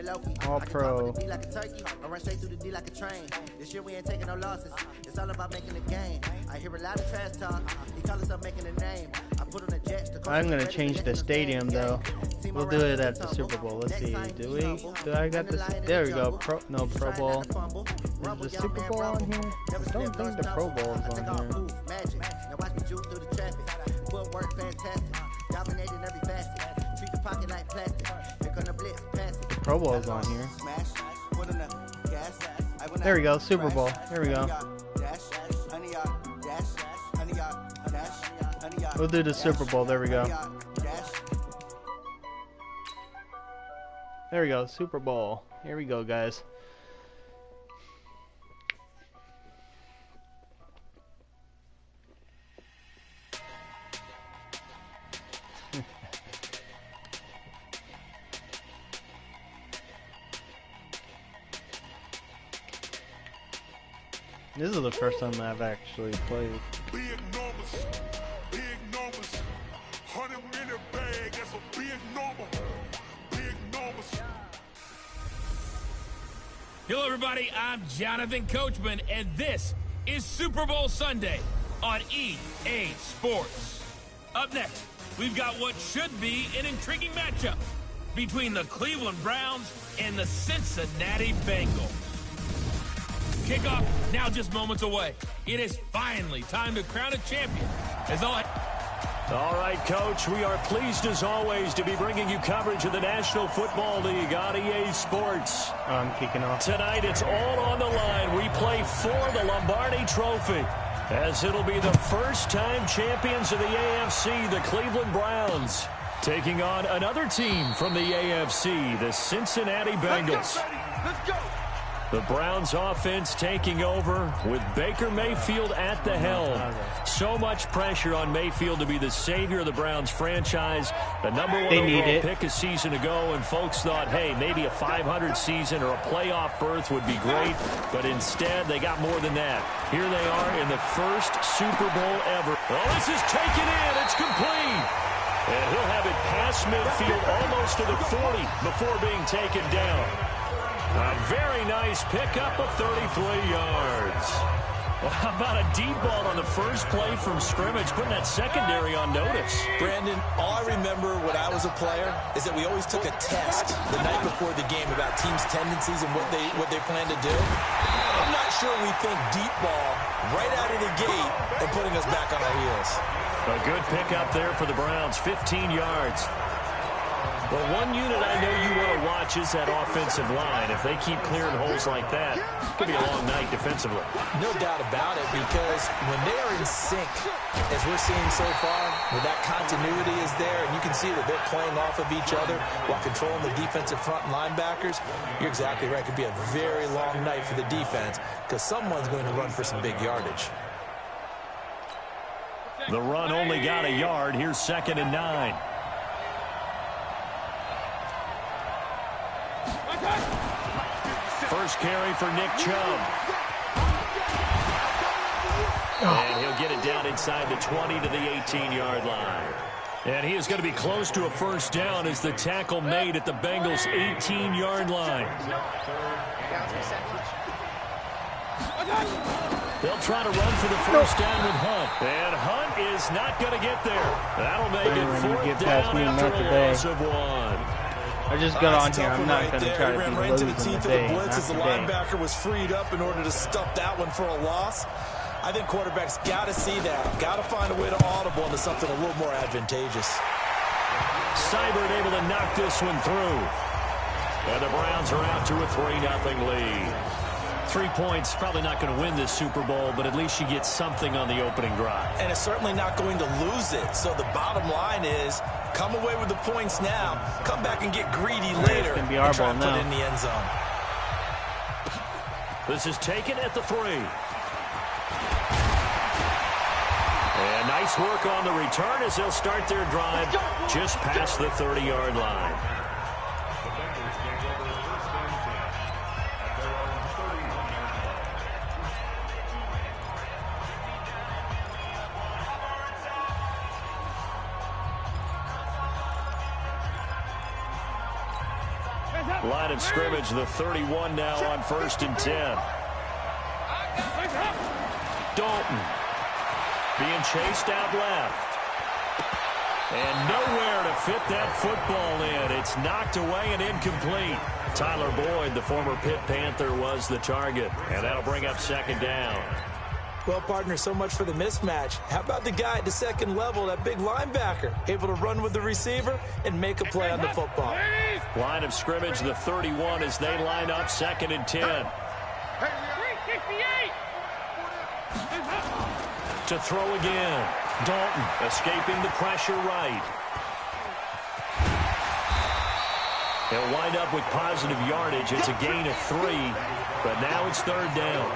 All pro. Like a turkey, I run straight through the D like a train. This year we ain't taking no losses. It's all about making the game. I hear a lot of trash talk. He call us up making a name. I put on the jets. I'm gonna change the stadium though. We'll do it at the Super Bowl. Let's see. Do I got this? There we go. Pro Bowl. Is the Super Bowl on here? I don't think the Pro Bowl is on here. Now watch me juke through the traffic. Footwork fantastic. Dominating every facet. Treat the pocket like plastic. Here come the blitz, pass it. Pro Bowl is on here. There we go. Super Bowl. There we go. We'll do the Super Bowl. There we go. There we go. Super Bowl. Here we go, guys. This is the first time I've actually played. Big numbers, 100 in a bag, that's a big number, big numbers. Hello everybody, I'm Jonathan Coachman, and this is Super Bowl Sunday on EA Sports. Up next, we've got what should be an intriguing matchup between the Cleveland Browns and the Cincinnati Bengals. Kickoff now just moments away. It is finally time to crown a champion. All right, Coach, we are pleased as always to be bringing you coverage of the National Football League on EA Sports. I'm kicking off. Tonight, it's all on the line. We play for the Lombardi Trophy, as it'll be the first-time champions of the AFC, the Cleveland Browns, taking on another team from the AFC, the Cincinnati Bengals. Let's go. The Browns offense taking over with Baker Mayfield at the helm. So much pressure on Mayfield to be the savior of the Browns franchise. The number one overall pick a season ago, and folks thought, hey, maybe a 500 season or a playoff berth would be great. But instead, they got more than that. Here they are in the first Super Bowl ever. Well, this is taken in. It's complete. And he'll have it past midfield almost to the 40 before being taken down. A very nice pickup of 33 yards. Well, how about a deep ball on the first play from scrimmage, putting that secondary on notice? Brandon, all I remember when I was a player is that we always took a test the night before the game about teams' tendencies and what they plan to do. I'm not sure we think deep ball right out of the gate and putting us back on our heels. A good pickup there for the Browns, 15 yards. Well, one unit I know you want to watch is that offensive line. If they keep clearing holes like that, it could be a long night defensively. No doubt about it, because when they are in sync, as we're seeing so far, where that continuity is there, and you can see that they're playing off of each other while controlling the defensive front linebackers, you're exactly right. It could be a very long night for the defense, because someone's going to run for some big yardage. The run only got a yard. Here's 2nd and 9. First carry for Nick Chubb. And he'll get it down inside the 20 to the 18-yard line. And he is going to be close to a first down as the tackle made at the Bengals' 18-yard line. They'll try to run for the first down with Hunt. And Hunt is not going to get there. That'll make it 4th down after a loss of 1. I just got on here. I'm not going to try to be right to the losing teeth of today. the blitz as the linebacker was freed up in order to stuff that one for a loss. I think quarterbacks got to see that. Got to find a way to audible into something a little more advantageous. Seibert able to knock this one through. And the Browns are out to a 3-0 lead. 3 points, probably not going to win this Super Bowl, but at least you get something on the opening drive. And it's certainly not going to lose it. So the bottom line is, come away with the points now, come back and get greedy later, and try to put it in the end zone. This is taken at the 3. And nice work on the return as they'll start their drive just past the 30-yard line. Line of scrimmage, the 31 now on 1st and 10. Dalton being chased out left. And nowhere to fit that football in. It's knocked away and incomplete. Tyler Boyd, the former Pitt Panther, was the target. And that'll bring up 2nd down. Well, partner, so much for the mismatch. How about the guy at the second level, that big linebacker, able to run with the receiver and make a play on the football? Line of scrimmage, the 31 as they line up 2nd and 10. To throw again. Dalton escaping the pressure right. He'll wind up with positive yardage. It's a gain of 3, but now it's 3rd down.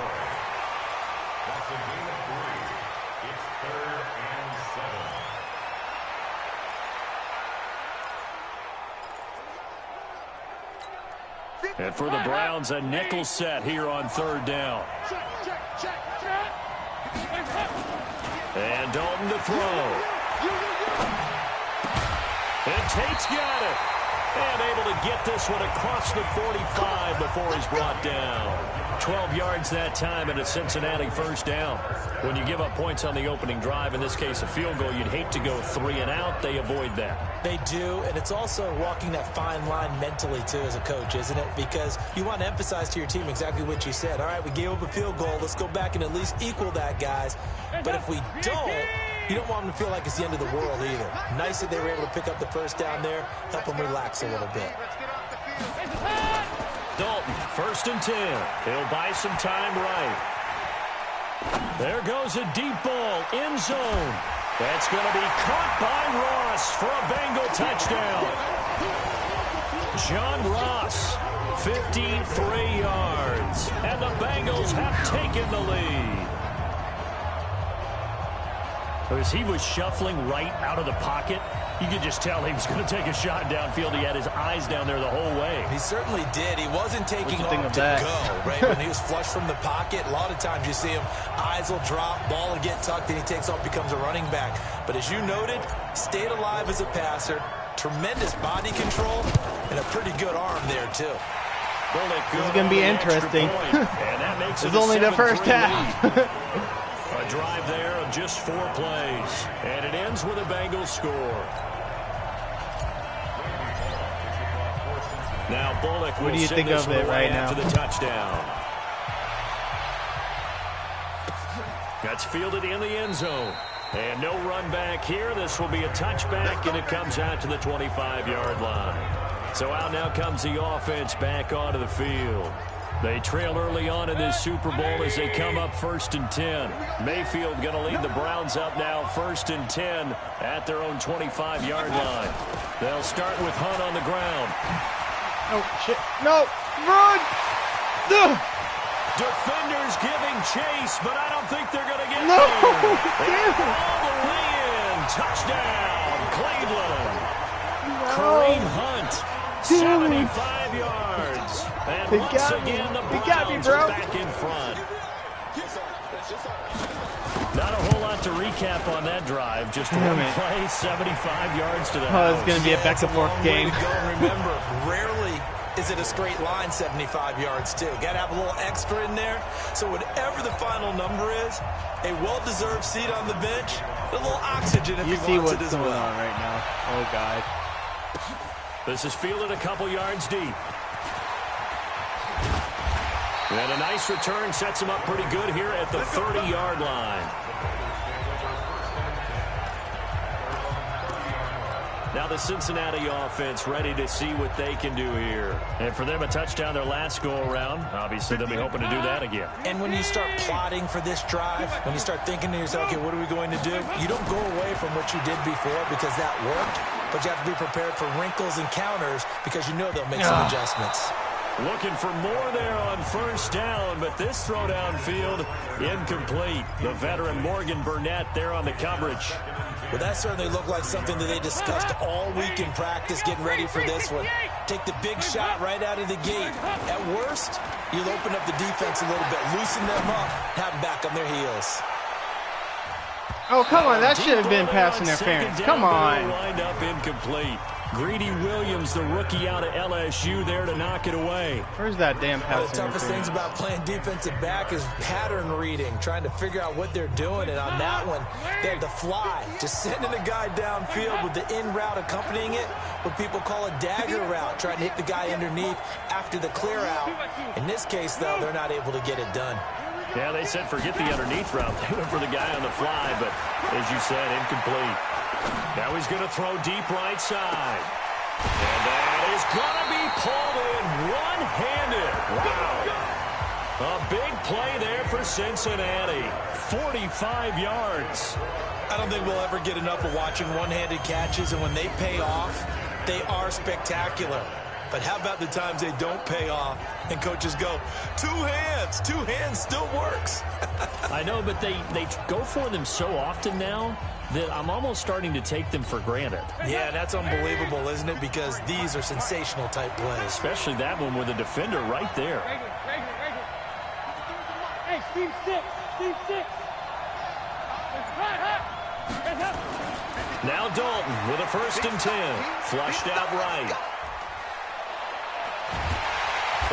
And for the Browns, a nickel set here on 3rd down. And Dalton to throw. And Tate's got it. And able to get this one across the 45 before he's brought down. 12 yards that time and a Cincinnati 1st down. When you give up points on the opening drive, in this case a field goal, you'd hate to go 3 and out. They avoid that. They do, and it's also walking that fine line mentally, too, as a coach, isn't it? Because you want to emphasize to your team exactly what you said. All right, we gave up a field goal. Let's go back and at least equal that, guys. But if we don't, you don't want them to feel like it's the end of the world either. Nice that they were able to pick up the 1st down there, help them relax a little bit. Dalton, 1st and 10. He'll buy some time right. There goes a deep ball, end zone. That's going to be caught by Ross for a Bengal touchdown. John Ross, 53 yards. And the Bengals have taken the lead. As he was shuffling right out of the pocket, you could just tell he was going to take a shot downfield. He had his eyes down there the whole way. He certainly did. He wasn't taking off to go, right? When he was flush from the pocket, a lot of times you see him, eyes will drop, ball will get tucked, and he takes off, becomes a running back. But as you noted, stayed alive as a passer, tremendous body control, and a pretty good arm there, too. This is going to be interesting. It's only the first half. A drive there of just 4 plays. And it ends with a Bengals score. Now Bullock will what do you think of it right now? To the touchdown. That's fielded in the end zone. And no run back here. This will be a touchback, and it comes out to the 25-yard line. So out now comes the offense back onto the field. They trail early on in this Super Bowl as they come up 1st and 10. Mayfield going to lead the Browns up now 1st and 10 at their own 25-yard line. They'll start with Hunt on the ground. Oh, shit. No. Run. No. Defenders giving chase, but I don't think they're going to get there. All the way in. Touchdown, Cleveland. No. Kareem Hunt, 75 yards. And They once got again, me. the They got me, Browns bro. are back in front. Not a whole lot to recap on that drive. Just one play, 75 yards to the house. It's going to be a back-and-forth game. Remember, rarely is it a straight line 75 yards, too. Got to have a little extra in there. So whatever the final number is, a well-deserved seat on the bench, a little oxygen if you he see wants what's it as going well. on right now. Oh, God. This is fielded a couple yards deep. And a nice return sets him up pretty good here at the 30-yard line. Now the Cincinnati offense ready to see what they can do here. And for them, a touchdown their last go-around. Obviously, they'll be hoping to do that again. And when you start plotting for this drive, when you start thinking to yourself, okay, what are we going to do? You don't go away from what you did before because that worked, but you have to be prepared for wrinkles and counters because you know they'll make some adjustments. Looking for more there on 1st down, but this throw downfield incomplete. The veteran Morgan Burnett there on the coverage. Well, that certainly looked like something that they discussed all week in practice, getting ready for this one. Take the big shot right out of the gate. At worst, you'll open up the defense a little bit, loosen them up, have them back on their heels. Oh, come on. That should have been pass interference. Come on. Wind up incomplete. Greedy Williams, the rookie out of LSU, there to knock it away. Where's that damn pass? One of the toughest things about playing defensive back is pattern reading, trying to figure out what they're doing. And on that one, they had the fly, just sending a guy downfield with the in route accompanying it, what people call a dagger route, trying to hit the guy underneath after the clear out. In this case, though, they're not able to get it done. Yeah, they said forget the underneath route. They went for the guy on the fly, but as you said, incomplete. Now he's going to throw deep right side. And that is going to be pulled in one-handed. Wow. A big play there for Cincinnati. 45 yards. I don't think we'll ever get enough of watching one-handed catches, and when they pay off, they are spectacular. But how about the times they don't pay off and coaches go, two hands still works. I know, but they go for them so often now that I'm almost starting to take them for granted. Yeah, that's unbelievable, isn't it? Because these are sensational type plays. Especially that one with a defender right there. Hey, Steve 6. Now Dalton with a 1st and 10. Flushed out right.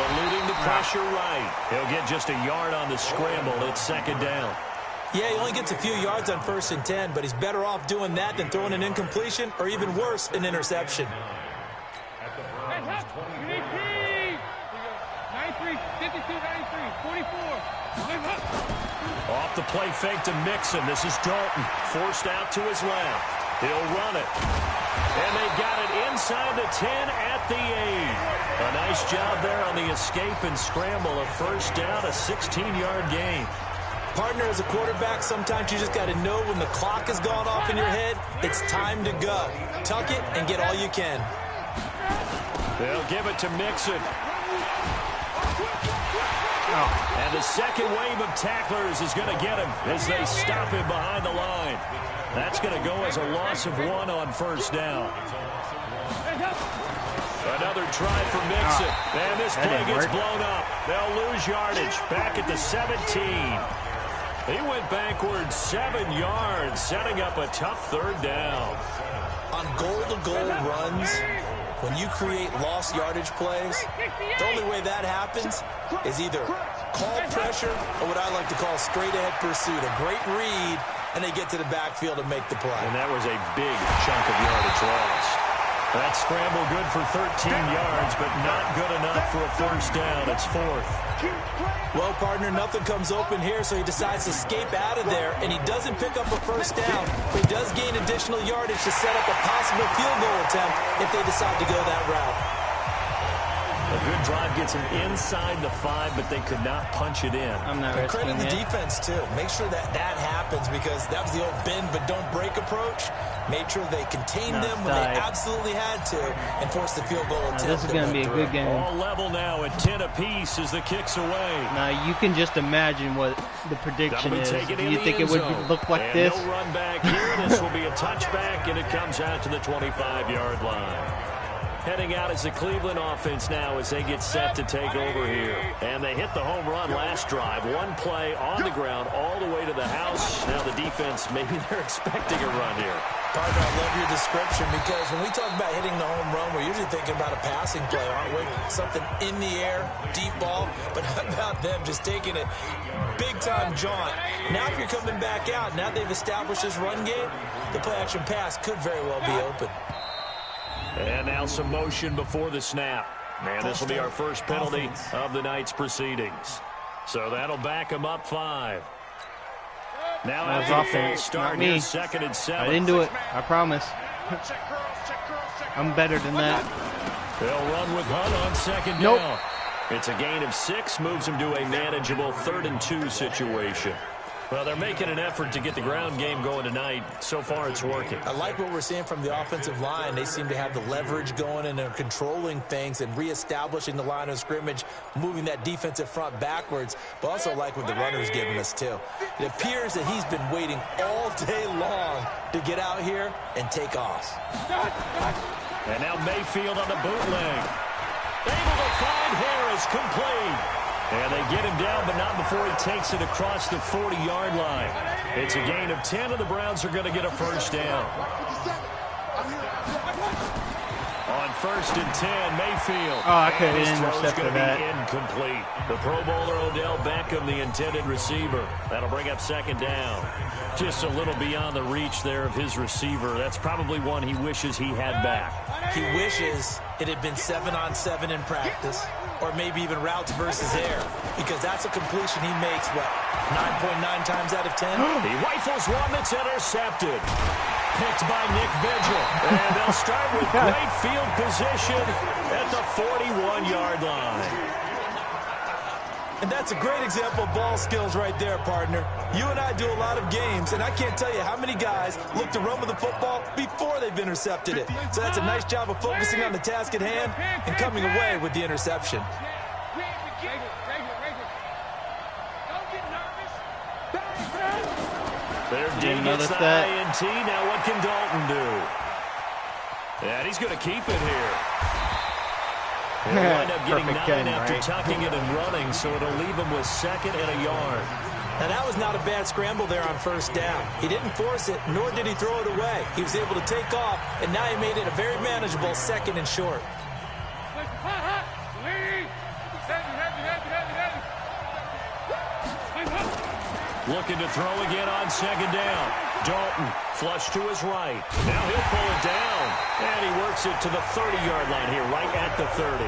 Eluding the pressure right. He'll get just a yard on the scramble. It's 2nd down. Yeah, he only gets a few yards on 1st and 10, but he's better off doing that than throwing an incompletion or even worse, an interception. 93, 52, 93, 44. Off the play fake to Mixon. This is Dalton. Forced out to his left. He'll run it. And they got it inside the 10 at the 8. A nice job there on the escape and scramble. A 1st down, a 16-yard gain. Partner, as a quarterback, sometimes you just got to know when the clock has gone off in your head, it's time to go. Tuck it and get all you can. They'll give it to Mixon. And the second wave of tacklers is going to get him as they stop him behind the line. That's going to go as a loss of 1 on 1st down. Another try for Mixon. And this play gets blown up. They'll lose yardage. Back at the 17. He went backwards 7 yards, setting up a tough 3rd down. On goal-to-goal runs, when you create lost yardage plays, the only way that happens is either call pressure or what I like to call straight-ahead pursuit. A great read, and they get to the backfield and make the play. And that was a big chunk of yardage lost. That scramble good for 13 yards, but not good enough for a 1st down. It's 4th. Well, partner, nothing comes open here, so he decides to escape out of there, and he doesn't pick up a 1st down, but he does gain additional yardage to set up a possible field goal attempt if they decide to go that route. A good drive gets him inside the 5, but they could not punch it in. I'm not risking Credit the it. defense, too. Make sure that happens, because that was the old bend but don't break approach. Made sure they contained them when they absolutely had to and forced the field goal attempt. This is going to be a good game. All level now at 10 apiece as the kicks away. Now, you can just imagine what the prediction is. Do you think it would look like and this? No run back here. This will be a touchback, and it comes out to the 25-yard line. Heading out is the Cleveland offense now as they get set to take over here. And they hit the home run last drive. One play on the ground all the way to the house. Now the defense, maybe they're expecting a run here. Partner, I love your description, because when we talk about hitting the home run, we're usually thinking about a passing play, aren't we? Something in the air, deep ball. But how about them just taking it big-time jaunt? Now if you're coming back out, now they've established this run game, the play-action pass could very well be open. And now some motion before the snap. And this will be our first penalty of the night's proceedings. So that'll back them up 5. Now after the false start, here's 2nd and 7. I didn't do it. I promise. I'm better than that. They'll run with Hunt on 2nd down. It's a gain of 6, moves them to a manageable 3rd and 2 situation. Well, they're making an effort to get the ground game going tonight. So far, it's working. I like what we're seeing from the offensive line. They seem to have the leverage going, and they're controlling things and reestablishing the line of scrimmage, moving that defensive front backwards, but also like what the runner's giving us, too. It appears that he's been waiting all day long to get out here and take off. And now Mayfield on the bootleg. Able to find Harris, complete. And they get him down, but not before he takes it across the 40-yard line. It's a gain of 10, and the Browns are going to get a 1st down. On 1st and 10, Mayfield. Oh, I could have His throw's intercepted going to that. be incomplete. The Pro Bowler Odell Beckham, the intended receiver. That'll bring up 2nd down. Just a little beyond the reach there of his receiver. That's probably one he wishes he had back. He wishes it had been 7-on-7 in practice, or maybe even routes versus air, because that's a completion he makes, what, 9.9 times out of 10? He rifles one that's intercepted. Picked by Nick Vigil. And they'll start with great field position at the 41-yard line. And that's a great example of ball skills right there, partner. You and I do a lot of games, and I can't tell you how many guys look to run with the football before they've intercepted it. So that's a nice job of focusing on the task at hand and coming away with the interception. Their D gets the INT. Now what can Dalton do? And he's going to keep it here. He'll wind up getting 9 after tucking it and running, so it'll leave him with 2nd and a yard. Now, that was not a bad scramble there on 1st down. He didn't force it, nor did he throw it away. He was able to take off, and now he made it a very manageable 2nd and short. Looking to throw again on 2nd down. Dalton flush to his right. Now he'll pull it down. And he works it to the 30-yard line here, right at the 30.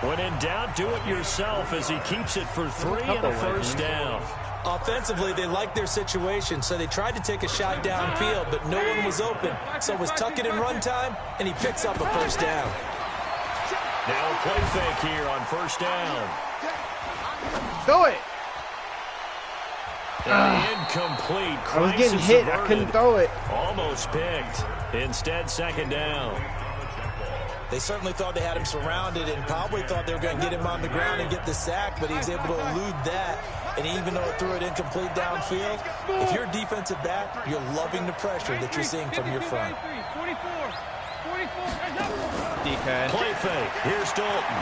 When in doubt, do it yourself as he keeps it for 3 and a 1st down. Offensively, they liked their situation, so they tried to take a shot downfield, but no one was open. So it was tuck it in run time, and he picks up a 1st down. Now a play fake here on 1st down. Do it. Incomplete. I was getting hit. I couldn't throw it. Almost picked. Instead, 2nd down. They certainly thought they had him surrounded and probably thought they were going to get him on the ground and get the sack, but he was able to elude that. And even though it threw it incomplete downfield, if you're a defensive back, you're loving the pressure that you're seeing from your front. DK. Play fake. Here's Dalton.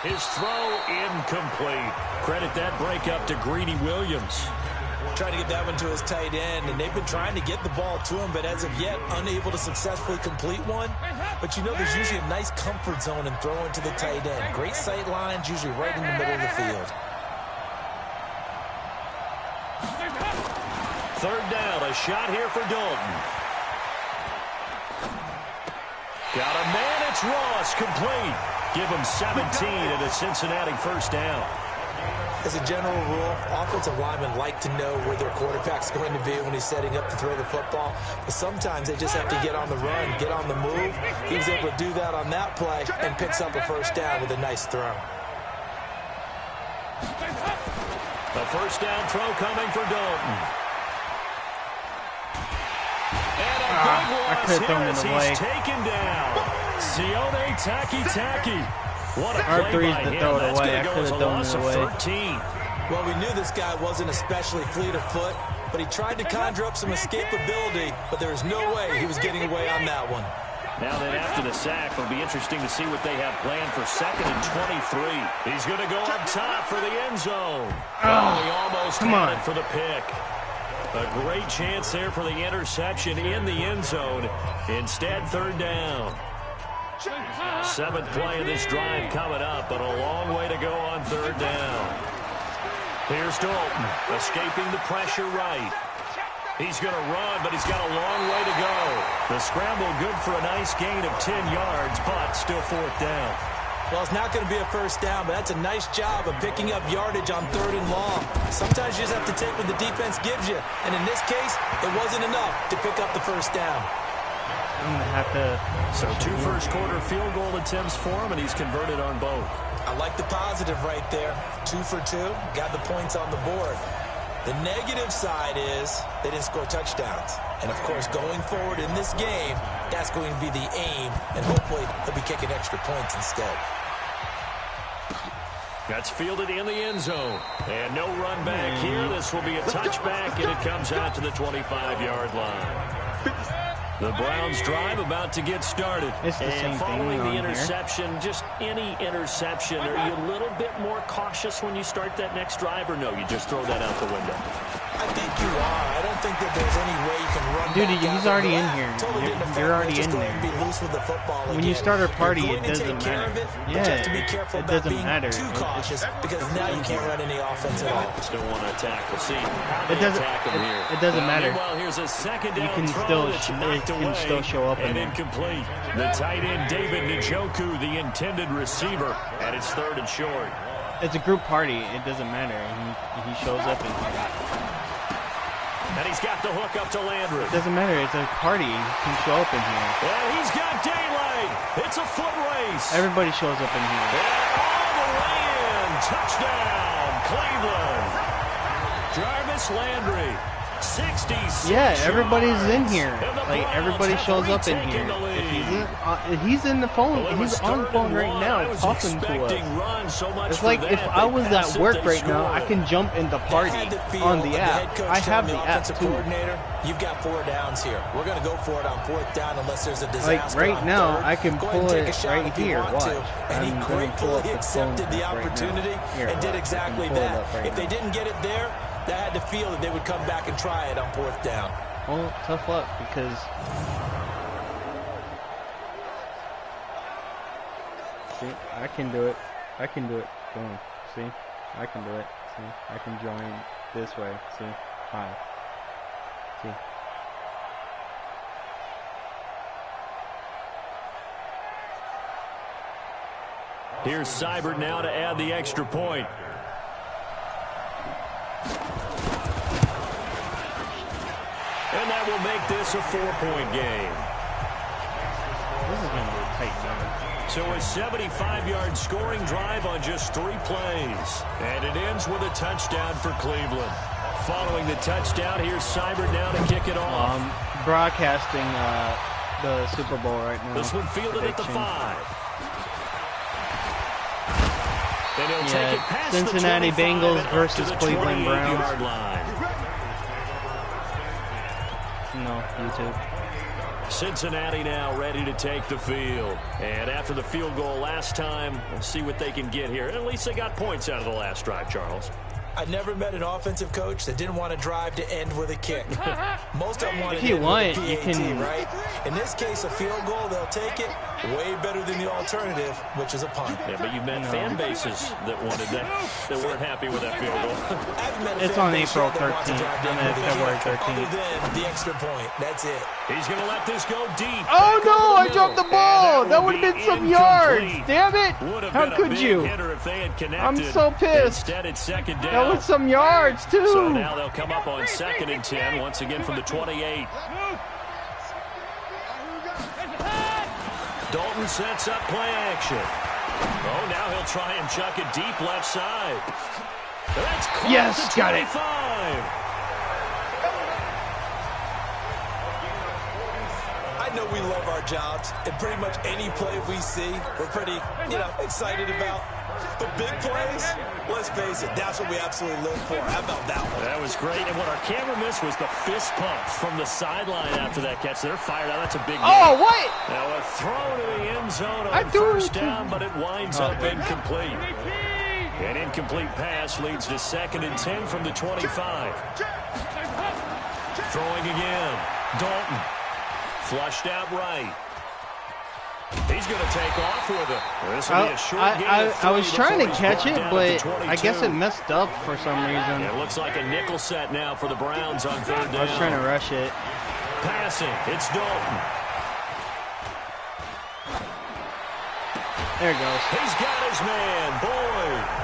His throw incomplete. Credit that breakup to Greedy Williams. Trying to get that one to his tight end, and they've been trying to get the ball to him, but as of yet, unable to successfully complete one. But you know, there's usually a nice comfort zone in throwing to the tight end. Great sight lines, usually right in the middle of the field. 3rd down, a shot here for Dalton. Got a man, it's Ross, complete. Give him 17 at a Cincinnati 1st down. As a general rule, offensive linemen like to know where their quarterback's going to be when he's setting up to throw the football. But sometimes they just have to get on the run, get on the move. He was able to do that on that play and picks up a 1st down with a nice throw. The 1st down throw coming for Dalton. And a big loss here as he's taken down. Sione Taki. What a play by him. That's going to go as a loss of 13. Well, we knew this guy wasn't especially fleet of foot, but he tried to conjure up some escapability, but there was no way he was getting away on that one. Now then, after the sack, it'll be interesting to see what they have planned for 2nd and 23. He's going to go up top for the end zone. Oh, he almost had it for the pick. A great chance there for the interception in the end zone. Instead, 3rd down. 7th play of this drive coming up, but a long way to go on 3rd down. Here's Dalton, escaping the pressure right. He's going to run, but he's got a long way to go. The scramble good for a nice gain of 10 yards, but still 4th down. Well, it's not going to be a 1st down, but that's a nice job of picking up yardage on 3rd and long. Sometimes you just have to take what the defense gives you, and in this case, it wasn't enough to pick up the 1st down. I'm going to have to... So 2 first-quarter field goal attempts for him, and he's converted on both. I like the positive right there. 2 for 2, got the points on the board. The negative side is they didn't score touchdowns. And, of course, going forward in this game, that's going to be the aim, and hopefully he'll be kicking extra points instead. That's fielded in the end zone. And no run back here. This will be a touchback, and it comes out to the 25-yard line. The Browns drive about to get started. And following the interception, just any interception, are you a little bit more cautious when you start that next drive, or no, you just throw that out the window? I think you are. I don't think that there's any way you can run Dude, back he's out already there. in here. Totally didn't affect You're me. already Just in go ahead and there. be loose with the football When you again. start a You're party, going it to doesn't take care matter. of it, but you Yeah, have to be careful it about doesn't being matter. too cautious because now you can't run any offense at all. Still want to attack. We'll see how It they doesn't. attack him here. It doesn't matter. Meanwhile, here's a second down You can throw still that's knocked away show up in and there. incomplete. The tight end David Njoku, the intended receiver, and it's 3rd and short. It's a group party. It doesn't matter. He shows up in here. And he's got the hook up to Landry. It doesn't matter. It's a party. He can show up in here. And he's got daylight. It's a foot race. Everybody shows up in here. And all the way in. Touchdown, Cleveland. Jarvis Landry. 66. Yeah, everybody's in here. Like, everybody shows up in here. If he's in the phone. He's on the phone right now talking to us. It's like if I was at work right now, I can jump in the party on the app. I have the app too. You've got 4 downs here. We're going to go for it on 4th down unless there's a disaster. Like right on now, 3rd. I can Go pull ahead and take it a shot right if you here. want Watch. to. And he I'm gonna pull gratefully up the accepted phone the app right now. opportunity Here, and did watch. I exactly can pull it that. up right If now. they didn't get it there, that had to feel that they would come back and try it on 4th down. Well, tough luck because see, I can do it. I can do it. Boom. See, I can do it. See, I can join this way. See, hi. See. Here's Seibert now to add the extra point. And that will make this a 4-point game. This is going to be a tight game. So a 75-yard scoring drive on just 3 plays. And it ends with a touchdown for Cleveland. Following the touchdown, here's Seibert now to kick it off. Broadcasting the Super Bowl right now. This one fielded at the 5. And he'll take it past Cincinnati the 25 Bengals and versus up to the Cleveland Browns. 28-yard line. No, YouTube. Cincinnati now ready to take the field. And after the field goal last time, we'll see what they can get here. At least they got points out of the last drive, Charles. I've never met an offensive coach that didn't want to drive to end with a kick. Most of them want to end with a PAT, right? In this case, a field goal, they'll take it. Way better than the alternative, which is a punt. Yeah, but you've met fan bases that wanted that weren't happy with that field goal. It's on April 13th, and February 13th. Other than the extra point, that's it. He's going to let this go deep. Oh no, I dropped the ball. That would have been some yards. Damn it. How could you? I'm so pissed. Instead, it's 2nd down. That was some yards too. So now they'll come up on 2nd and 10, once again from the 28. Dalton sets up play action. Oh, now he'll try and chuck it deep left side. That's close. Yes, to got it. 25. I know we love our jobs, and pretty much any play we see, we're pretty, excited about. But big plays, let's face it, that's what we absolutely live for. How about that one? That was great. And what our camera missed was the fist pump from the sideline after that catch. They're fired out. That's a big Oh, game. what? Now a throw to the end zone on 1st down, but it winds up incomplete. An incomplete pass leads to 2nd and 10 from the 25. Throwing again. Dalton. Flushed out right. He's going to take off with it. This will be a short game. I was trying to catch it, but I guess it messed up for some reason. It looks like a nickel set now for the Browns on 3rd down. I was trying to rush it. Passing. It's Dalton. There it goes. He's got his man, Boyd.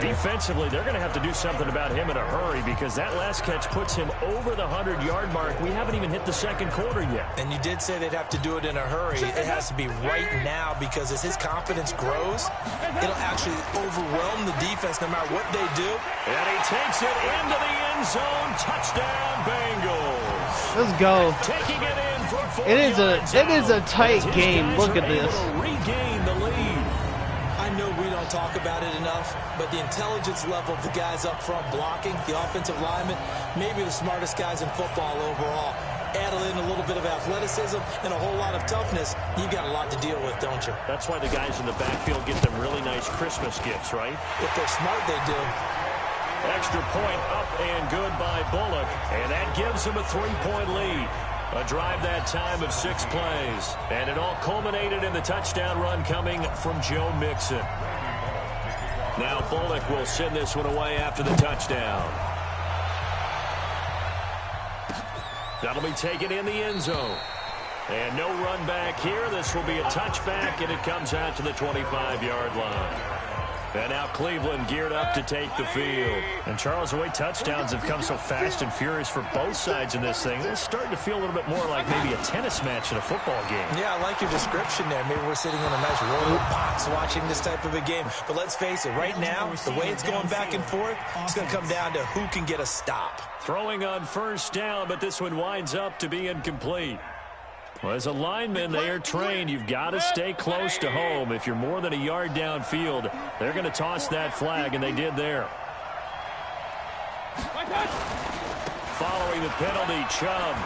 Defensively, they're going to have to do something about him in a hurry because that last catch puts him over the 100-yard mark. We haven't even hit the 2nd quarter yet. And you did say they'd have to do it in a hurry. It has to be right now because as his confidence grows, it'll actually overwhelm the defense no matter what they do. And he takes it into the end zone. Touchdown, Bengals. Let's go. Taking it in for 4 It is a tight game. Look at this. Regain the lead. I know we don't talk about it enough, but the intelligence level of the guys up front blocking, the offensive linemen, maybe the smartest guys in football overall. add in a little bit of athleticism and a whole lot of toughness, you've got a lot to deal with, don't you? That's why the guys in the backfield get them really nice Christmas gifts, right? If they're smart, they do. Extra point up and good by Bullock, and that gives him a 3-point lead. A drive that time of 6 plays, and it all culminated in the touchdown run coming from Joe Mixon. Now Bullock will send this one away after the touchdown. That'll be taken in the end zone. And no run back here. This will be a touchback, and it comes out to the 25-yard line. And now Cleveland geared up to take the field. And Charles, the way touchdowns have come so fast and furious for both sides in this thing, it's starting to feel a little bit more like maybe a tennis match in a football game. Yeah, I like your description there. Maybe we're sitting in a nice roller box watching this type of a game. But let's face it, right now, the way it's going back and forth, it's going to come down to who can get a stop. Throwing on first down, but this one winds up to be incomplete. Well, as a lineman, they are trained. You've got to stay close to home. If you're more than a yard downfield, they're going to toss that flag, and they did there. Following the penalty, Chubb.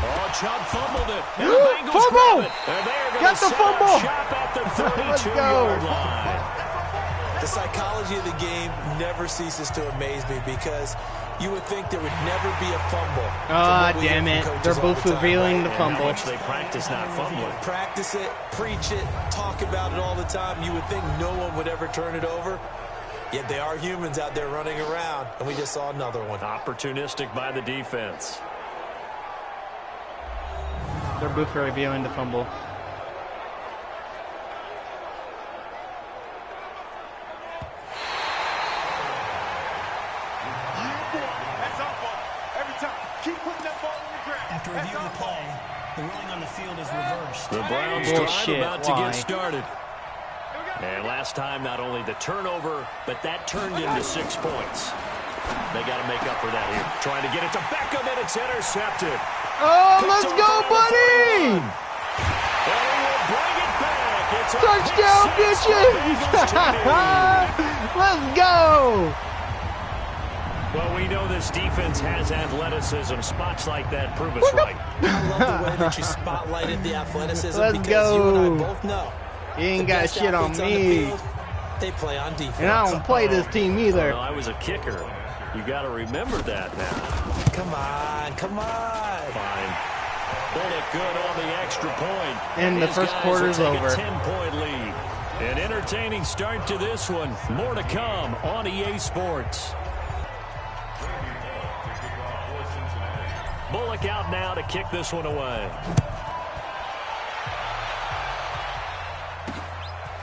Oh, Chubb fumbled it. And the Bengals fumble! grab it. And they're going Got to the set fumble! up shop at the 32-yard line. The psychology of the game never ceases to amaze me because you would think there would never be a fumble. Ah, damn it. They're both revealing the fumble. How much they practice not fumbling. Practice it, preach it, talk about it all the time. You would think no one would ever turn it over. Yet they are humans out there running around, and we just saw another one. Opportunistic by the defense. They're both revealing the fumble. After reviewing the play, the ruling on the field is reversed. The Browns drive about to get started. And last time, not only the turnover, but that turned into 6 points. They got to make up for that here. Trying to get it to Beckham, and it's intercepted. Oh, let's go, buddy! And he will bring it back. It's a touchdown, bitches! Let's go! Well, we know this defense has athleticism. Spots like that prove us right. I love the way that you spotlighted the athleticism Let's because you and I go. both know. You ain't got shit on me. They play on defense. And I don't play this team either. Well, I was a kicker. You got to remember that now. Come on, come on. Fine. Bullock good on the extra point. And the These first guys quarter's will take over. A 10-point lead. An entertaining start to this one. More to come on EA Sports. Bullock out now to kick this one away.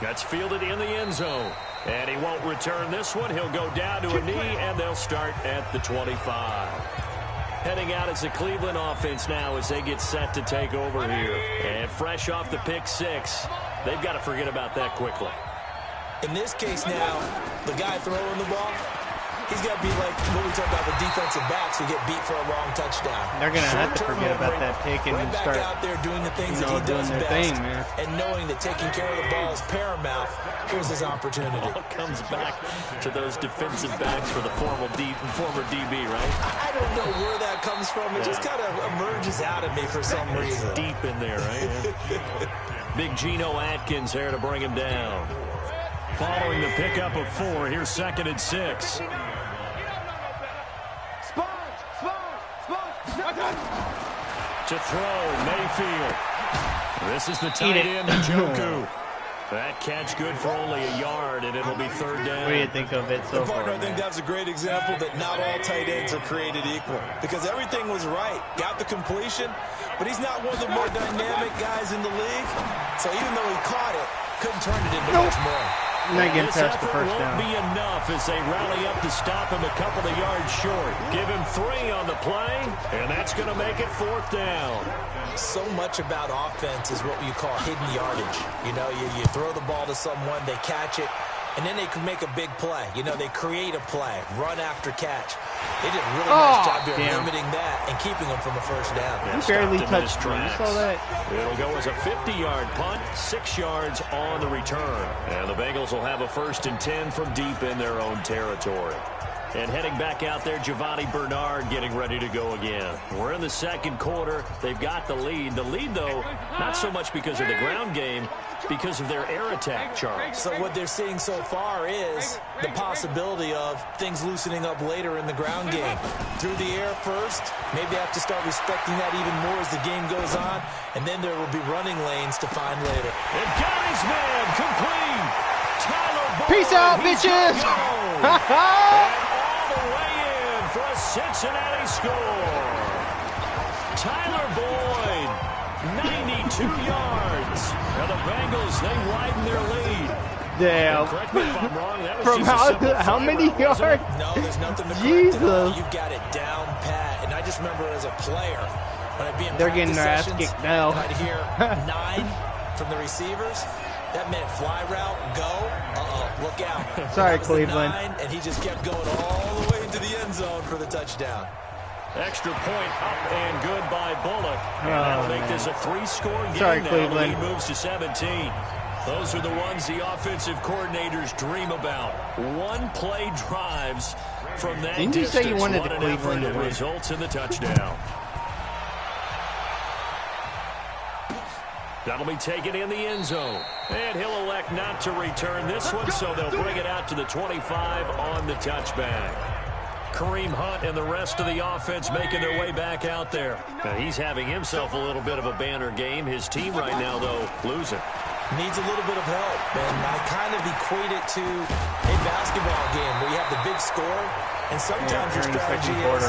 That's fielded in the end zone. And he won't return this one. He'll go down to a knee, and they'll start at the 25. Heading out as the Cleveland offense now as they get set to take over here. And fresh off the pick 6, they've got to forget about that quickly. In this case now, the guy throwing the ball, he's got to be like what we talk about with defensive backs who get beat for a long touchdown. They're going to have to forget about that pick and right start back out there doing the things that he does best. man. And knowing that taking care of the ball is paramount, here's his opportunity. All comes back to those defensive backs for the former DB, right? I don't know where that comes from. It just kind of emerges out of me for some reason. Deep in there, right? Big Geno Atkins there to bring him down. Following the pickup of 4, here's 2nd and 6. To throw, Mayfield. This is the tight end, Njoku. That catch good for only a yard, and it'll be 3rd down. What do you think of it so far? I think that's a great example that not all tight ends are created equal. Because everything was right. Got the completion, but he's not one of the more dynamic guys in the league. So even though he caught it, couldn't turn it into much more. Not getting touched the effort first won't down. be enough as they rally up to stop him a couple of yards short. Give him 3 on the play, and that's going to make it 4th down. So much about offense is what you call hidden yardage. You know, you throw the ball to someone, they catch it, and then they can make a big play. You know, they create a play, run after catch. They did a really nice job here limiting that and keeping them from a first down. He barely touched me. You saw that? It'll go as a 50-yard punt, 6 yards on the return. And the Bengals will have a 1st and 10 from deep in their own territory. And heading back out there, Giovanni Bernard getting ready to go again. We're in the second quarter. They've got the lead. The lead, though, not so much because of the ground game, because of their air attack, Charles. So what they're seeing so far is the possibility of things loosening up later in the ground game. Through the air first, maybe they have to start respecting that even more as the game goes on, and then there will be running lanes to find later. And got his man complete. Tyler Boyd. Peace out, bitches. For a Cincinnati score. Tyler Boyd, 92 yards. And the Bengals, they widen their lead. Damn. Correct me if I'm wrong. That was From how many yards? No, there's nothing to Jesus. correct at all. You've got it down pat. And I just remember as a player, when I'd be in They're getting their ass sessions, kicked now. and I'd hear 9 from the receivers. That meant fly route, go. Look out. Sorry, Cleveland. 9, and he just kept going all the way into the end zone for the touchdown. Extra point up and good by Bullock. And that'll make this a 3-score game. Sorry, now. Cleveland. The lead moves to 17. Those are the ones the offensive coordinators dream about. One-play drives from that Didn't you distance. say you wanted What the an Cleveland effort. to It win? results in the touchdown. That'll be taken in the end zone. And he'll elect not to return this one, so they'll bring it out to the 25 on the touchback. Kareem Hunt and the rest of the offense making their way back out there. Now, he's having himself a little bit of a banner game. His team right now, though, losing. Needs a little bit of help, and I kind of equate it to a basketball game where you have the big score, and sometimes your strategy is,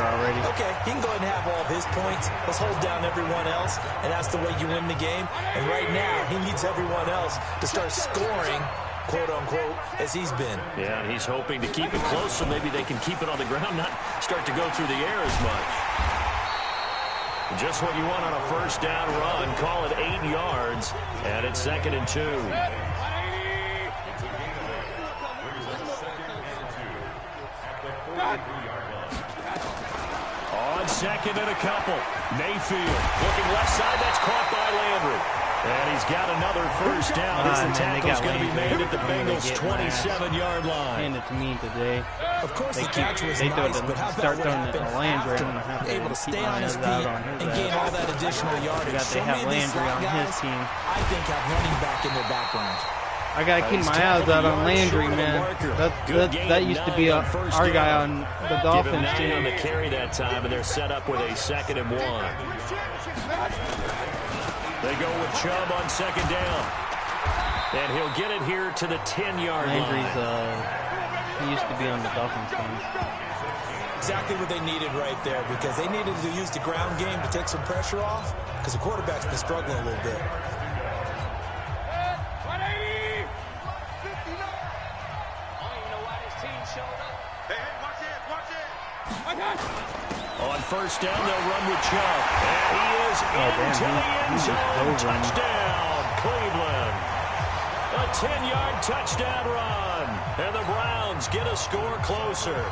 okay, he can go ahead and have all of his points. Let's hold down everyone else, and that's the way you win the game. And right now, he needs everyone else to start scoring, quote-unquote, as he's been. Yeah, and he's hoping to keep it close so maybe they can keep it on the ground, not start to go through the air as much. Just what you want on a first down run. Call it 8 yards, and it's 2nd and 2. On 2nd and a couple. Mayfield looking left side. That's caught by Landry. And he's got another first down. This tackle's going to be made at the Bengals' 27-yard line. Hand it to me today. Of course, the catch was nice, but how about what happened after? Able to stay on his feet and gain all that additional yardage. They have Landry on his team. I think have running back in their background. I gotta keep my eyes out on Landry, man. That used to be our guy on the Dolphins team. On the carry that time, and they're set up with a 2nd and 1. They go with Chubb on 2nd down. And he'll get it here to the 10-yard line. Landry's, he used to be on the Dolphins team. Exactly what they needed right there, because they needed to use the ground game to take some pressure off, because the quarterback's been struggling a little bit. On first down, they'll run with Chubb. And he is into the end zone. Touchdown, Cleveland. A 10-yard touchdown run. And the Browns get a score closer.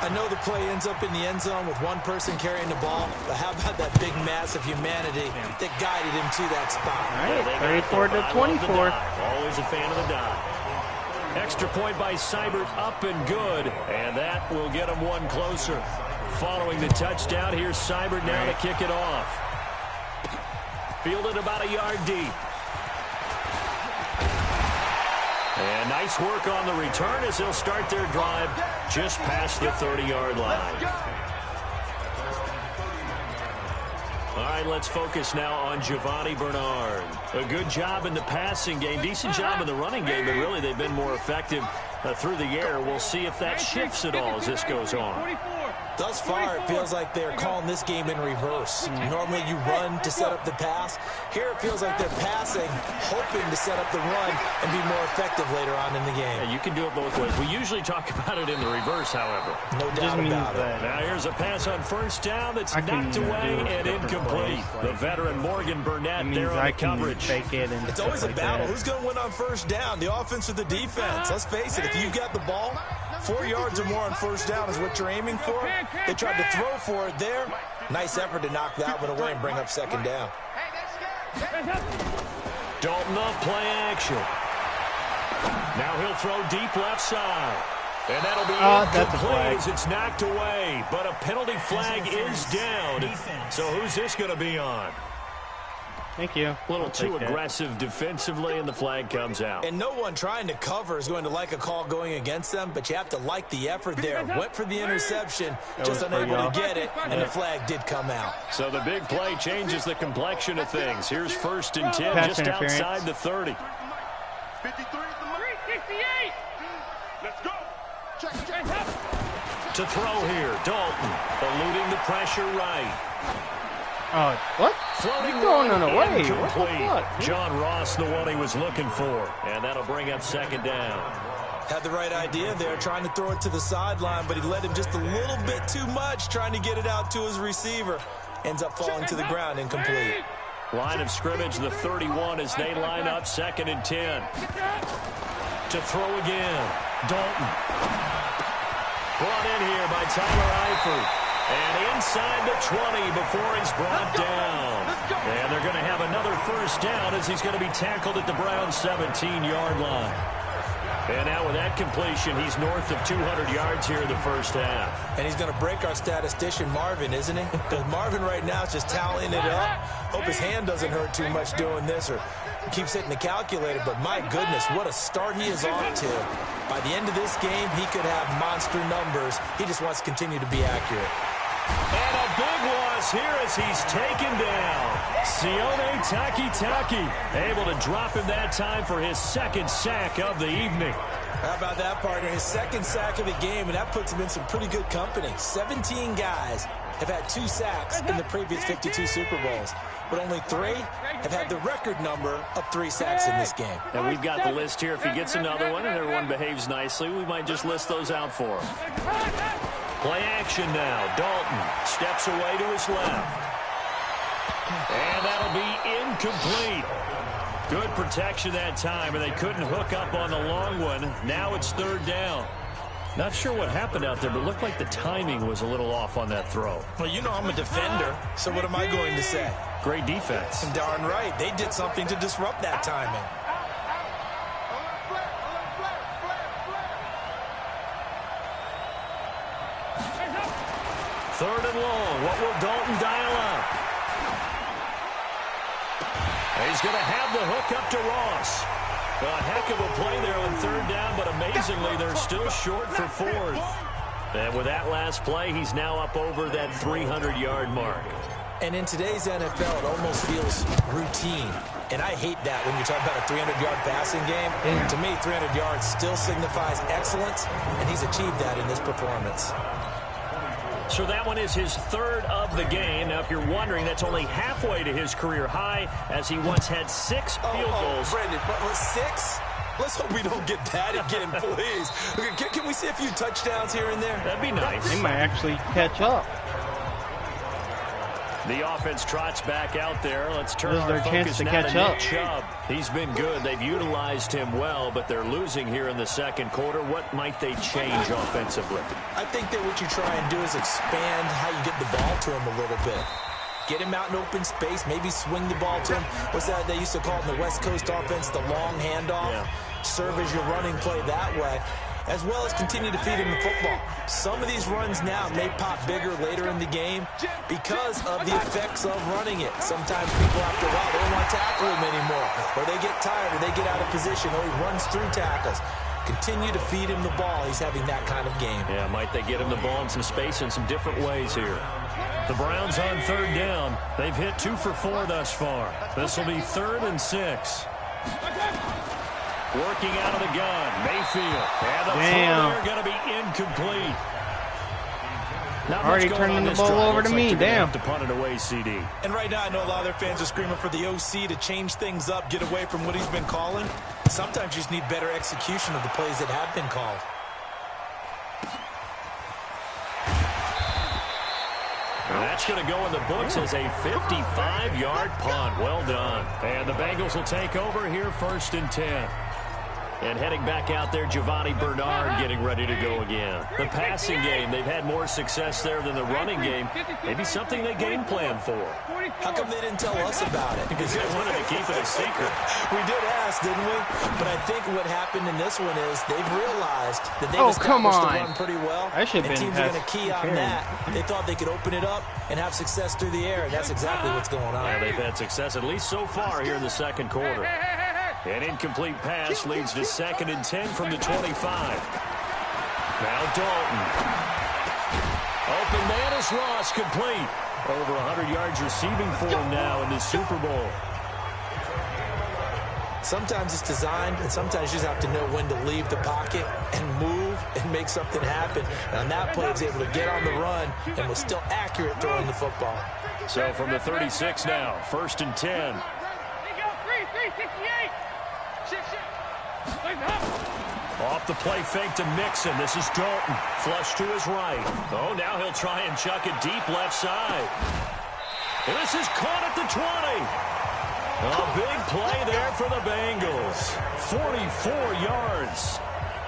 I know the play ends up in the end zone with one person carrying the ball, but how about that big mass of humanity that guided him to that spot? All right, 34 to 24. Always a fan of the dive. Extra point by Seibert, up and good, and that will get him one closer. Following the touchdown, here's Seibert now to kick it off. Fielded about a yard deep. And nice work on the return as they'll start their drive just past the 30-yard line. All right, let's focus now on Giovanni Bernard. A good job in the passing game, decent job in the running game, but really they've been more effective through the air. We'll see if that shifts at all as this goes on. Thus far, it feels like they're calling this game in reverse. Normally you run to set up the pass. Here it feels like they're passing, hoping to set up the run and be more effective later on in the game. Yeah, you can do it both ways. We usually talk about it in the reverse, however. No doubt about it. Now here's a pass on first down that's knocked away and incomplete. The veteran Morgan Burnett there on the coverage. It's always a battle. Who's going to win on first down, the offense or the defense? Let's face it, if you've got the ball, 4 yards or more on first down is what you're aiming for. They tried to throw for it there. Nice effort to knock that one away and bring up second down. Dalton off play action. Now he'll throw deep left side. And that'll be that's a flag. as it's knocked away. But a penalty flag is down. So who's this going to be on? Thank you. A little too aggressive defensively, and the flag comes out. And no one trying to cover is going to like a call going against them, but you have to like the effort there. Went for the interception, just unable to get it, and the flag did come out. So the big play changes the complexion of things. Here's 1st and 10, Pass just outside the 30. 368. Let's go. To throw here, Dalton, eluding the pressure right. Oh, what? Floating He's going on run, a way. What the incomplete. fuck? John Ross, the one he was looking for. And that'll bring up 2nd down. Had the right idea there, trying to throw it to the sideline, but he led him just a little bit too much, trying to get it out to his receiver. Ends up falling to the ground, incomplete. Line of scrimmage, the 31 as they line up 2nd and 10. To throw again, Dalton. Brought in here by Tyler Eifert. And inside the 20 before he's brought down. And they're going to have another 1st down as he's going to be tackled at the Browns' 17-yard line. And now with that completion, he's north of 200 yards here in the 1st half. And he's going to break our statistician Marvin, isn't he? Because Marvin right now is just tallying it up. Hope his hand doesn't hurt too much doing this or keeps hitting the calculator. But my goodness, what a start he is off to. By the end of this game, he could have monster numbers. He just wants to continue to be accurate. And a big loss here as he's taken down. Sione Takitaki able to drop him that time for his 2nd sack of the evening. How about that, partner? His 2nd sack of the game, and that puts him in some pretty good company. 17 guys have had 2 sacks in the previous 52 Super Bowls, but only 3 have had the record number of 3 sacks in this game. And we've got the list here. If he gets another one and everyone behaves nicely, we might just list those out for him. Play action now. Dalton steps away to his left. And that'll be incomplete. Good protection that time, and they couldn't hook up on the long one. Now it's 3rd down. Not sure what happened out there, but it looked like the timing was a little off on that throw. Well, you know I'm a defender, so what am I going to say? Great defense. Darn right. They did something to disrupt that timing. Third and long. What will Dalton dial up? He's going to have the hook up to Ross. A heck of a play there on 3rd down, but amazingly, they're still short for 4th. And with that last play, he's now up over that 300-yard mark. And in today's NFL, it almost feels routine. And I hate that when you're talking about a 300-yard passing game. To me, 300 yards still signifies excellence, and he's achieved that in this performance. So that one is his 3rd of the game. Now, if you're wondering, that's only halfway to his career high, as he once had 6 field goals. Brandon, but 6? Let's hope we don't get that again, please. Can we see a few touchdowns here and there? That'd be nice. They might actually catch up. The offense trots back out there. Let's turn This is our their chance focus to now catch to up. Nick Chubb. He's been good. They've utilized him well, but they're losing here in the 2nd quarter. What might they change offensively? I think that what you try and do is expand how you get the ball to him a little bit. Get him out in open space, maybe swing the ball to him. What's that they used to call it in the West Coast offense, the long handoff? Yeah. Serve as your running play that way, as well as continue to feed him the football. Some of these runs now may pop bigger later in the game because of the effects of running it. Sometimes people after a while, they don't want to tackle him anymore, or they get tired, or they get out of position, or he runs through tackles. Continue to feed him the ball. He's having that kind of game. Yeah, might they get him the ball in some space in some different ways here. The Browns on 3rd down. They've hit 2 for 4 thus far. This will be 3rd and 6. Working out of the gun, Mayfield. And the throw there going to be incomplete. Not already turning the ball over to me. Damn. To punt it away, CD. And right now, I know a lot of their fans are screaming for the OC to change things up, get away from what he's been calling. Sometimes you just need better execution of the plays that have been called. And that's going to go in the books as a 55-yard punt. Well done. And the Bengals will take over here 1st and 10. And heading back out there, Giovanni Bernard getting ready to go again. The passing game, they've had more success there than the running game. Maybe something they game plan for. How come they didn't tell us about it? Because they wanted to keep it a secret. We did ask, didn't we? But I think what happened in this one is they've realized that they've established the run pretty well. I should have and been teams are going to key on that. They thought they could open it up and have success through the air, and that's exactly what's going on. Yeah, they've had success, at least so far, here in the second quarter. An incomplete pass leads to 2nd and 10 from the 25. Now Dalton. Open man is Ross, complete. Over 100 yards receiving for him now in the Super Bowl. Sometimes it's designed, and sometimes you just have to know when to leave the pocket and move and make something happen. And on that play, he was able to get on the run and was still accurate throwing the football. So from the 36 now, 1st and 10. Off the play fake to Mixon. This is Dalton. Flush to his right. Oh, now he'll try and chuck it deep left side. And this is caught at the 20. A big play there for the Bengals. 44 yards.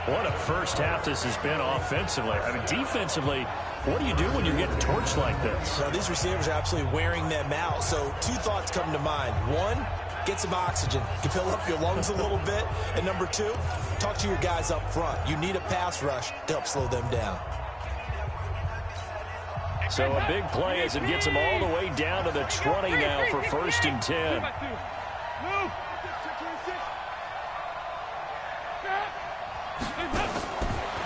What a first half this has been offensively. I mean, defensively, what do you do when you're getting torched like this? Well, these receivers are absolutely wearing them out. So 2 thoughts come to mind. 1, get some oxygen. You fill up your lungs a little bit. And number 2, talk to your guys up front. You need a pass rush to help slow them down. So a big play as it gets them all the way down to the 20 now for 1st and 10.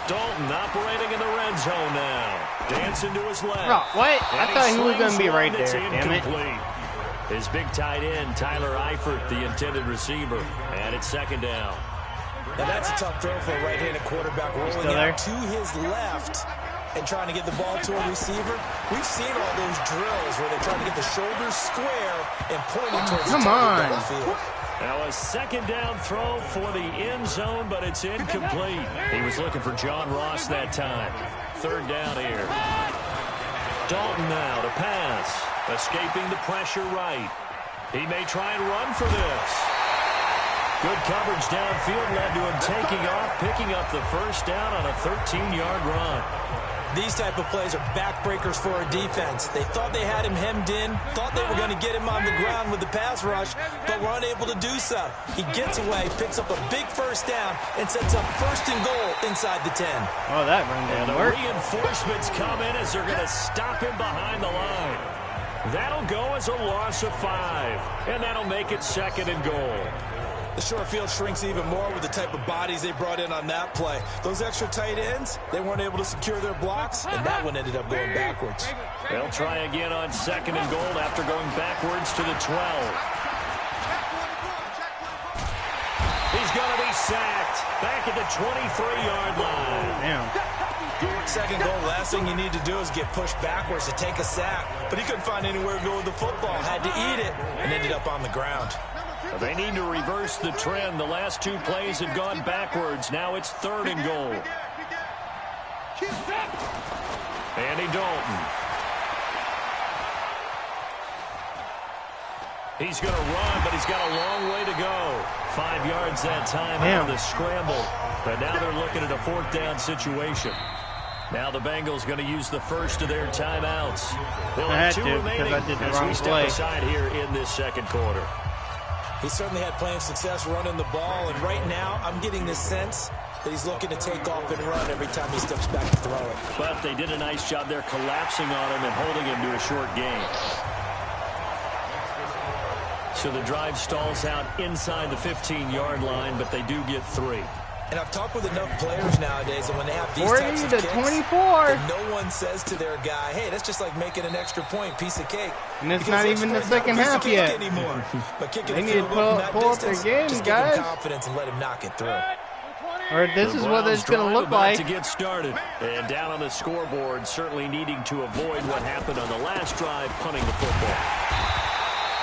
Dalton operating in the red zone now. Dancing to his left. Oh, what? I thought he was going to be right there, damn it. His big tight end, Tyler Eifert, the intended receiver. And it's 2nd down. Now that's a tough throw for a right-handed quarterback rolling out to his left and trying to get the ball to a receiver. We've seen all those drills where they're trying to get the shoulders square and pointing towards the target down the field. Now a 2nd down throw for the end zone, but it's incomplete. He was looking for John Ross that time. 3rd down here. Dalton now to pass. Escaping the pressure right. He may try and run for this. Good coverage downfield led to him taking off, picking up the 1st down on a 13-yard run. These type of plays are backbreakers for a defense. They thought they had him hemmed in, thought they were going to get him on the ground with the pass rush, but were unable to do so. He gets away, picks up a big 1st down, and sets up 1st and goal inside the 10. Oh, that run didn't work. Reinforcements come in as they're going to stop him behind the line. That'll go as a loss of 5, and that'll make it 2nd and goal. The short field shrinks even more with the type of bodies they brought in on that play. Those extra tight ends, they weren't able to secure their blocks, and that one ended up going backwards. They'll try again on 2nd and goal after going backwards to the 12. He's going to be sacked back at the 23-yard line. Damn. 2nd goal, last thing you need to do is get pushed backwards to take a sack. But he couldn't find anywhere to go with the football, had to eat it, and ended up on the ground. They need to reverse the trend. The last 2 plays have gone backwards. Now it's 3rd and goal. Andy Dalton. He's going to run, but he's got a long way to go. 5 yards that time on the scramble. But now they're looking at a 4th down situation. Now the Bengals going to use the first of their timeouts. They'll have 2 remaining as we step aside here in this 2nd quarter. He certainly had plenty of success running the ball, and right now I'm getting this sense that he's looking to take off and run every time he steps back to throw it. But they did a nice job there collapsing on him and holding him to a short gain. So the drive stalls out inside the 15-yard line, but they do get 3. And I've talked with enough players nowadays that when they have these 40 types of to kicks, 24. no one says to their guy, hey, that's just like making an extra point, piece of cake. And it's not even the second half yet. Anymore. But kicking they need to pull up their game, just guys. give them confidence and let him knock it through. Or this is what it's going to look like. To get started. And down on the scoreboard, certainly needing to avoid what happened on the last drive, punting the football.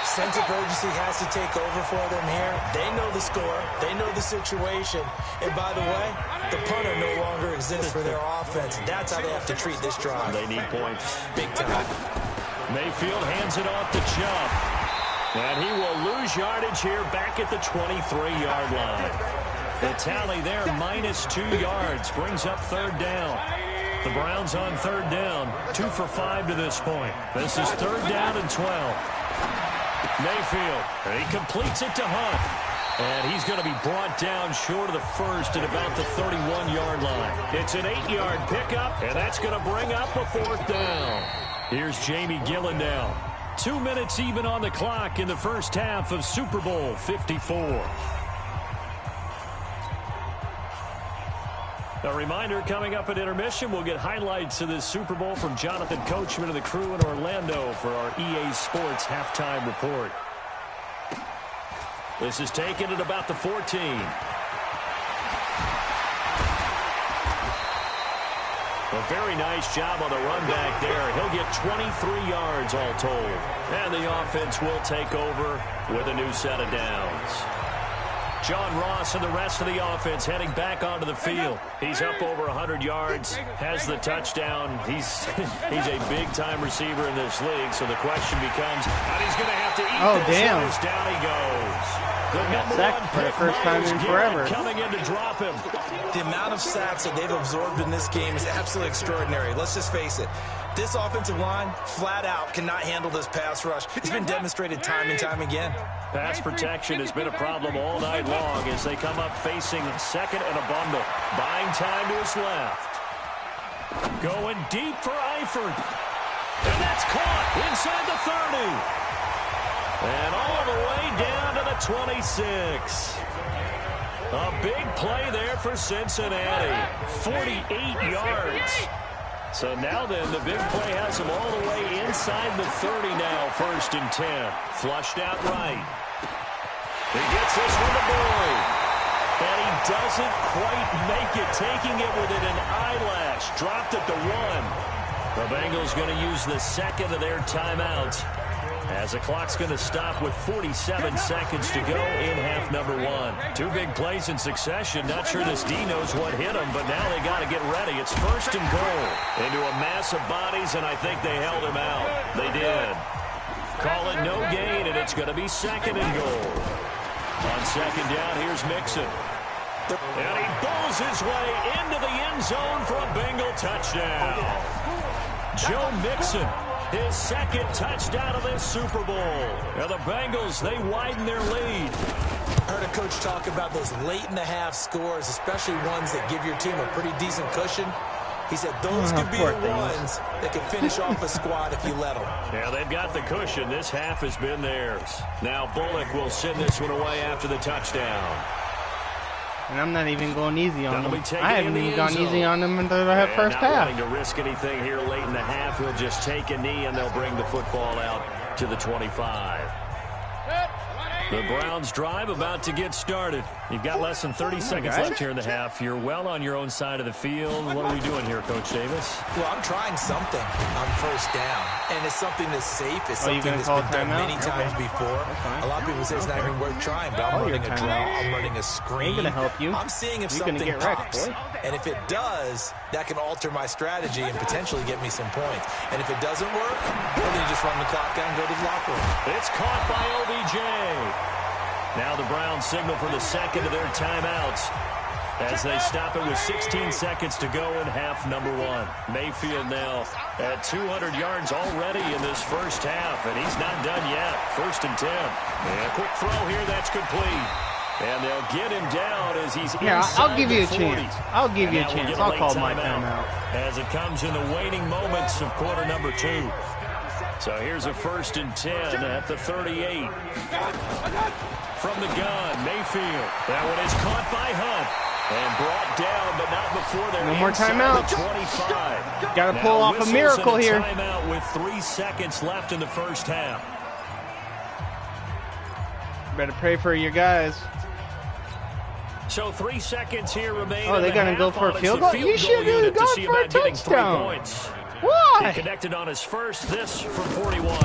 Sense of urgency has to take over for them here. They know the score. They know the situation. And by the way, the punter no longer exists for their offense. That's how they have to treat this drive. They need points. Big time. Mayfield hands it off to Chubb. And he will lose yardage here back at the 23-yard line. The tally there, -2 yards, brings up 3rd down. The Browns on 3rd down, 2 for 5 to this point. This is 3rd down and 12. Mayfield, he completes it to Hunt. And he's going to be brought down short of the first at about the 31-yard line. It's an 8-yard pickup, and that's going to bring up a 4th down. Here's Jamie Gillen now. 2 minutes even on the clock in the first half of Super Bowl 54. A reminder, coming up at intermission, we'll get highlights of this Super Bowl from Jonathan Coachman and the crew in Orlando for our EA Sports halftime report. This is taken at about the 14. A very nice job on the run back there. He'll get 23 yards all told. And the offense will take over with a new set of downs. John Ross and the rest of the offense heading back onto the field. He's up over 100 yards, has the touchdown. He's a big-time receiver in this league, so the question becomes, and he's going to have to eat this. Damn. Down he goes. The got sacked for the first time in forever. Coming in to drop him. The amount of sacks that they've absorbed in this game is absolutely extraordinary. Let's just face it. This offensive line, flat out, cannot handle this pass rush. It's been demonstrated time and time again. Pass protection has been a problem all night long as they come up facing 2nd and a bundle. Buying time to his left. Going deep for Eifert. And that's caught inside the 30. And all the way down to the 26. A big play there for Cincinnati. 48 yards. So now then, the big play has him all the way inside the 30 now, 1st and 10. Flushed out right. He gets this one to Boyd. And he doesn't quite make it, taking it within an eyelash. Dropped at the 1. The Bengals going to use the 2nd of their timeouts, as the clock's going to stop with 47 seconds to go in half number 1. 2 big plays in succession. Not sure this D knows what hit him, but now they got to get ready. It's 1st and goal into a mass of bodies, and I think they held him out. They did. Call it no gain, and it's going to be 2nd and goal. On 2nd down, here's Mixon. And he bowls his way into the end zone for a Bengal touchdown. Joe Mixon, his 2nd touchdown of this Super Bowl. And the Bengals, they widen their lead. Heard a coach talk about those late-in-the-half scores, especially ones that give your team a pretty decent cushion. He said those could be the ones that can finish off a squad if you let them. Yeah, they've got the cushion. This half has been theirs. Now Bullock will send this one away after the touchdown. And I'm not even going easy on them. I haven't even gone easy on them until the first half. Not wanting to risk anything here late in the half, he'll just take a knee and they'll bring the football out to the 25. The Browns drive about to get started. You've got less than 30 seconds left here in the half. You're well on your own side of the field. What are we doing here, Coach Davis? Well, I'm trying something on 1st down, and it's something that's safe. It's something that's been done many times before. A lot of people say it's not even worth trying, but I'm running a draw. I'm running a screen. Ain't gonna help you. I'm seeing if something pops. And if it does, that can alter my strategy and potentially get me some points. And if it doesn't work, well, then you just run the clock down and go to the locker room. It's caught by OBJ. Now the Browns signal for the 2nd of their timeouts as they stop it with 16 seconds to go in half number 1. Mayfield now at 200 yards already in this first half, and he's not done yet. 1st and 10. And a quick throw here, that's complete. And they'll get him down as he's inside I'll give you a 40. chance. I'll give you a chance. I'll call my timeout. As it comes in the waning moments of quarter number 2. So here's a 1st and 10 at the 38. From the gun, Mayfield. That one is caught by Hunt. And brought down, but not before they're no more timeout. 25. Got to pull off a miracle here. Timeout with 3 seconds left in the first half. Better pray for your guys. So 3 seconds here remain. Oh, they're going to go for a field goal? You should have gone for a touchdown. Why? He connected on his first, this from 41.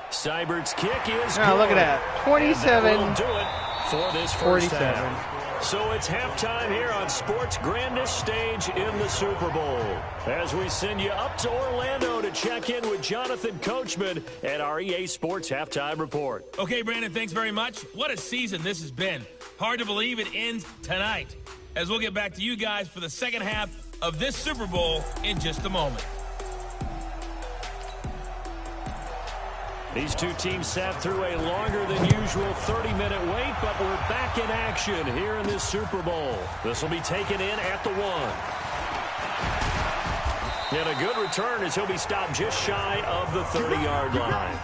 Seibert's kick is good. Look at that. 27. Will do it for this first 47. Half. So it's halftime here on sports' grandest stage in the Super Bowl. As we send you up to Orlando to check in with Jonathan Coachman at our EA Sports Halftime Report. Okay, Brandon, thanks very much. What a season this has been. Hard to believe it ends tonight, as we'll get back to you guys for the second half of this Super Bowl in just a moment. These two teams sat through a longer than usual 30-minute wait, but we're back in action here in this Super Bowl. This will be taken in at the 1. And a good return as he'll be stopped just shy of the 30-yard line.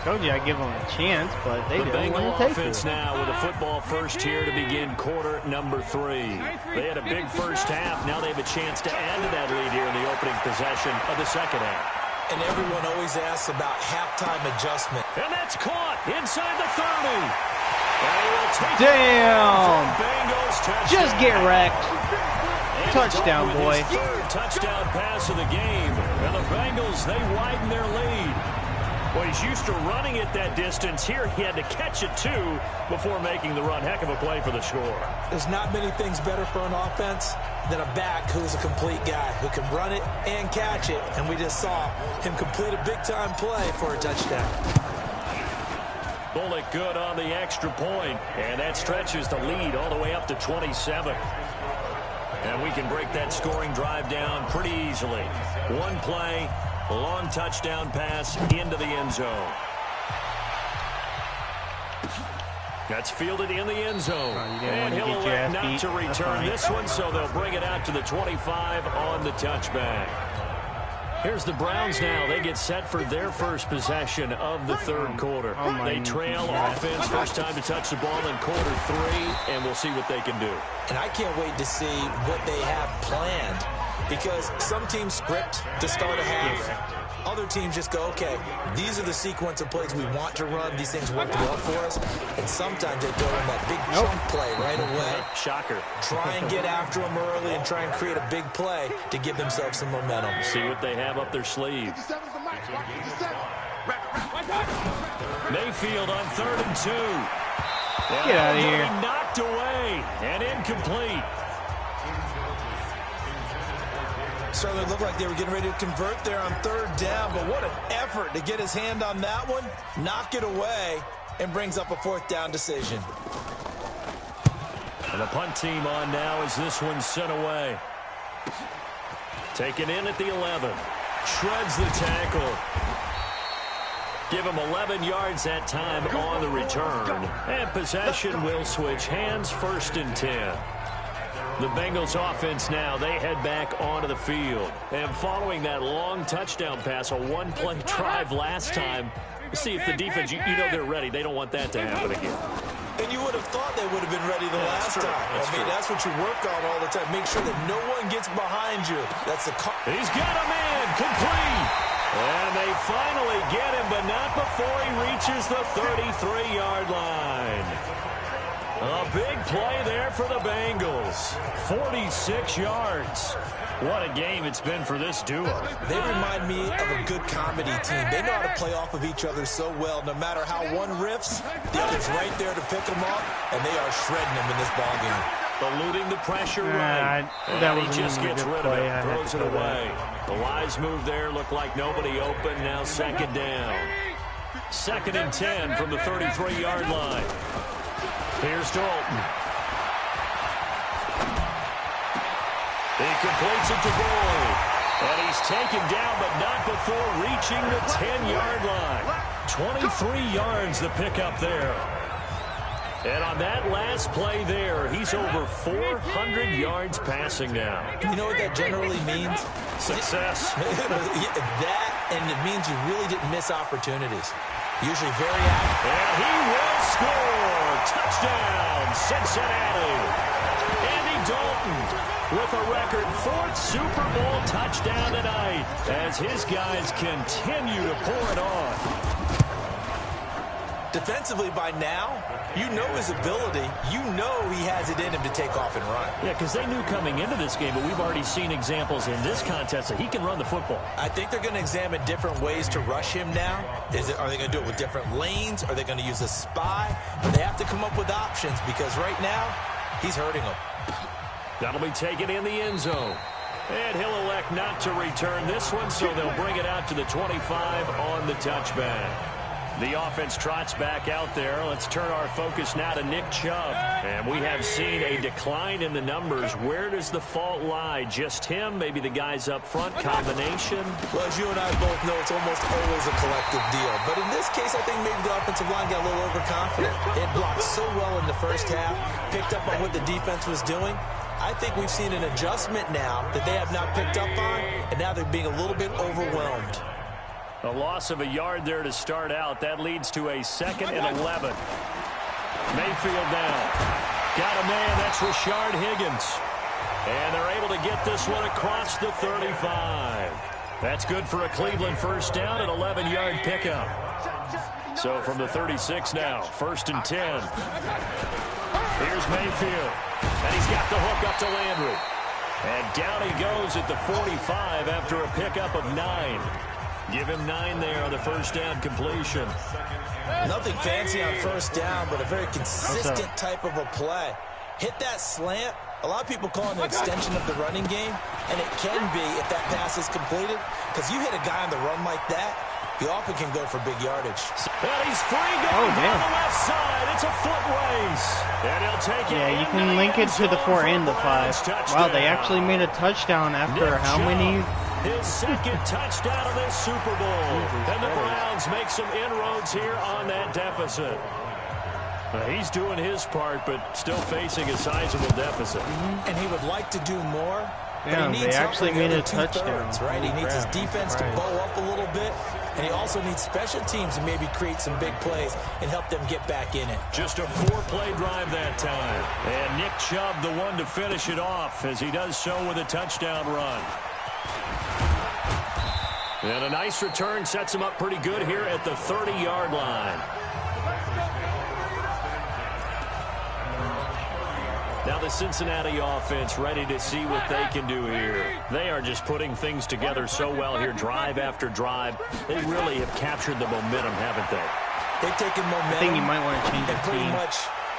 Told you I'd give them a chance, but they didn't Bengal want to take offense it. now with a football first here to begin quarter number 3. They had a big first half. Now they have a chance to add to that lead here in the opening possession of the second half. And everyone always asks about halftime adjustment. And that's caught inside the 30. And he will take Damn! Bengals touchdown. Just get wrecked. And Touchdown, with boy. his third touchdown pass of the game. And the Bengals, they widen their lead. Well, he's used to running it that distance. Here he had to catch it, too, before making the run. Heck of a play for the score. There's not many things better for an offense than a back who is a complete guy who can run it and catch it. And we just saw him complete a big-time play for a touchdown. Bullock good on the extra point, and that stretches the lead all the way up to 27. And we can break that scoring drive down pretty easily. One play, a long touchdown pass into the end zone. That's fielded in the end zone. And he'll elect not to return this one, so they'll bring it out to the 25 on the touchback. Here's the Browns now. They get set for their first possession of the third quarter. They trail offense, first time to touch the ball in quarter 3, and we'll see what they can do. And I can't wait to see what they have planned, because some teams script to start a half. Other teams just go, okay, these are the sequence of plays we want to run. These things worked well for us. And sometimes they throw in that big chunk play right away. Shocker. Try and get after them early and try and create a big play to give themselves some momentum. See what they have up their sleeve. Mayfield on 3rd and 2. Get out of here. Knocked away and incomplete. Certainly looked like they were getting ready to convert there on 3rd down, but what an effort to get his hand on that one, knock it away, and brings up a 4th down decision. And the punt team on now as this one's sent away. Taken in at the 11. Shreds the tackle. Give him 11 yards that time on the return. And possession will switch hands, 1st and 10. The Bengals offense now, they head back onto the field. And following that long touchdown pass, a one-play drive last time, see if the defense, you know they're ready. They don't want that to happen again. And you would have thought they would have been ready the last time. That's what you work on all the time. Make sure that no one gets behind you. That's the He's got a man, complete. And they finally get him, but not before he reaches the 33-yard line. A big play there for the Bengals. 46 yards. What a game it's been for this duo. They remind me of a good comedy team. They know how to play off of each other so well. No matter how one riffs, the other's right there to pick them up, and they are shredding them in this ballgame. Eluding the pressure right. That he just gets rid of it, throws it away. That. The wise move there looked like nobody open. Now 2nd down. 2nd and 10 from the 33-yard line. Here's Dalton. He completes it to Boyd. And he's taken down, but not before reaching the 10-yard line. 23 yards the pickup there. And on that last play there, he's over 400 yards passing now. You know what that generally means? Success. That, and it means you really didn't miss opportunities. Usually very active. And he will score. Touchdown, Cincinnati. Andy Dalton with a record 4th Super Bowl touchdown tonight as his guys continue to pour it on. Defensively by now, you know his ability. You know he has it in him to take off and run. Yeah, because they knew coming into this game, but we've already seen examples in this contest that he can run the football. I think they're going to examine different ways to rush him now. Are they going to do it with different lanes? Are they going to use a spy? But they have to come up with options because right now, he's hurting them. That'll be taken in the end zone. And he'll elect not to return this one, so they'll bring it out to the 25 on the touchback. The offense trots back out there. Let's turn our focus now to Nick Chubb. And we have seen a decline in the numbers. Where does the fault lie? Just him? Maybe the guys up front? Combination? Well, as you and I both know, it's almost always a collective deal. But in this case, I think maybe the offensive line got a little overconfident. It blocked so well in the first half, picked up on what the defense was doing. I think we've seen an adjustment now that they have not picked up on, and now they're being a little bit overwhelmed. A loss of a yard there to start out. That leads to a 2nd and 11. Mayfield down. Got a man. That's Rashard Higgins. And they're able to get this one across the 35. That's good for a Cleveland first down, an 11-yard pickup. So from the 36 now, 1st and 10. Here's Mayfield. And he's got the hook up to Landry. And down he goes at the 45 after a pickup of 9. Give him 9 there on the first down completion. Nothing fancy on first down, but a very consistent type of a play. Hit that slant. A lot of people call it an extension of the running game, and it can be if that pass is completed, because you hit a guy on the run like that, he often can go for big yardage. And he's free going down the left side. It's a foot race. And he'll take it. Yeah, you can link it to the 4 and the 5. Wow, they actually made a touchdown after how many? His 2nd touchdown of this Super Bowl. And the Browns make some inroads here on that deficit. He's doing his part, but still facing a sizable deficit. And he would like to do more. Yeah, they actually made a touchdown. Right? He needs his defense to bow up a little bit, and he also needs special teams to maybe create some big plays and help them get back in it. Just a 4-play drive that time. And Nick Chubb, the one to finish it off, as he does so with a touchdown run. And a nice return sets him up pretty good here at the 30-yard line. Now the Cincinnati offense ready to see what they can do here. They are just putting things together so well here, drive after drive. They really have captured the momentum, haven't they? They've taken momentum. I think you might want to change and the pretty team. much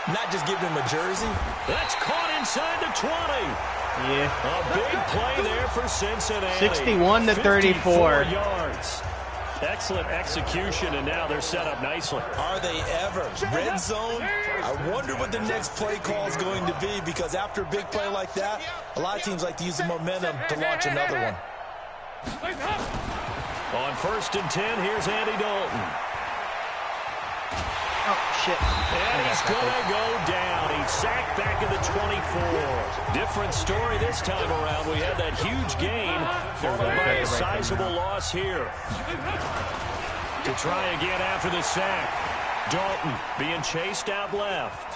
not just give him a jersey. That's caught inside the 20. Yeah. A big play there for Cincinnati. 61 to 34 yards. Excellent execution, and now they're set up nicely. Are they ever? Red zone? I wonder what the next play call is going to be, because after a big play like that, a lot of teams like to use the momentum to launch another one. On 1st and 10, here's Andy Dalton. Oh, shit. And he's going to go down. He's sacked back at the 24. Different story this time around. We had that huge gain, followed by a sizable loss here. To try again after the sack. Dalton being chased out left.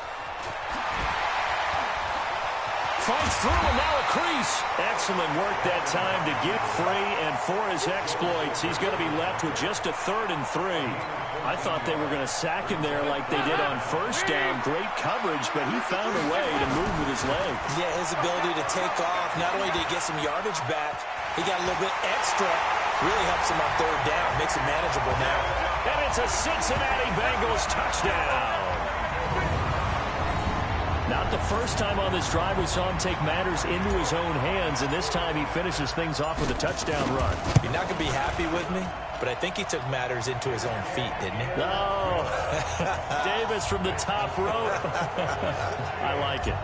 Fights through, and now a crease. Excellent work that time to get free, and for his exploits, he's going to be left with just a 3rd and 3. I thought they were going to sack him there like they did on first down. Great coverage, but he found a way to move with his legs. Yeah, his ability to take off, not only did he get some yardage back, he got a little bit extra. Really helps him on 3rd down, makes it manageable now. And it's a Cincinnati Bengals touchdown. Not the first time on this drive we saw him take matters into his own hands, and this time he finishes things off with a touchdown run. You're not going to be happy with me, but I think he took matters into his own feet, didn't he? No. Davis from the top rope. I like it.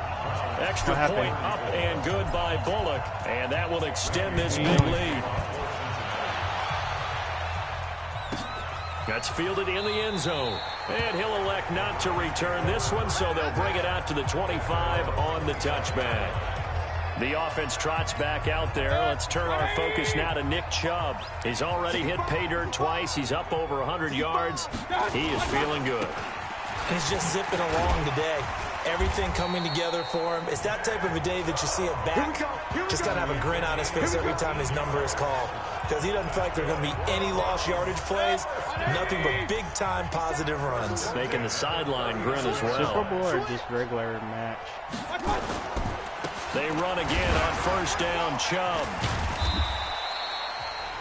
Extra point up and good by Bullock, and that will extend this big lead. That's fielded in the end zone. And he'll elect not to return this one, so they'll bring it out to the 25 on the touchback. The offense trots back out there. Let's turn our focus now to Nick Chubb. He's already hit pay dirt twice. He's up over 100 yards. He is feeling good. He's just zipping along today. Everything coming together for him. It's that type of a day that you see it back. Just got to have a grin on his face every time his number is called. Because he doesn't feel like there are going to be any lost yardage plays. Nothing but big-time positive runs. Making the sideline grin as well. Super Bowl or just regular match? They run again on first down. Chubb.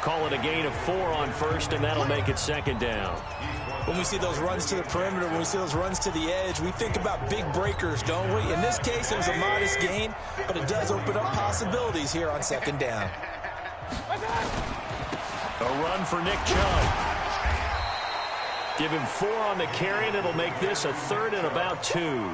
Call it a gain of 4 on first, and that'll make it 2nd down. When we see those runs to the perimeter, when we see those runs to the edge, we think about big breakers, don't we? In this case, it was a modest gain, but it does open up possibilities here on 2nd down. A run for Nick Chubb. Give him 4 on the carry, and it'll make this a 3rd and about 2.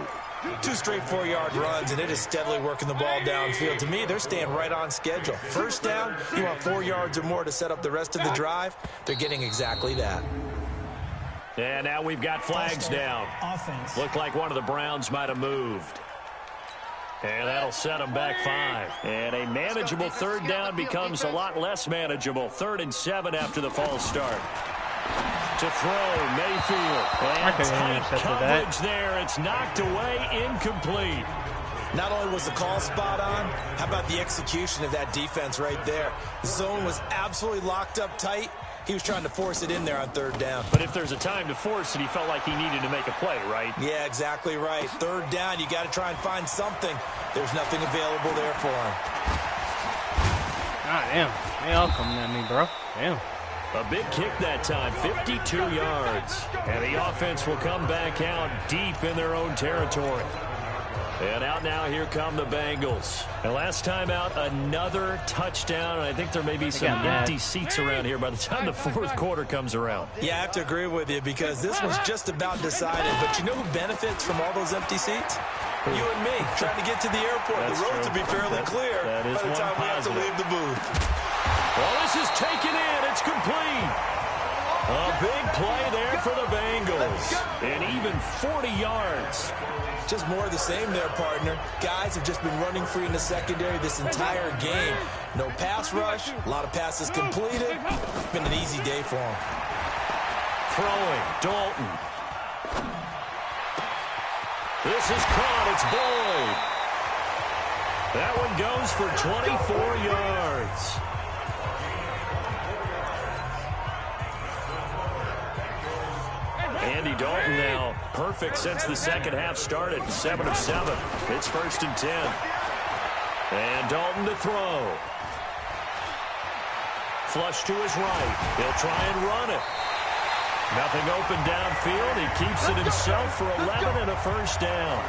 2 straight 4-yard runs, and it is steadily working the ball downfield. To me, they're staying right on schedule. First down, you want 4 yards or more to set up the rest of the drive. They're getting exactly that. And now we've got flags down. Offense. Looked like one of the Browns might have moved. And that'll set them back 5. And a manageable 3rd down becomes a lot less manageable. 3rd and 7 after the false start. To throw, Mayfield. And tight coverage there. It's knocked away, incomplete. Not only was the call spot on, how about the execution of that defense right there? The zone was absolutely locked up tight. He was trying to force it in there on 3rd down. But if there's a time to force it, he felt like he needed to make a play, right? Yeah, exactly right. 3rd down, you got to try and find something. There's nothing available there for him. God damn. They all coming at me, bro. Damn. A big kick that time, 52 yards. And the offense will come back out deep in their own territory. And out now, here come the Bengals. And last time out, another touchdown. And I think there may be some empty seats around here by the time the 4th quarter comes around. Yeah, I have to agree with you because this was just about decided. But you know who benefits from all those empty seats? You and me, trying to get to the airport. That's the roads true. will be fairly clear that is by the time we have to leave the booth. Well, this is taken in. It's complete. A big play there for the Bengals. And even 40 yards. Just more of the same there, partner. Guys have just been running free in the secondary this entire game. No pass rush, a lot of passes completed. It's been an easy day for them. Throwing, Dalton. This is caught. It's Boyd. That one goes for 24 yards. Andy Dalton now perfect since the second half started. 7 of 7. It's 1st and 10. And Dalton to throw. Flush to his right. He'll try and run it. Nothing open downfield. He keeps it himself for 11 and a 1st down.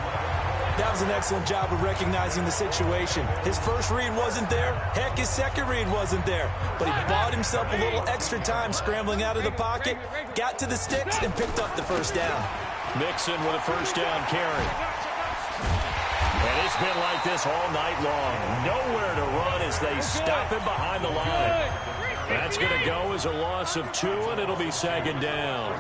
That was an excellent job of recognizing the situation. His first read wasn't there. Heck, his second read wasn't there. But he bought himself a little extra time scrambling out of the pocket, got to the sticks, and picked up the 1st down. Mixon with a 1st down carry. And it's been like this all night long. Nowhere to run as they stop him behind the line. That's going to go as a loss of 2, and it'll be 2nd down.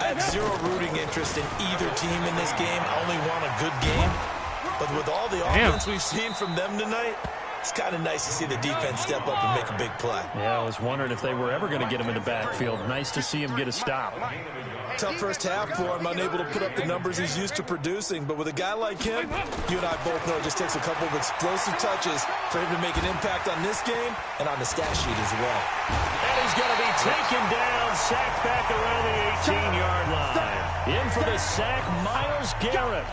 I have zero rooting interest in either team in this game. I only want a good game. But with all the offense we've seen from them tonight, it's kind of nice to see the defense step up and make a big play. Yeah, I was wondering if they were ever going to get him in the backfield. Nice to see him get a stop. Tough first half for him, unable to put up the numbers he's used to producing. But with a guy like him, you and I both know it just takes a couple of explosive touches for him to make an impact on this game and on the stat sheet as well. And he's going to be taken down, sacked back around the 18-yard line. In for the sack, Myles Garrett.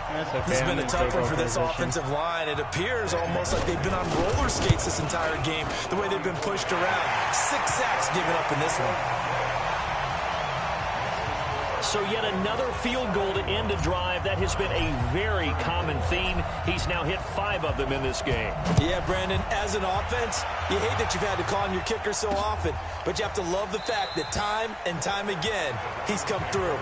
This has been a tough one for this offensive line. It appears almost like they've been on roller skates this entire game, the way they've been pushed around. 6 sacks given up in this one. So yet another field goal to end a drive. That has been a very common theme. He's now hit 5 of them in this game. Yeah, Brandon, as an offense, you hate that you've had to call on your kicker so often, but you have to love the fact that time and time again, he's come through.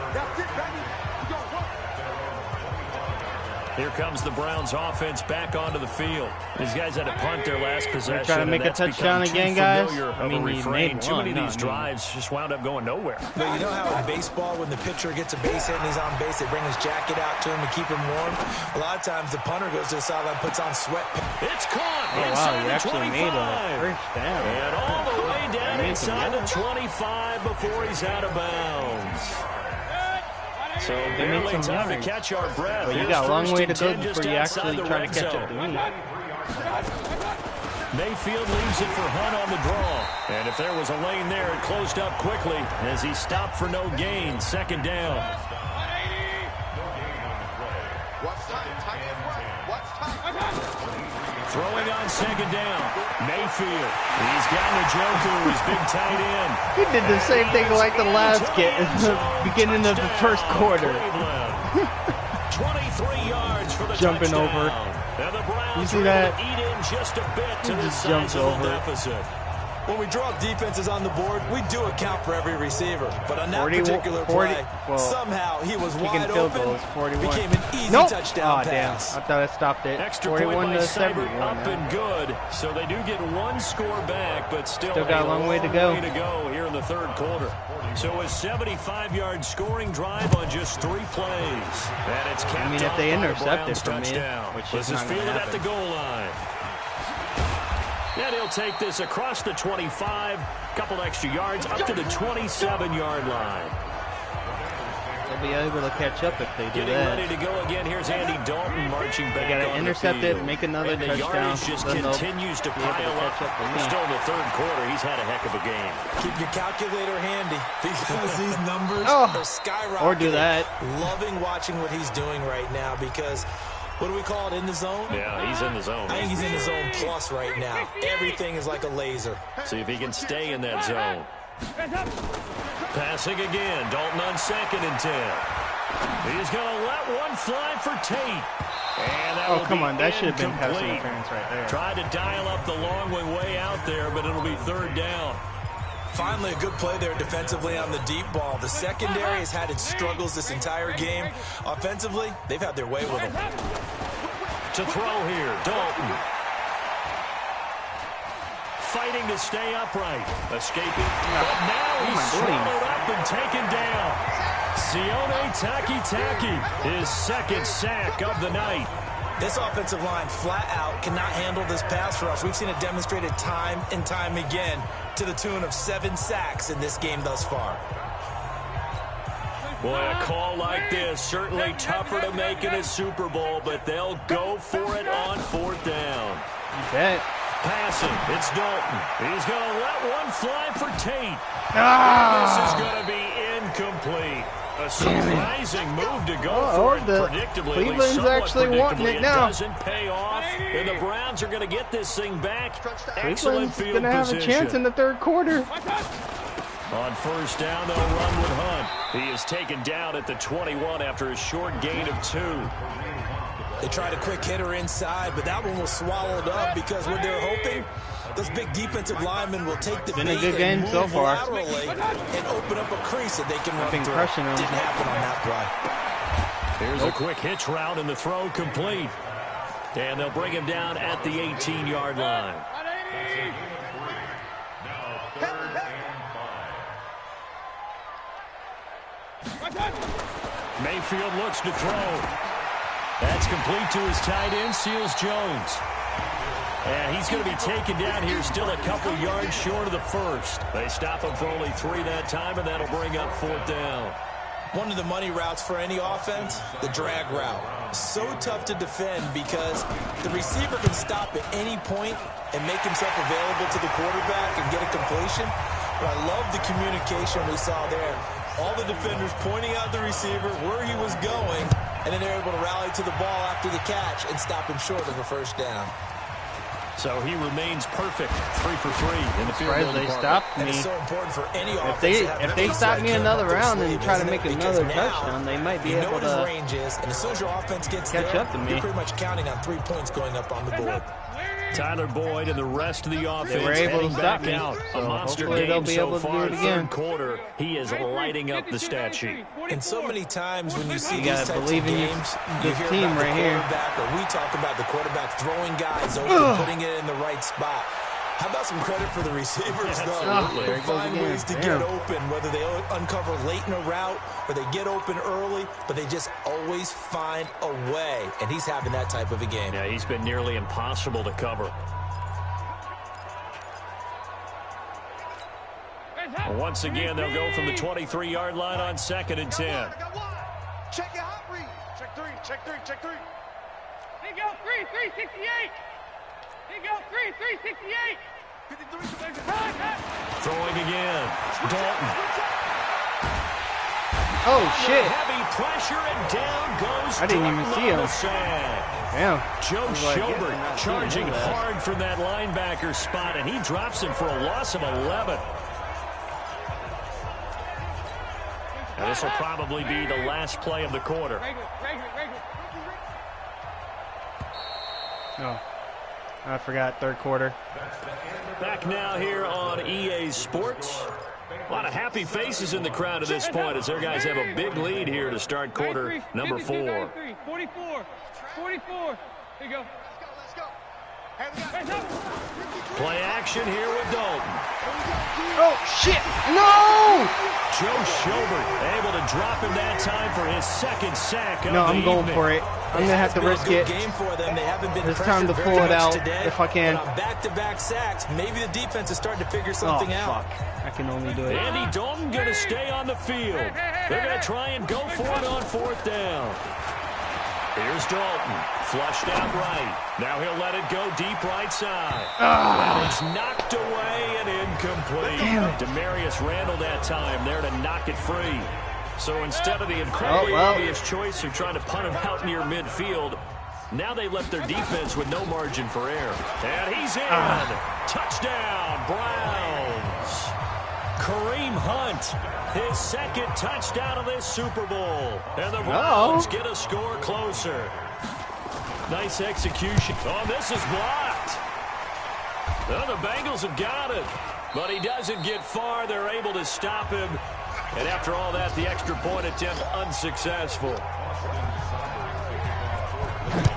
Here comes the Browns offense back onto the field. These guys had to punt their last possession. Trying to make a touchdown again, guys. I mean, too many of these drives just wound up going nowhere. But you know how in baseball, when the pitcher gets a base hit and he's on base, they bring his jacket out to him to keep him warm? A lot of times the punter goes to the sideline, puts on sweatpants. It's caught. Oh, wow, you actually made a 1st down. And all the way down inside the 25 before he's out of bounds. So barely time to catch our breath. Well, you got a long way to go before you actually try to catch up to me. Mayfield leaves it for Hunt on the draw. And if there was a lane there, it closed up quickly as he stopped for no gain. 2nd down. Throwing on 2nd down. Mayfield. He's got Njoku, his big tight end. He did the same thing like the last beginning of the 1st quarter. 23 yards for the jumping touchdown. over. And the Browns you see that? eat in just a bit to he the just jumps over. deficit. When we draw up defenses on the board, we do account for every receiver. But on that particular play, somehow he was wide open. 41. Became an easy touchdown pass. Damn. I thought I stopped it. Extra 41 point by to Seibert, 71. up and good. So they do get one score back, but still got a long way to go. Here in the third quarter. So a 75-yard scoring drive on just 3 plays. And it's capped if off they by the intercept it Browns from me, touchdown. which This is is not gonna fielded at happen. the goal line. And he'll take this across the 25, couple extra yards, up to the 27-yard line. They'll be able to catch up if they do Getting that. ready to go again. Here's Andy Dalton marching back. They gotta on intercept the it, field. make another and the touchdown. yardage just Then they'll continues to be able to pile up. catch up with me. Still in the third quarter, he's had a heck of a game. Keep your calculator handy because these numbers are skyrocketing. Or do that. Loving watching what he's doing right now because, what do we call it, in the zone? Yeah, he's in the zone. I think he's in the zone plus right now. Everything is like a laser. See if he can stay in that zone. Passing again. Dalton on 2nd and 10. He's going to let one fly for Tate. And that come on. That should have been pass incomplete. interference right there. Tried to dial up the long one way out there, but it'll be 3rd down. Finally, a good play there defensively on the deep ball. The secondary has had its struggles this entire game. Offensively, they've had their way with them. To throw here, Dalton. Fighting to stay upright. Escaping. But now he's swallowed up and taken down. Sione Taki, his 2nd sack of the night. This offensive line flat out cannot handle this pass rush. We've seen it demonstrated time and time again to the tune of 7 sacks in this game thus far. Boy, a call like this, certainly tougher to make in a Super Bowl, but they'll go for it on 4th down. You bet. Passing, it's Dalton. He's going to let one fly for Tate. Ah! This is going to be incomplete. A surprising move to go for it. Predictably, Cleveland's actually wanting it now. It doesn't pay off, and the Browns are going to get this thing back. Excellent Cleveland's field going to have a chance in the 3rd quarter. On 1st down, they'll run with Hunt. He is taken down at the 21 after a short gain of 2. They tried a quick hitter inside, but that one was swallowed up because what they're hoping, those big defensive linemen will take the bait and move laterally and open up a crease that they can run through. Didn't happen on that play. Here's a quick hitch route and the throw complete. And they'll bring him down at the 18-yard line. Mayfield looks to throw. That's complete to his tight end, Seals Jones. And he's going to be taken down here, still a couple yards short of the 1st. They stop him for only 3 that time, and that'll bring up 4th down. One of the money routes for any offense, the drag route. So tough to defend because the receiver can stop at any point and make himself available to the quarterback and get a completion. But I love the communication we saw there. All the defenders pointing out the receiver, where he was going, and then they're able to rally to the ball after the catch and stop him short of a 1st down. So he remains perfect, 3 for 3 in the field goal They department. stopped me. It's so important for any offense. If they stop me another round and try to make another touchdown, they might be able to range is, and as soon as your offense gets catch up to me. You're pretty much counting on 3 points going up on the board. Tyler Boyd and the rest of the offense They were able to stop me, out. so A monster hopefully game they'll be so able to do far. it again. 3rd quarter, he is lighting up the stat sheet. And so many times when you see You these gotta types of believe in games, you this hear team about right the here. quarterback, or we talk about the quarterback throwing guys open, putting it in the right spot. How about some credit for the receivers, though? Absolutely. They find ways to get open, whether they uncover late in a route or they get open early, but they just always find a way. And he's having that type of a game. Yeah, he's been nearly impossible to cover. Once again, they'll go from the 23-yard line on 2nd and 10. Check your hot read. Check 3, check 3, check 3. He go 368. He go 368. 53. Throwing again. Dalton. Oh, shit. Heavy pressure, and down goes I didn't even see him. Damn. Joe Schobert charging hard from that linebacker spot, and he drops him for a loss of 11. And this will probably be the last play of the quarter. No. I forgot, third quarter. Back now here on EA Sports. A lot of happy faces in the crowd at this point as their guys have a big lead here to start quarter number 4. 44. Here you go. Play action here with Dalton. Oh, shit! No! Joe Schobert able to drop him that time for his second sack of No, the I'm going evening. for it. I'm going to have to risk it. Game for them. They haven't been It's time to pull it out if I can. But on back-to-back sacks, maybe the defense is starting to figure something out. Fuck. I can only do it. Andy Dalton going to stay on the field. They're going to try and go for it on 4th down. Here's Dalton, flushed out right. Now he'll let it go deep right side. And it's knocked away and incomplete. Demarius Randall that time there to knock it free. So instead of the incredibly obvious choice of trying to punt it out near midfield, now they left their defense with no margin for error. And he's in. Touchdown, Browns. Kareem Hunt, his second touchdown of this Super Bowl. And the Browns get a score closer. Nice execution. Oh, this is blocked. Well, the Bengals have got it. But he doesn't get far. They're able to stop him. And after all that, the extra point attempt unsuccessful.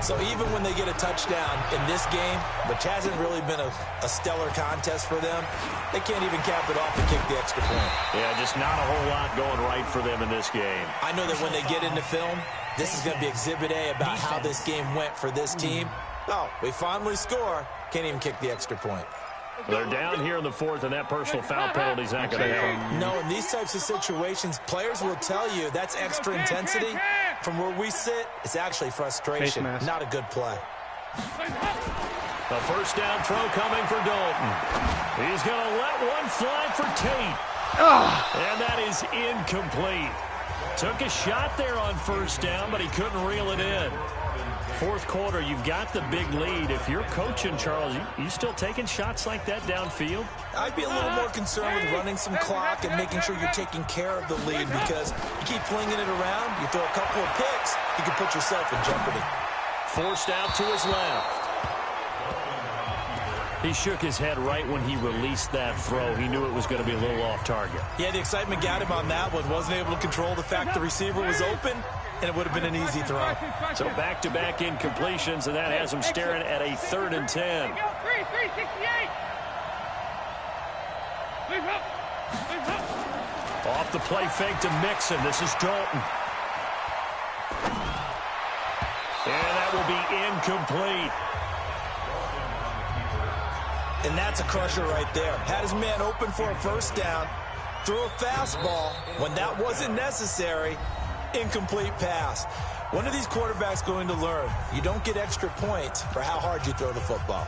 So even when they get a touchdown in this game, which hasn't really been a stellar contest for them, they can't even cap it off and kick the extra point. Yeah, just not a whole lot going right for them in this game. I know that when they get into film, this is going to be Exhibit A about how this game went for this team. Oh, we finally score. Can't even kick the extra point. They're down here in the 4th, and that personal foul penalty is not going to help. No, in these types of situations, players will tell you that's extra intensity. From where we sit, it's actually frustration, not a good play. A first down throw coming for Dalton. He's going to let one fly for Tate. And that is incomplete. Took a shot there on first down, but he couldn't reel it in. 4th quarter, you've got the big lead. If you're coaching, Charles, you still taking shots like that downfield? I'd be a little more concerned with running some clock and making sure you're taking care of the lead, because you keep flinging it around, you throw a couple of picks, you can put yourself in jeopardy. Forced out to his left. He shook his head right when he released that throw. He knew it was going to be a little off target. Yeah, the excitement got him on that one. Wasn't able to control the fact the receiver was open, and it would have been an easy throw. So back-to-back incompletions, and that has him staring at a 3rd and 10. Off the play fake to Mixon. This is Dalton. And that will be incomplete. And that's a crusher right there. Had his man open for a first down, threw a fastball when that wasn't necessary. Incomplete pass. When are these quarterbacks going to learn? You don't get extra points for how hard you throw the football.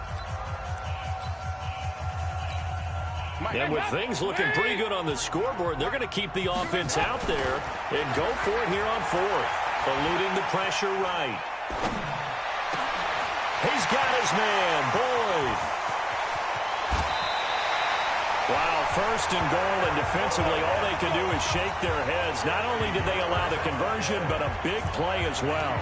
And with things looking pretty good on the scoreboard, they're going to keep the offense out there and go for it here on 4th. Eluding the pressure right. He's got his man, Boyd. Wow, 1st and goal, and defensively all they can do is shake their heads. Not only did they allow the conversion, but a big play as well.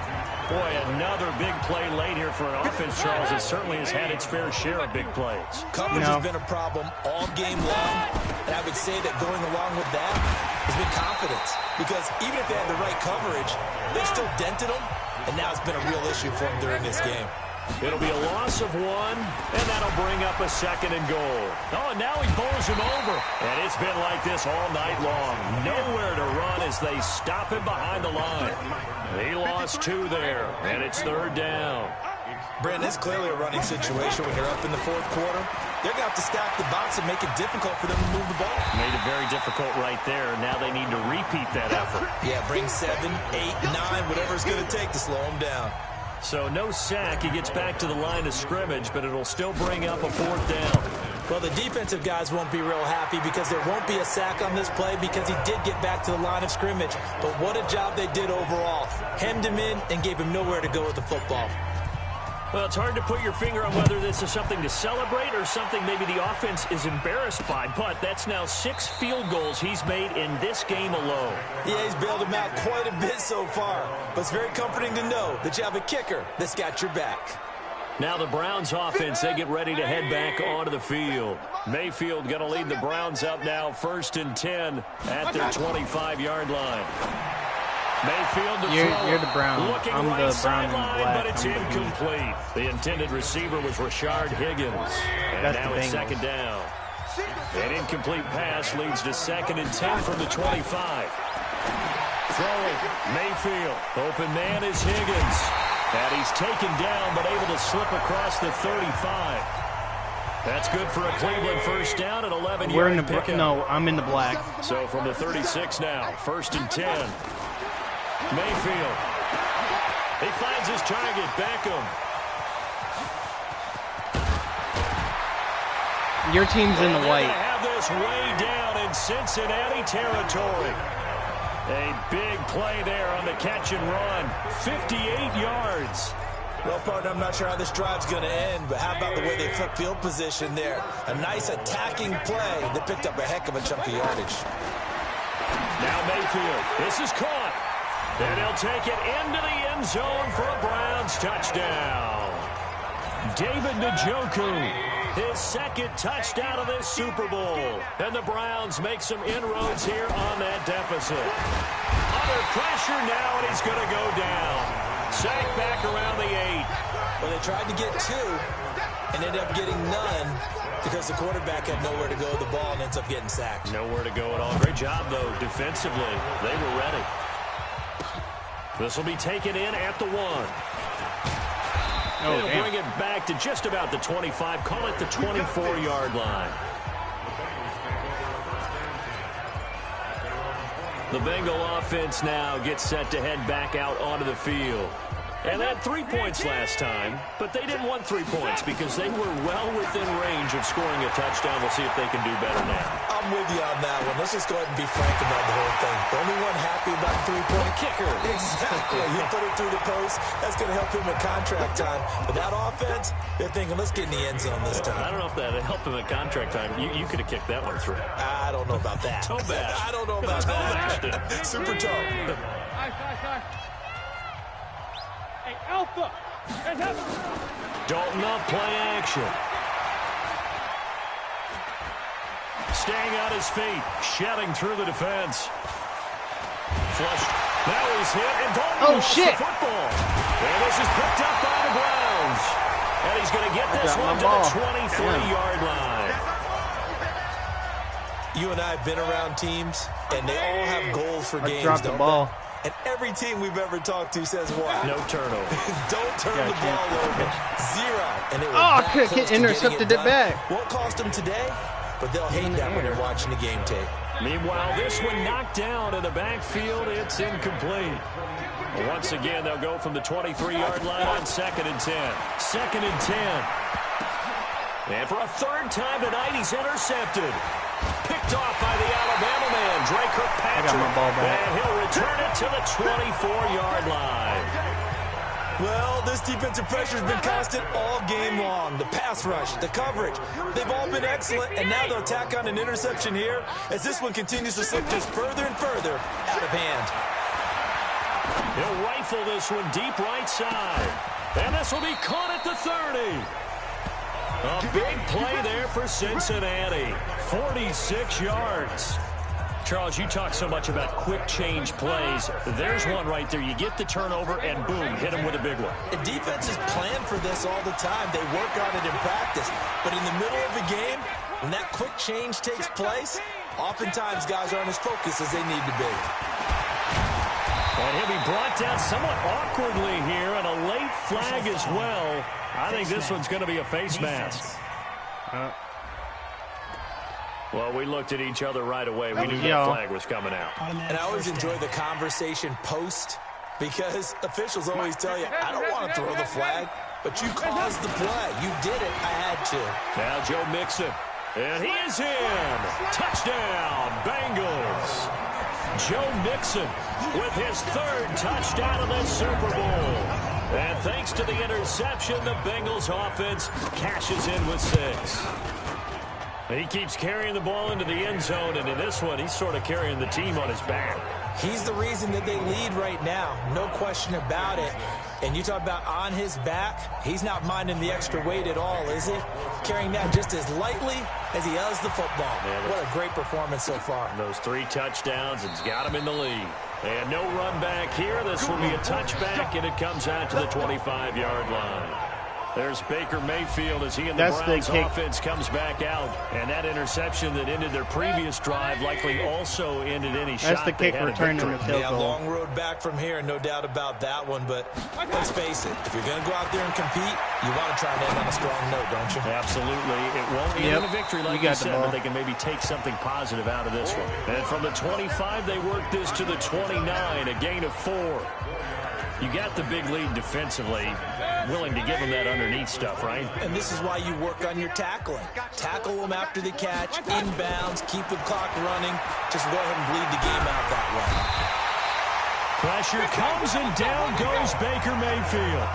Boy, another big play late here for an offense, Charles, that certainly has had its fair share of big plays. Coverage has been a problem all game long, and I would say that going along with that has been confidence. Because even if they had the right coverage, they've still dented them, and now it's been a real issue for them during this game. It'll be a loss of 1, and that'll bring up a 2nd and goal. Oh, and now he bowls him over. And it's been like this all night long. Nowhere to run as they stop him behind the line. He lost 2 there, and it's 3rd down. Brandon, it's clearly a running situation when you're up in the 4th quarter. They're going to have to stack the box and make it difficult for them to move the ball. Made it very difficult right there. Now they need to repeat that effort. Yeah, bring 7, 8, 9, whatever it's going to take to slow them down. So no sack. He gets back to the line of scrimmage, but it'll still bring up a 4th down. Well, the defensive guys won't be real happy because there won't be a sack on this play because he did get back to the line of scrimmage. But what a job they did overall. Hemmed him in and gave him nowhere to go with the football. Well, it's hard to put your finger on whether this is something to celebrate or something maybe the offense is embarrassed by, but that's now 6 field goals he's made in this game alone. Yeah, he's bailed him out quite a bit so far, but it's very comforting to know that you have a kicker that's got your back. Now the Browns offense, they get ready to head back onto the field. Mayfield going to lead the Browns up now, 1st and 10 at their 25-yard line. Mayfield to throw. You're the Brown. Looking I'm right the Brown and sideline, black. but it's incomplete. The intended receiver was Rashard Higgins. And That's now the it's Bengals. 2nd down. An incomplete pass leads to 2nd and 10 from the 25. Throwing, Mayfield. Open man is Higgins. And he's taken down, but able to slip across the 35. That's good for a Cleveland 1st down at 11 We're in yard the pickup. no, I'm in the black. So from the 36 now, 1st and 10. Mayfield. He finds his target, Beckham. Your team's in the They're white. gonna have this way down in Cincinnati territory. A big play there on the catch and run. 58 yards. Well, partner, I'm not sure how this drive's going to end, but how about the way they flip field position there? A nice attacking play that picked up a heck of a chunk of yardage. Now Mayfield. This is caught. And he'll take it into the end zone for a Browns touchdown. David Njoku, his 2nd touchdown of this Super Bowl. And the Browns make some inroads here on that deficit. Under pressure now, and he's going to go down. Sacked back around the 8. Well, they tried to get 2 and ended up getting none because the quarterback had nowhere to go with the ball and ends up getting sacked. Nowhere to go at all. Great job, though, defensively. They were ready. This will be taken in at the 1. They'll bring it back to just about the 25. Call it the 24-yard line. The Bengal offense now gets set to head back out onto the field. And they had 3 points last time, but they didn't want 3 points because they were well within range of scoring a touchdown. We'll see if they can do better now. I'm with you on that one. Let's just go ahead and be frank about the whole thing. The only one happy about 3-point Kicker. Exactly. You put it through the post. That's going to help him at contract time. But that offense, they're thinking, let's get in the end zone this time. I don't know if that helped him at contract time. You could have kicked that one through. I don't know about that. Toe bash. I don't know about that. Super toe. Nice. Hey, Alpha! Dalton off play action. Staying on his feet, shedding through the defense. Flushed. Now he's hit, and Dalton lost the football. And this is picked up by the Browns. And he's going to get this one to the 23-yard line. You and I have been around teams, and they all have goals for games. Dropped the ball. And every team we've ever talked to says what? No turnover. Don't turn the ball over. 0. And it was I could have intercepted it back. Won't cost them today, but they'll hate that when they're watching the game tape. Meanwhile, this one knocked down in the backfield. It's incomplete. Once again, they'll go from the 23-yard line on 2nd and 10. 2nd and 10. And for a 3rd time tonight, he's intercepted. Picked off by the Alabama man, Dre Kirkpatrick. I got my ball back. And he'll return it to the 24-yard line. Well, this defensive pressure has been constant all game long. The pass rush, the coverage, they've all been excellent, and now they'll tack on an interception here as this one continues to slip just further and further out of hand. He'll rifle this one deep right side. And this will be caught at the 30. A big play there for Cincinnati. 46 yards. Charles, you talk so much about quick change plays. There's one right there. You get the turnover, and boom, hit him with a big one. The defenses plan for this all the time. They work on it in practice. But in the middle of the game, when that quick change takes place, oftentimes guys aren't as focused as they need to be. And he'll be brought down somewhat awkwardly here, and a late flag as well. I think this one's going to be a face mask. Well, we looked at each other right away. We knew that flag was coming out. And I always enjoy the conversation post because officials always tell you, I don't want to throw the flag, but you caused the play. You did it. I had to. Now Joe Mixon. And he is in. Touchdown, Bengals. Joe Mixon with his 3rd touchdown of the Super Bowl. And thanks to the interception, the Bengals offense cashes in with 6. He keeps carrying the ball into the end zone, and in this one, he's sort of carrying the team on his back. He's the reason that they lead right now. No question about it. And you talk about on his back, he's not minding the extra weight at all, is he? Carrying that just as lightly as he does the football. Yeah, what a great performance so far. Those 3 touchdowns, it's got him in the lead. And no run back here. This will be a touchback, and it comes out to the 25-yard line. There's Baker Mayfield as he and the Browns offense comes back out. And that interception that ended their previous drive likely also ended any shot. That's the kick return in the field goal. Long road back from here, no doubt about that one. But let's face it, if you're going to go out there and compete, you want to try and end on a strong note, don't you? Absolutely. It won't end in a victory like you said, but they can maybe take something positive out of this one. And from the 25, they work this to the 29, a gain of 4. You got the big lead defensively, willing to give them that underneath stuff, right? And this is why you work on your tackling. Tackle them after the catch, inbounds, keep the clock running. Just go ahead and bleed the game out that way. Pressure comes, and down goes Baker Mayfield.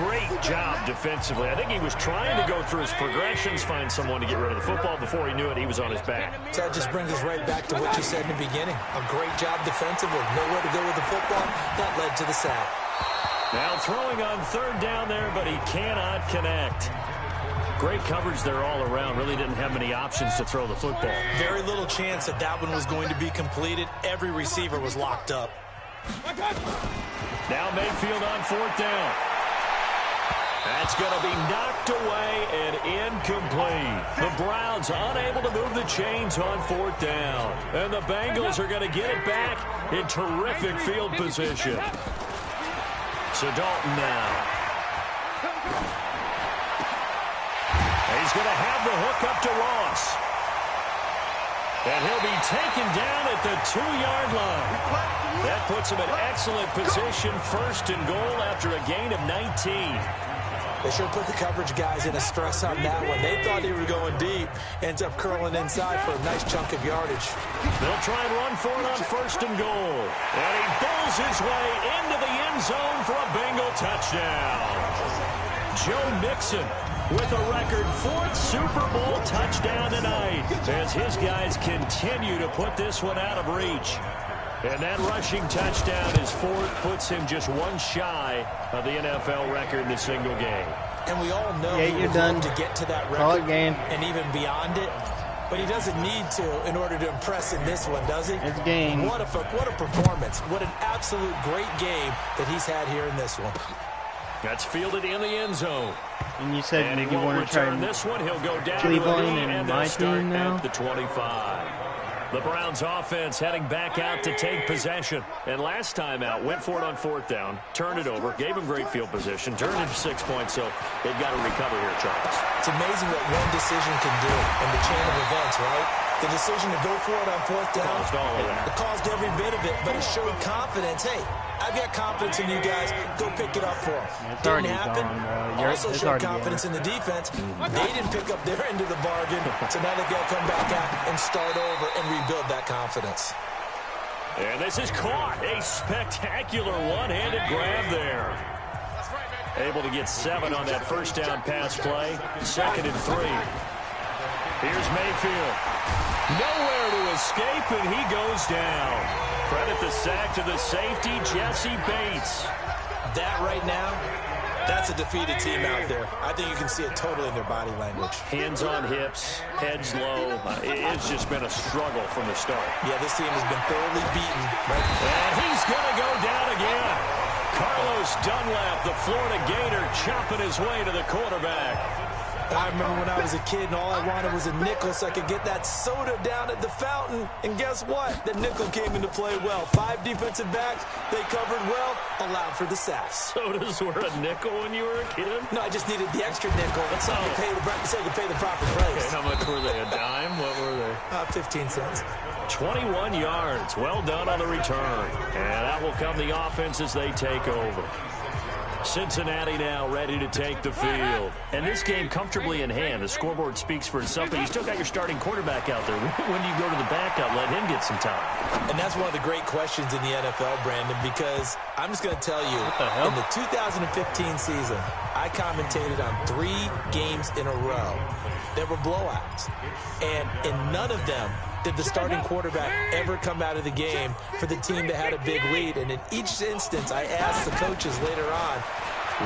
Great job defensively. I think he was trying to go through his progressions, find someone to get rid of the football. Before he knew it, he was on his back. So that just brings us right back to what you said in the beginning. A great job defensively. Nowhere to go with the football. That led to the sack. Now throwing on 3rd down there, but he cannot connect. Great coverage there all around. Really didn't have many options to throw the football. Very little chance that that one was going to be completed. Every receiver was locked up. Now Mayfield on 4th down. That's going to be knocked away and incomplete. The Browns unable to move the chains on 4th down. And the Bengals are going to get it back in terrific field position. So Dalton now. He's going to have the hook up to Ross. And he'll be taken down at the 2-yard line. That puts him in excellent position, 1st and goal after a gain of 19. They sure put the coverage guys in a stress on that one. They thought he was going deep. Ends up curling inside for a nice chunk of yardage. They'll try and run for it on 1st and goal. And he bowls his way into the end zone for a Bengal touchdown. Joe Mixon with a record 4th Super Bowl touchdown tonight as his guys continue to put this one out of reach. And that rushing touchdown is 4th, puts him just 1 shy of the NFL record in a single game. And we all know you're done to get to that record and even beyond it. But he doesn't need to in order to impress in this one, does he? It's game. What a performance. What an absolute great game that he's had here in this one. That's fielded in the end zone. And you said you want to try this one. He'll go down Cleveland and my team now. At the 25. The Browns offense heading back out to take possession. And last time out, went for it on 4th down, turned it over, gave him great field position, turned it to 6 points, so they've got to recover here, Charles. It's amazing what one decision can do in the chain of events, right? The decision to go for it on 4th down, caused all of that. It caused every bit of it, but it showed confidence. Hey, I've got confidence in you guys. Go pick it up for them. It's Didn't already happen. gone. Also showed confidence in the defense. They didn't pick up their end of the bargain, so now they've got to come back out and start over and rebuild that confidence. And this is caught. A spectacular one-handed grab there. Able to get 7 on that 1st down pass play. 2nd and 3. Here's Mayfield. Nowhere to escape, and he goes down. Credit the sack to the safety, Jesse Bates. That right now, that's a defeated team out there. I think you can see it totally in their body language. Hands on hips, heads low. It's just been a struggle from the start. Yeah, this team has been thoroughly beaten. And he's going to go down again. Carlos Dunlap, the Florida Gator, chopping his way to the quarterback. I remember when I was a kid and all I wanted was a nickel so I could get that soda down at the fountain. And guess what? The nickel came into play well. 5 defensive backs, they covered well, allowed for the sacks. Sodas were a nickel when you were a kid? No, I just needed the extra nickel so I could pay the proper price. Okay, how much were they? A dime? What were they? 15 cents. 21 yards. Well done on the return. And that will come the offense as they take over. Cincinnati now ready to take the field. And this game comfortably in hand. The scoreboard speaks for itself, but you still got your starting quarterback out there. When do you go to the backup, let him get some time? And that's one of the great questions in the NFL, Brandon, because I'm just going to tell you, in the 2015 season, I commentated on 3 games in a row there were blowouts. And in none of them did the starting quarterback ever come out of the game for the team that had a big lead. And in each instance, I asked the coaches later on,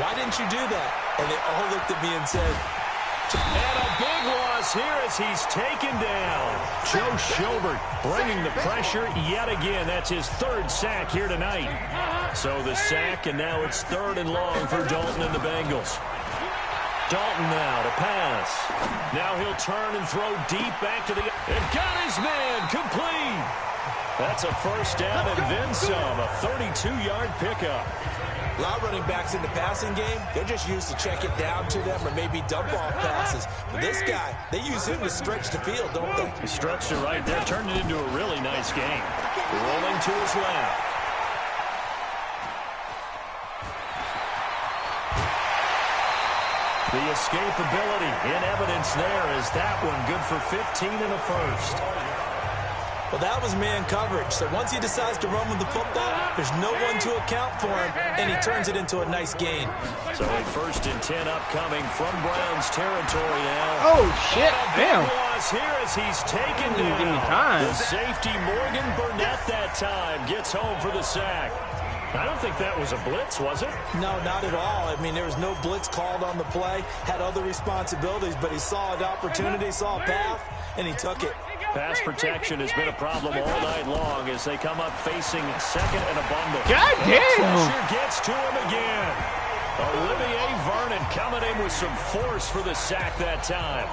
why didn't you do that? And they all looked at me and said, and a big loss here as he's taken down. Joe Schobert bringing the pressure yet again. That's his third sack here tonight. So the sack, and now it's 3rd and long for Dalton and the Bengals. Dalton now to pass. Now he'll turn and throw deep back to the... And got his man complete. That's a first down and then some. A 32-yard pickup. A lot of running backs in the passing game, they're just used to check it down to them or maybe dump off passes. But this guy, they use him to stretch the field, don't they? He stretched it right there, turned it into a really nice game. Rolling to his left. The escapability in evidence there is that one good for 15 and a first. Well, that was man coverage. So once he decides to run with the football, there's no one to account for him, and he turns it into a nice gain. So a 1st and 10 upcoming from Browns territory now. Oh, shit. Damn. Loss here as he's taken down. Give me time. The safety, Morgan Burnett, that time gets home for the sack. I don't think that was a blitz, was it? No, not at all. I mean, there was no blitz called on the play. Had other responsibilities, but he saw an opportunity, saw a path, and he took it. Pass protection has been a problem all night long as they come up facing 2nd and a bundle. God damn! Pressure gets to him again. Olivier Vernon coming in with some force for the sack that time.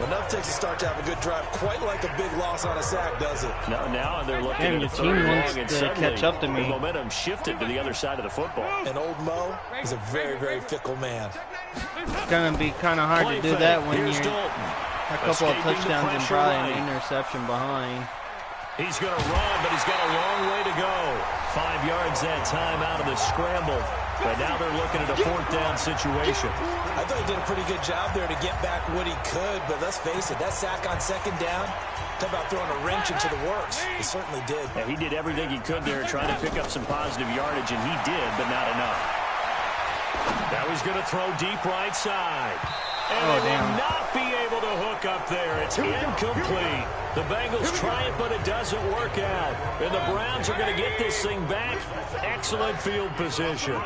Enough takes a start to have a good drive, quite like a big loss on a sack, does it? Now they're looking and at the team wants to catch up to me. The momentum shifted to the other side of the football. And old Mo is a very, very fickle man. It's going to be kind of hard to do that when you're a couple of touchdowns and probably an interception behind. He's going to run, but he's got a long way to go. 5 yards that time out of the scramble. But now they're looking at a 4th down situation. I thought he did a pretty good job there to get back what he could, but let's face it, that sack on 2nd down, talk about throwing a wrench into the works. He certainly did. Yeah, he did everything he could there trying to pick up some positive yardage, and he did, but not enough. Now he's going to throw deep right side. And they will not be able to hook up there. It's incomplete. The Bengals try it, but it doesn't work out. And the Browns are going to get this thing back. Excellent field position.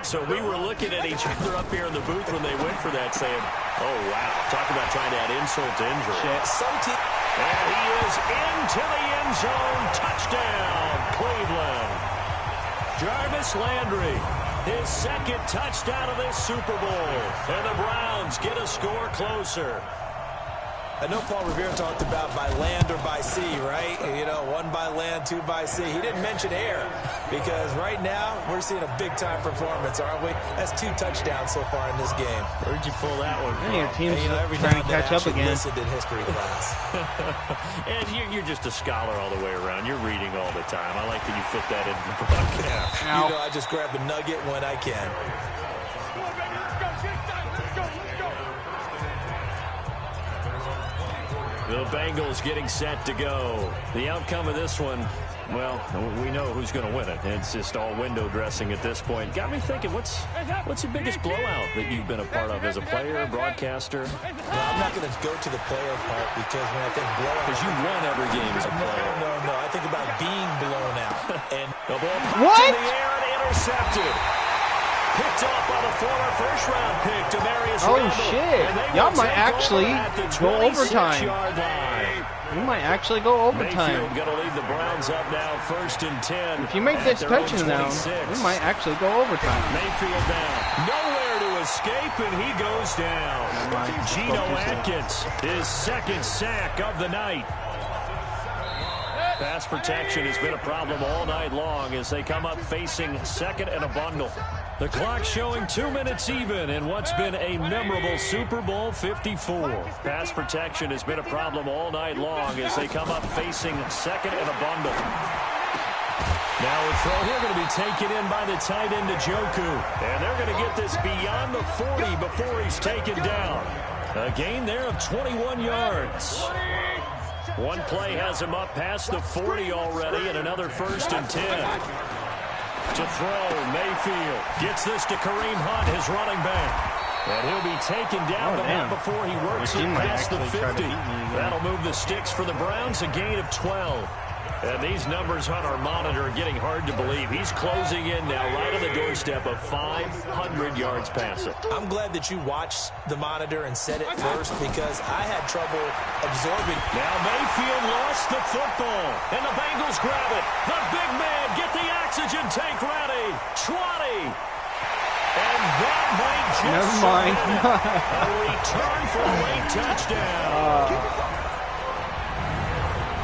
So we were looking at each other up here in the booth when they went for that, saying, oh, wow. Talk about trying to add insult to injury. And he is into the end zone. Touchdown, Cleveland. Jarvis Landry, his 2nd touchdown of this Super Bowl. And the Browns get a score closer. I know Paul Revere talked about by land or by sea, right? You know, 1 by land, 2 by sea. He didn't mention air because right now we're seeing a big-time performance, aren't we? That's 2 touchdowns so far in this game. Where'd you pull that one from? Your team's trying to catch up again. Listened in history class. And you're just a scholar all the way around. You're reading all the time. I like that you fit that into the broadcast. You know, I just grab a nugget when I can. The Bengals getting set to go. The outcome of this one, well, we know who's going to win it. It's just all window dressing at this point. Got me thinking, what's the biggest blowout that you've been a part of as a player, broadcaster? Well, I'm not going to go to the player part because when I think blowout... Because you won every game as a player. No. I think about being blown out. And the ball popped in the air and intercepted. Picked up by the former first-round pick, Demarius Oh, Randall. shit. Y'all might actually go overtime. We might actually go overtime. Mayfield going to lead the Browns up now, 1st and 10. If you make this touchdown, we might actually go overtime. Mayfield down. Nowhere to escape, and he goes down. Geno Atkins, his 2nd sack of the night. Pass protection has been a problem all night long as they come up facing 2nd and a bundle. The clock showing 2 minutes even in what's been a memorable Super Bowl 54. Pass protection has been a problem all night long as they come up facing 2nd and a bundle. Now a throw here going to be taken in by the tight end Njoku. And they're going to get this beyond the 40 before he's taken down. A gain there of 21 yards. One play has him up past the 40 already, and another 1st and 10. To throw, Mayfield gets this to Kareem Hunt, his running back. And he'll be taken down, but not before he works it past the 50. That'll move the sticks for the Browns, a gain of 12. And these numbers on our monitor are getting hard to believe. He's closing in now right on the doorstep of 500 yards passing. I'm glad that you watched the monitor and said it first because I had trouble absorbing. Now Mayfield lost the football, and the Bengals grab it. The big man, get the oxygen tank ready. 20. And that might just never mind. A return for a late touchdown.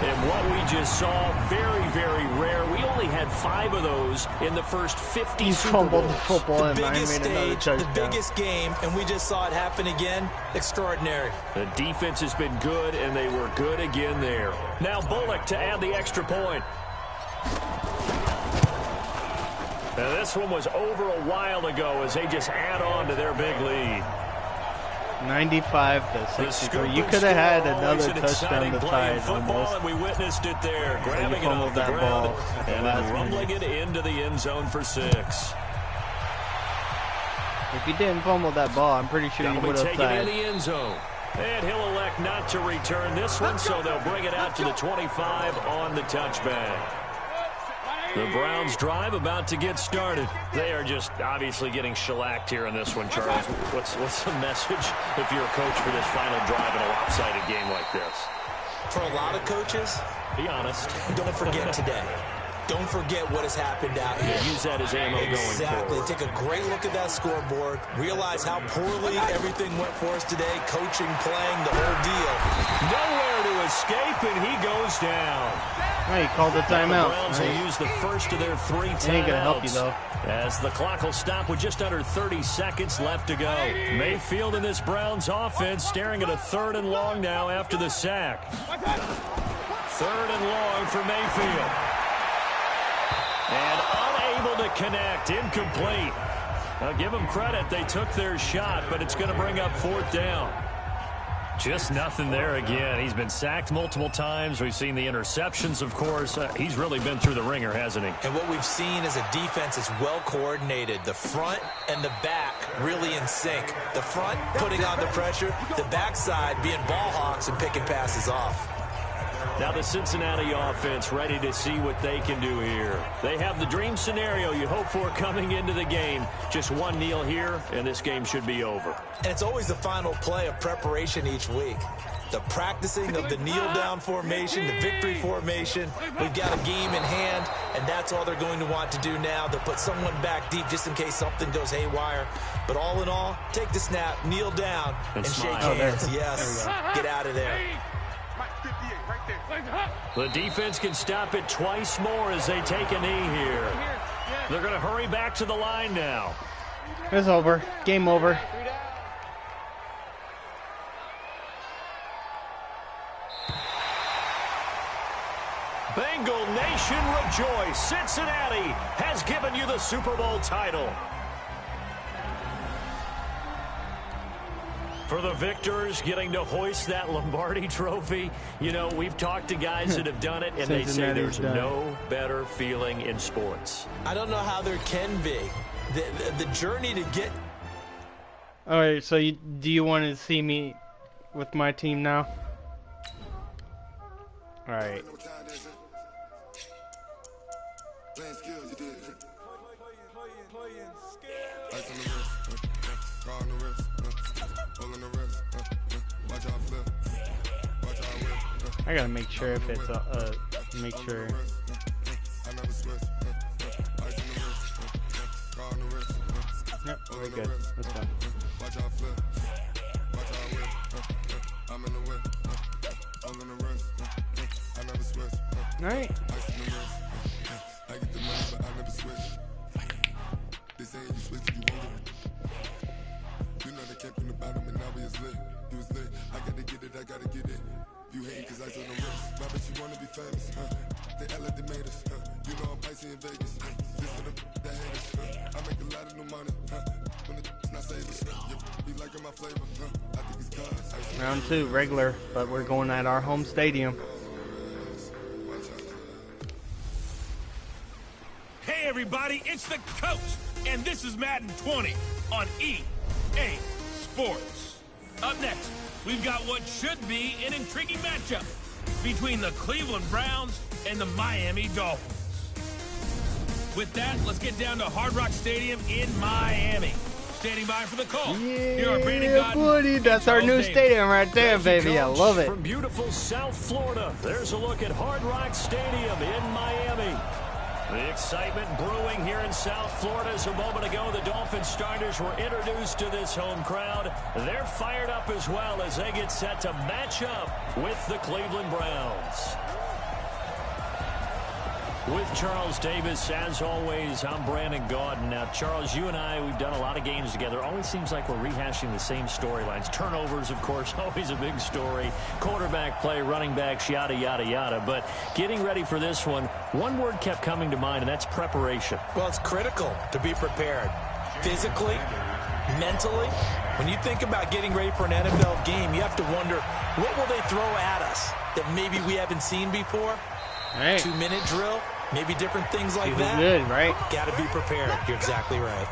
And what we just saw, very, very rare. We only had 5 of those in the first 50 Super Bowls. The football and biggest made another stage, touchdown. the biggest game, and we just saw it happen again. Extraordinary. The defense has been good, and they were good again there. Now Bullock to add the extra point. Now this one was over a while ago as they just add on to their big lead. 95-63. You could have had another touchdown to tie it almost. And we witnessed it there, grabbing it off the ground and then rumbling it into the end zone for 6. If you didn't fumble that ball, I'm pretty sure you would have tied. In the end zone. And he'll elect not to return this one, so they'll bring it out to the 25 on the touchback. The Browns drive about to get started. They are just obviously getting shellacked here in this one, Charles. What's the message if you're a coach for this final drive in a lopsided game like this? For a lot of coaches, be honest. Don't forget today. Don't forget what has happened out here. Use that as ammo going forward. Exactly. Take a great look at that scoreboard. Realize how poorly everything went for us today. Coaching, playing, the whole deal. Nowhere to escape, and he goes down. Oh, he called the timeout. The Browns will use the first of their 3 timeouts. Ain't gonna help you, though. As the clock will stop with just under 30 seconds left to go. Mayfield in this Browns offense staring at a 3rd and long now after the sack. 3rd and long for Mayfield. And unable to connect, incomplete. Now give them credit, they took their shot, but it's going to bring up 4th down. Just nothing there again. He's been sacked multiple times. We've seen the interceptions, of course. He's really been through the ringer, hasn't he? And what we've seen is a defense is well coordinated. The front and the back really in sync. The front putting on the pressure, the backside being ball hawks and picking passes off. Now the Cincinnati offense ready to see what they can do here. They have the dream scenario you hope for coming into the game. Just one kneel here, and this game should be over. And it's always the final play of preparation each week. The practicing of the kneel-down formation, the victory formation. We've got a game in hand, and that's all they're going to want to do now. They'll put someone back deep just in case something goes haywire. But all in all, take the snap, kneel down, and shake hands. Yes, get out of there. The defense can stop it twice more as they take a knee here. They're going to hurry back to the line now. It's over. Game over. Bengal Nation rejoice. Cincinnati has given you the Super Bowl title. For the victors, getting to hoist that Lombardi trophy, you know, we've talked to guys that have done it, and they say there's no better feeling in sports. I don't know how there can be. The journey to get... All right, so do you want to see me with my team now? All right. I gotta make sure if it's make sure. Yep, we're good. Let's go. All right. You hate cause I took the risk. I bet you wanna be famous, They LA made us, You know I'm icy in Vegas, This for the haters, I make a lot of new money, When it's not savers, Be liking my flavor, I think it's cause. Round 2, regular, but we're going at our home stadium. Hey everybody, it's the coach, and this is Madden 20 on EA Sports. Up next, we've got what should be an intriguing matchup between the Cleveland Browns and the Miami Dolphins. With that, let's get down to Hard Rock Stadium in Miami. Standing by for the call. Here are Brandon Godden. Buddy, that's our new stadium right there, baby. I love it. From beautiful South Florida, there's a look at Hard Rock Stadium in Miami. The excitement brewing here in South Florida as a moment ago the Dolphins starters were introduced to this home crowd. They're fired up as well as they get set to match up with the Cleveland Browns. With Charles Davis, as always, I'm Brandon Gaudin. Now, Charles, you and I, we've done a lot of games together. Always seems like we're rehashing the same storylines. Turnovers, of course, always a big story. Quarterback play, running backs, yada, yada, yada. But getting ready for this one word kept coming to mind, and that's preparation. Well, it's critical to be prepared. Physically, mentally. When you think about getting ready for an NFL game, you have to wonder, what will they throw at us that maybe we haven't seen before? Right. 2-minute drill, maybe different things like that. Good, right? Got to be prepared. You're exactly right.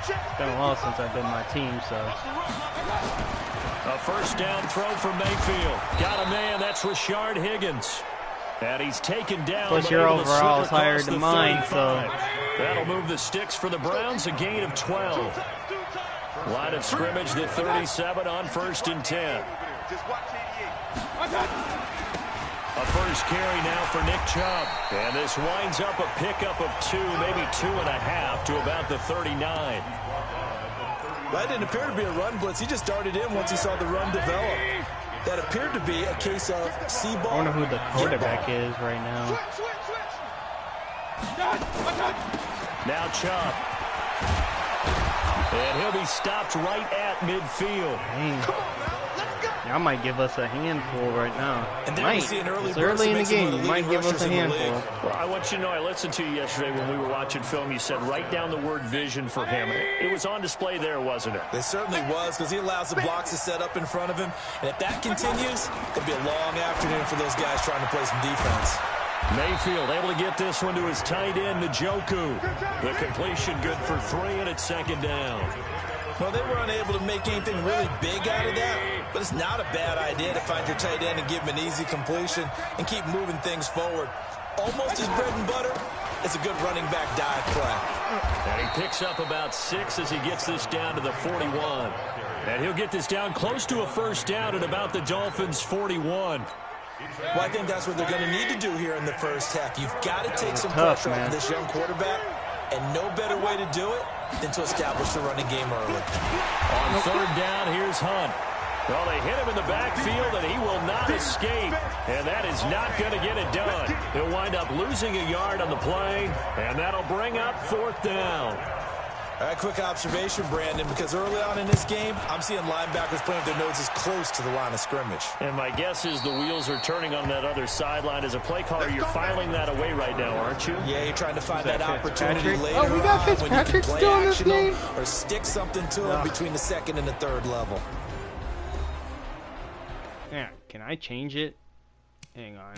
It's been a while since I've been my team, so. A first down throw for Mayfield. Got a man, that's Rashard Higgins. And he's taken down. Plus your overall is higher than mine, so. That'll move the sticks for the Browns, a gain of 12. Line of scrimmage, the 37 on 1st and 10. A first carry now for Nick Chubb. And this winds up a pickup of 2, maybe 2.5 to about the 39. That didn't appear to be a run blitz. He just darted in once he saw the run develop. That appeared to be a case of see ball. I wonder who the quarterback is right now. Now Chubb. And he'll be stopped right at midfield. Y'all might give us a handful right now. And then we see an early it's early in the game. You might give us a handful. Well, I want you to know, I listened to you yesterday when we were watching film. You said write down the word vision for him. It was on display there, wasn't it? It certainly was, because he allows the blocks to set up in front of him. And if that continues, it'll be a long afternoon for those guys trying to play some defense. Mayfield able to get this one to his tight end, Njoku. The completion good for 3, and it's 2nd down. Well, they were unable to make anything really big out of that, but it's not a bad idea to find your tight end and give him an easy completion and keep moving things forward. Almost his bread and butter. It's a good running back dive play. And he picks up about 6 as he gets this down to the 41. And he'll get this down close to a first down at about the Dolphins' 41. Well, I think that's what they're going to need to do here in the first half. You've got to take some pressure off this young quarterback, and no better way to do it than to establish the running game early. On 3rd down, here's Hunt. Well, they hit him in the backfield, and he will not escape. And that is not going to get it done. He'll wind up losing a yard on the play, and that'll bring up 4th down. All right, quick observation, Brandon, because early on in this game, I'm seeing linebackers playing with their noses close to the line of scrimmage. And my guess is the wheels are turning on that other sideline. As a play caller, you're filing that away right now, aren't you? Yeah, you're trying to find that opportunity later on. Oh, we got Fitzpatrick still in this game? Or stick something to him between the 2nd and the 3rd level. Yeah, can I change it? Hang on.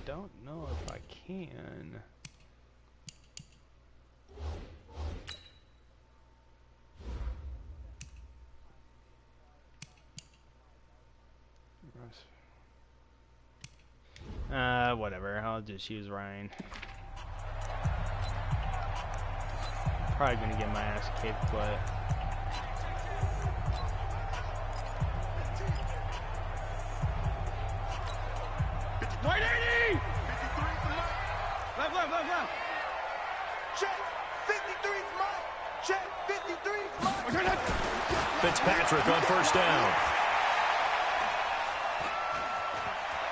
Don't know if I can. Whatever. I'll just use Ryan. Probably gonna get my ass kicked, but. Right 80! Left. Check. 53's mine. Check. 53's mine. Fitzpatrick on 1st down.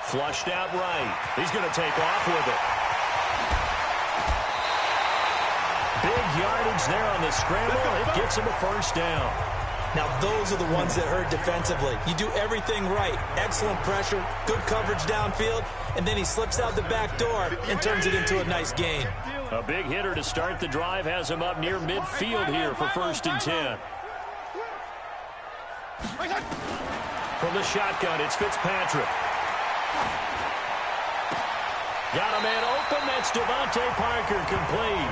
Flushed out right. He's going to take off with it. Big yardage there on the scramble. It gets him a 1st down. Now, those are the ones that hurt defensively. You do everything right. Excellent pressure, good coverage downfield, and then he slips out the back door and turns it into a nice gain. A big hitter to start the drive has him up near midfield here for 1st and 10. From the shotgun, it's Fitzpatrick. Got a man open. That's Devontae Parker, complete.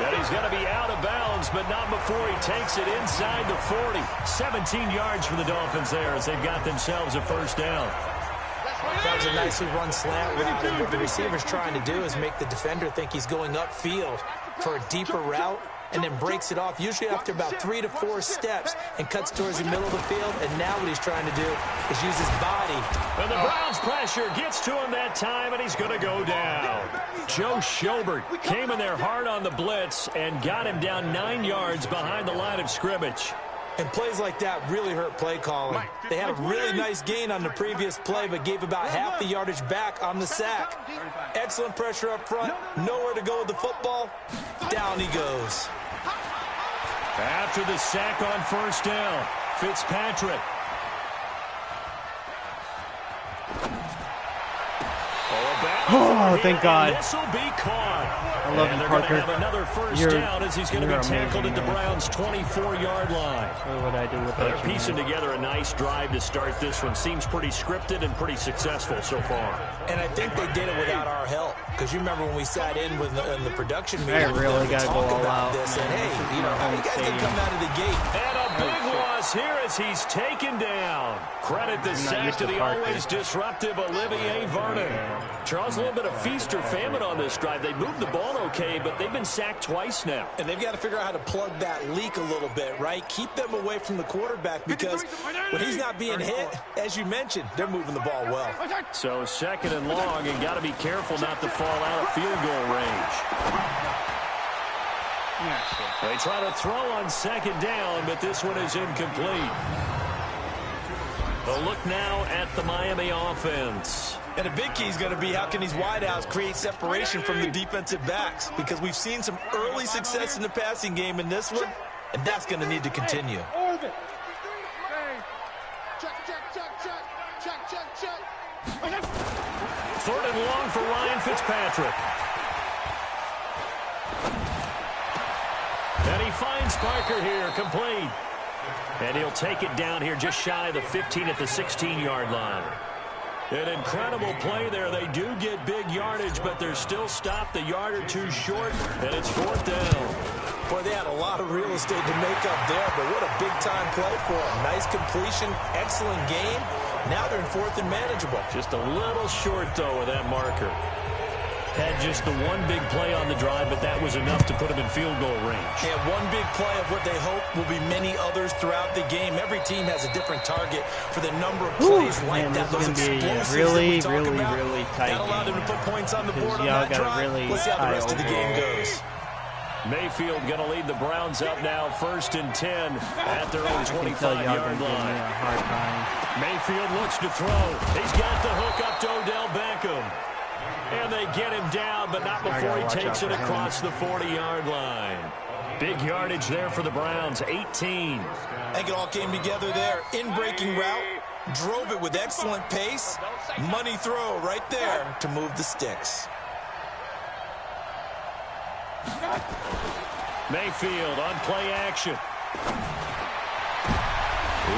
And he's going to be out of bounds, but not before he takes it inside the 40. 17 yards for the Dolphins there as they've got themselves a first down. That was a nicely run slant route, and what the receiver's trying to do is make the defender think he's going upfield for a deeper route, and then breaks it off, usually after about 3 to 4 steps, and cuts towards the middle of the field. And now what he's trying to do is use his body. And the Browns' pressure gets to him that time, and he's going to go down. Joe Schobert came in there hard on the blitz and got him down 9 yards behind the line of scrimmage. And plays like that really hurt play calling. They had a really nice gain on the previous play, but gave about half the yardage back on the sack. Excellent pressure up front. Nowhere to go with the football. Down he goes. After the sack on first down, Fitzpatrick. Oh, thank God. This will be caught. I love you, Parker. Have another first down as he's going to be tackled at the Browns' 24-yard line. What would I do with that? They're piecing together a nice drive to start this one. Seems pretty scripted and pretty successful so far. And I think they did it without our help. Because you remember when we sat in with the production meeting, I really got to go all out. This, and hey, you know, how you guys can come out of the gate. And a big loss here as he's taken down. Credit the sack to the always disruptive Olivier Vernon. Charles, a little bit of feast or famine on this drive. They moved the ball okay, but they've been sacked twice now. And they've got to figure out how to plug that leak a little bit, right? Keep them away from the quarterback, because when he's not being hit, as you mentioned, they're moving the ball well. So second and long, and got to be careful not to fall out of field goal range. They try to throw on second down, but this one is incomplete. A look now at the Miami offense. And a big key is going to be how can these wideouts create separation from the defensive backs, because we've seen some early success in the passing game in this one, and that's going to need to continue. Third and long for Ryan Fitzpatrick. And he finds Parker here, complete. And he'll take it down here just shy of the 15 at the 16-yard line. An incredible play there. They do get big yardage, but they're still stopped a yard or two short, and it's fourth down. Boy, they had a lot of real estate to make up there, but what a big-time play for them. Nice completion, excellent game. Now they're in fourth and manageable. Just a little short, though, with that marker. Had just the one big play on the drive, but that was enough to put him in field goal range. Yeah, one big play of what they hope will be many others throughout the game. Every team has a different target for the number of plays like that. Those explosives really that we talk about, really tight that allowed them to put points on the board on y'all that drive. Let's see how the rest of the game goes. Mayfield going to lead the Browns up now, 1st and 10 at their own 25-yard line. Mayfield looks to throw. He's got the hook up to Odell Beckham. And they get him down, but not before he takes it across the 40-yard line. Big yardage there for the Browns, 18. I think it all came together there. In-breaking route, drove it with excellent pace. Money throw right there to move the sticks. Mayfield on play action.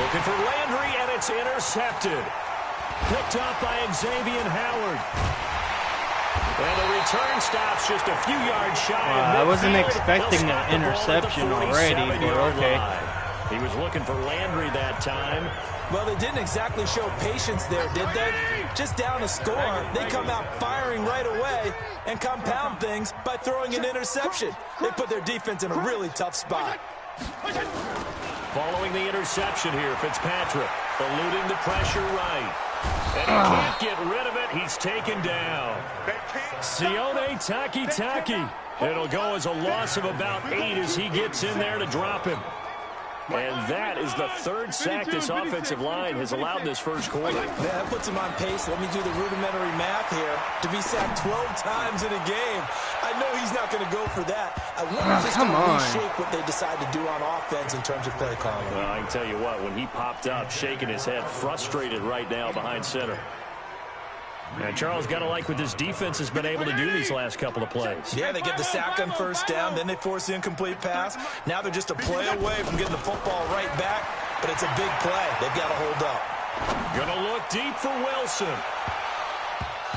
Looking for Landry, and it's intercepted. Picked up by Xavier Howard. And the return stops just a few yards shy of midfield. I wasn't expecting an interception already, but okay. He was looking for Landry that time. Well, they didn't exactly show patience there, did they? Just down a score, they come out firing right away and compound things by throwing an interception. They put their defense in a really tough spot. Following the interception here, Fitzpatrick eluding the pressure right. And he can't get rid of it. He's taken down. Sione Takitaki. It'll go as a loss of about 8 as he gets in there to drop him. And that is the third sack this offensive line has allowed this first quarter. Man, that puts him on pace. Let me do the rudimentary math here. To be sacked 12 times in a game, I know he's not going to go for that. I wonder if it's going to reshape what they decide to do on offense in terms of play calling. Well, I can tell you what, when he popped up, shaking his head, frustrated right now behind center. And Charles got to like what this defense has been able to do these last couple of plays. Yeah, they get the sack on first down, then they force the incomplete pass. Now they're just a play away from getting the football right back, but it's a big play. They've got to hold up. Gonna look deep for Wilson.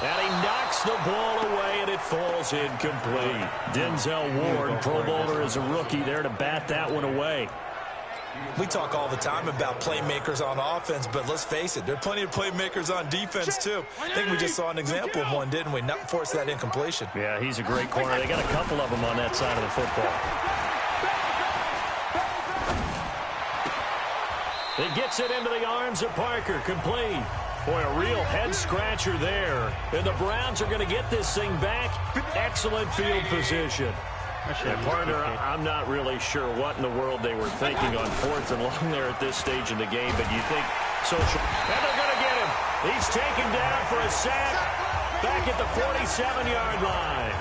And he knocks the ball away, and it falls incomplete. Denzel Ward, Pro Bowler as a rookie, there to bat that one away. We talk all the time about playmakers on offense, but let's face it, there are plenty of playmakers on defense, too. I think we just saw an example of one, didn't we? Not force that incompletion. Yeah, he's a great corner. They got a couple of them on that side of the football. He gets it into the arms of Parker, complete. Boy, a real head-scratcher there. And the Browns are going to get this thing back. Excellent field position. And partner, I'm not really sure what in the world they were thinking on 4th and long there at this stage in the game, but you think social. And they're going to get him. He's taken down for a sack back at the 47-yard line.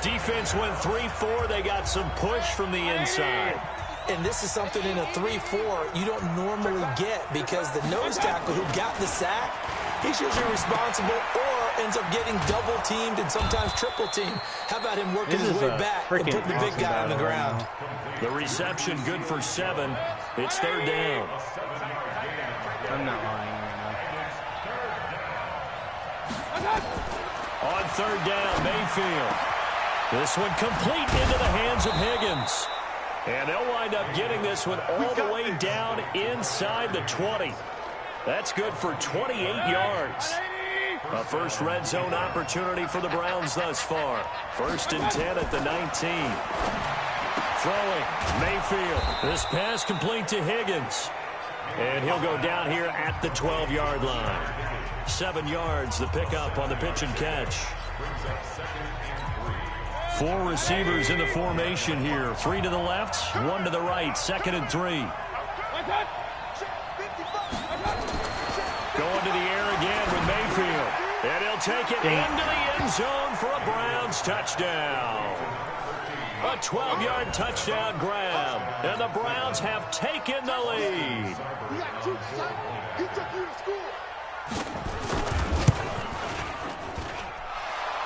Defense went 3-4. They got some push from the inside. And this is something in a 3-4 you don't normally get because the nose tackle who got the sack, he's usually responsible or ends up getting double-teamed and sometimes triple-teamed. How about him working his way back and putting the big guy on the ground? The reception good for 7. It's 3rd down. I'm not lying right now. On 3rd down, Mayfield. This one complete into the hands of Higgins. And they'll wind up getting this one all the way down inside the 20. That's good for 28 yards. A first red zone opportunity for the Browns thus far. 1st and 10 at the 19. Throwing, Mayfield. This pass complete to Higgins. And he'll go down here at the 12-yard line. 7 yards, the pickup on the pitch and catch. 4 receivers in the formation here. 3 to the left, 1 to the right. 2nd and 3. Going to the air again with Mayfield. And he'll take it into the end zone for a Browns touchdown. A 12-yard touchdown grab. And the Browns have taken the lead.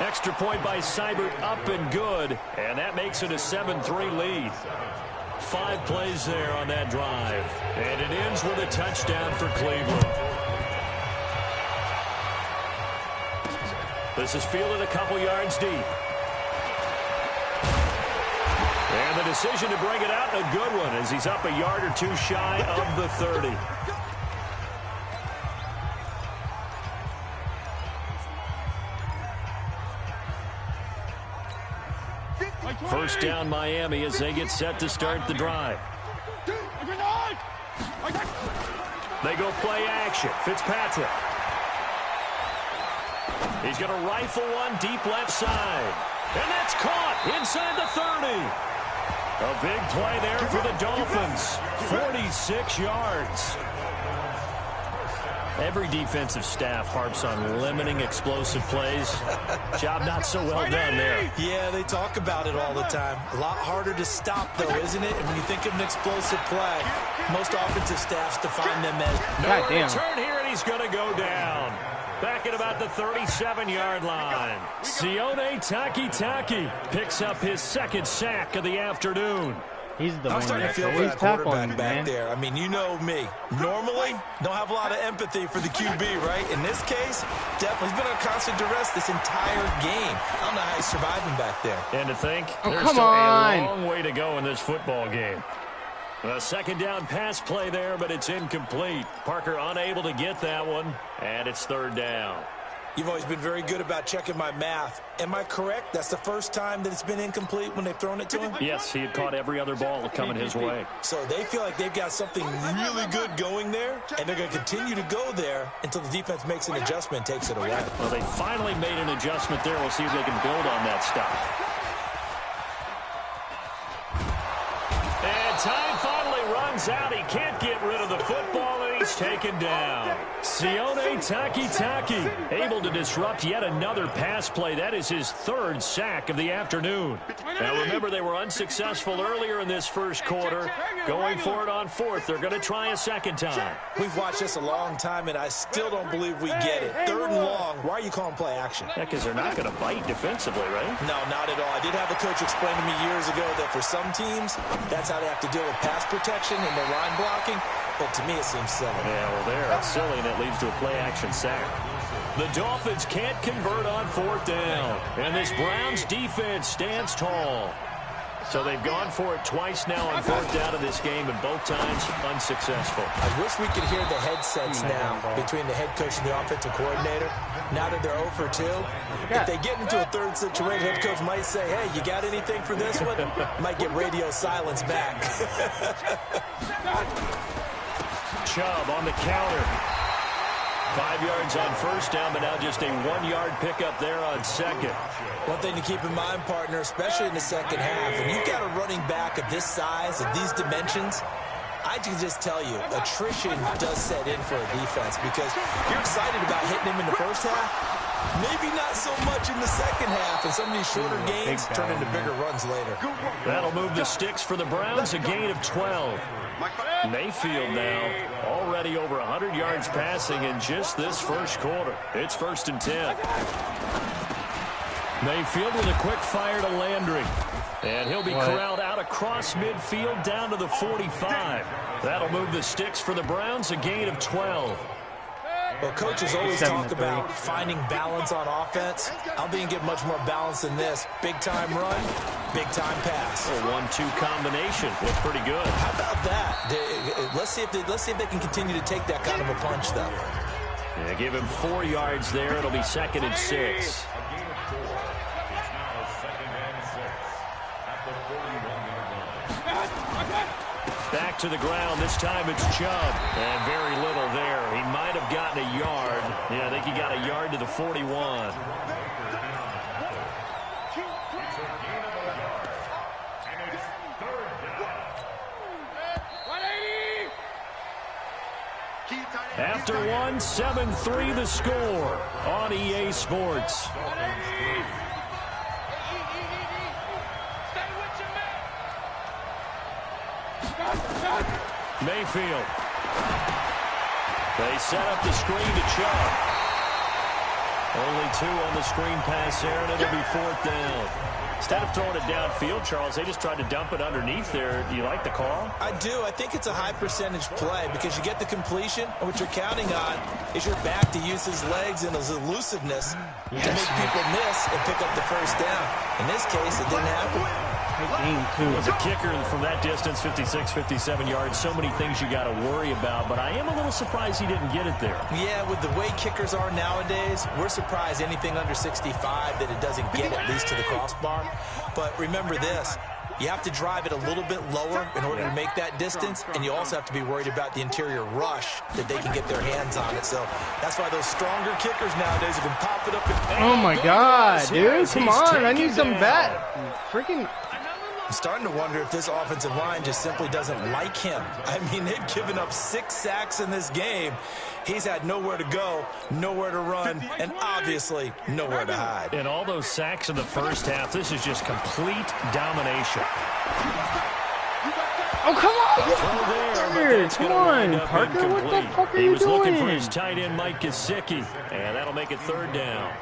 Extra point by Seibert, up and good. And that makes it a 7-3 lead. 5 plays there on that drive. And it ends with a touchdown for Cleveland. This is fielded a couple yards deep. And the decision to bring it out, a good one, as he's up a yard or 2 shy of the 30. First down Miami as they get set to start the drive. They go play action. Fitzpatrick. He's going to rifle one deep left side. And that's caught inside the 30. A big play there for the Dolphins. 46 yards. Every defensive staff harps on limiting explosive plays. Job not so well done there. Yeah, they talk about it all the time. A lot harder to stop, though, isn't it? And when you think of an explosive play, most offensive staffs define them as... No return here, and he's going to go down. Back at about the 37-yard line. Sione Takitaki picks up his 2nd sack of the afternoon. He's the I'm one starting to that's feel for always that quarterback tackling, back man. there. I mean, you know me. Normally, don't have a lot of empathy for the QB, right? In this case, definitely he's been on constant duress this entire game. I don't know how he's surviving back there. And to think, Oh, there's come still on. a long way to go in this football game. A 2nd down pass play there, but it's incomplete. Parker unable to get that one, and it's 3rd down. You've always been very good about checking my math. Am I correct? That's the first time that it's been incomplete when they've thrown it to him? Yes, he had caught every other ball coming his way. So they feel like they've got something really good going there, and they're going to continue to go there until the defense makes an adjustment and takes it away. Well, they finally made an adjustment there. We'll see if they can build on that stuff. And time finally runs out. He can't get rid of the football, and he's taken down. Sione Takitaki able to disrupt yet another pass play. That is his 3rd sack of the afternoon. Now remember, they were unsuccessful earlier in this first quarter. Going for it on 4th. They're going to try a 2nd time. We've watched this a long time, and I still don't believe we get it. 3rd and long. Why are you calling play action? Yeah, because they're not going to bite defensively, right? No, not at all. I did have a coach explain to me years ago that for some teams, that's how they have to deal with pass protection and their line blocking. but to me it seems silly. Yeah, well, they're silly, and it leads to a play-action sack. The Dolphins can't convert on 4th down, and this Browns defense stands tall. So they've gone for it twice now on 4th down in this game, and both times unsuccessful. I wish we could hear the headsets now between the head coach and the offensive coordinator. Now that they're 0 for 2, if they get into a third situation, head coach might say, hey, you got anything for this one? Might get radio silence back. Chubb on the counter. 5 yards on 1st down, but now just a 1-yard pickup there on 2nd. One thing to keep in mind, partner, especially in the second half, when you've got a running back of this size, of these dimensions, I can just tell you, attrition does set in for a defense because you're excited about hitting him in the first half, maybe not so much in the second half, and some of these shorter gains turn into bigger runs later. That'll move the sticks for the Browns, a gain of 12. Mayfield now already over 100 yards passing in just this first quarter. It's 1st and 10. Mayfield with a quick fire to Landry. And he'll be corralled out across midfield down to the 45. That'll move the sticks for the Browns, a gain of 12. Well, coaches always talk about finding balance on offense. I don't think you get much more balance than this. Big-time run, big-time pass. A 1-2 combination. Looked pretty good. How about that? Let's see if they can continue to take that kind of a punch, though. Yeah, give him 4 yards there. It'll be 2nd and 6. Back to the ground. This time it's Chubb. And very little there. He might have gotten a yard. Yeah, I think he got a yard to the 41. After 1, 7-3 the score on EA Sports. Mayfield. They set up the screen to Chubb. Only 2 on the screen pass there, and it'll be 4th down. Instead of throwing it downfield, Charles, they just tried to dump it underneath there. Do you like the call? I do. I think it's a high-percentage play because you get the completion, and what you're counting on is your back to use his legs and his elusiveness to make people miss and pick up the 1st down. In this case, it didn't happen. As a kicker from that distance, 56, 57 yards, so many things you got to worry about, but I am a little surprised he didn't get it there. Yeah, with the way kickers are nowadays, we're surprised anything under 65 that it doesn't get at least to the crossbar. But remember this, you have to drive it a little bit lower in order to make that distance, and you also have to be worried about the interior rush that they can get their hands on it. So that's why those stronger kickers nowadays can pop it up. Oh my God, dude, come on, I need some freaking... I'm starting to wonder if this offensive line just simply doesn't like him. I mean, they've given up 6 sacks in this game. He's had nowhere to go, nowhere to run, and obviously nowhere to hide. And all those sacks in the first half, this is just complete domination. Oh, come on, Parker, what the fuck are you doing? He was looking for his tight end, Mike Gesicki, and that'll make it 3rd down.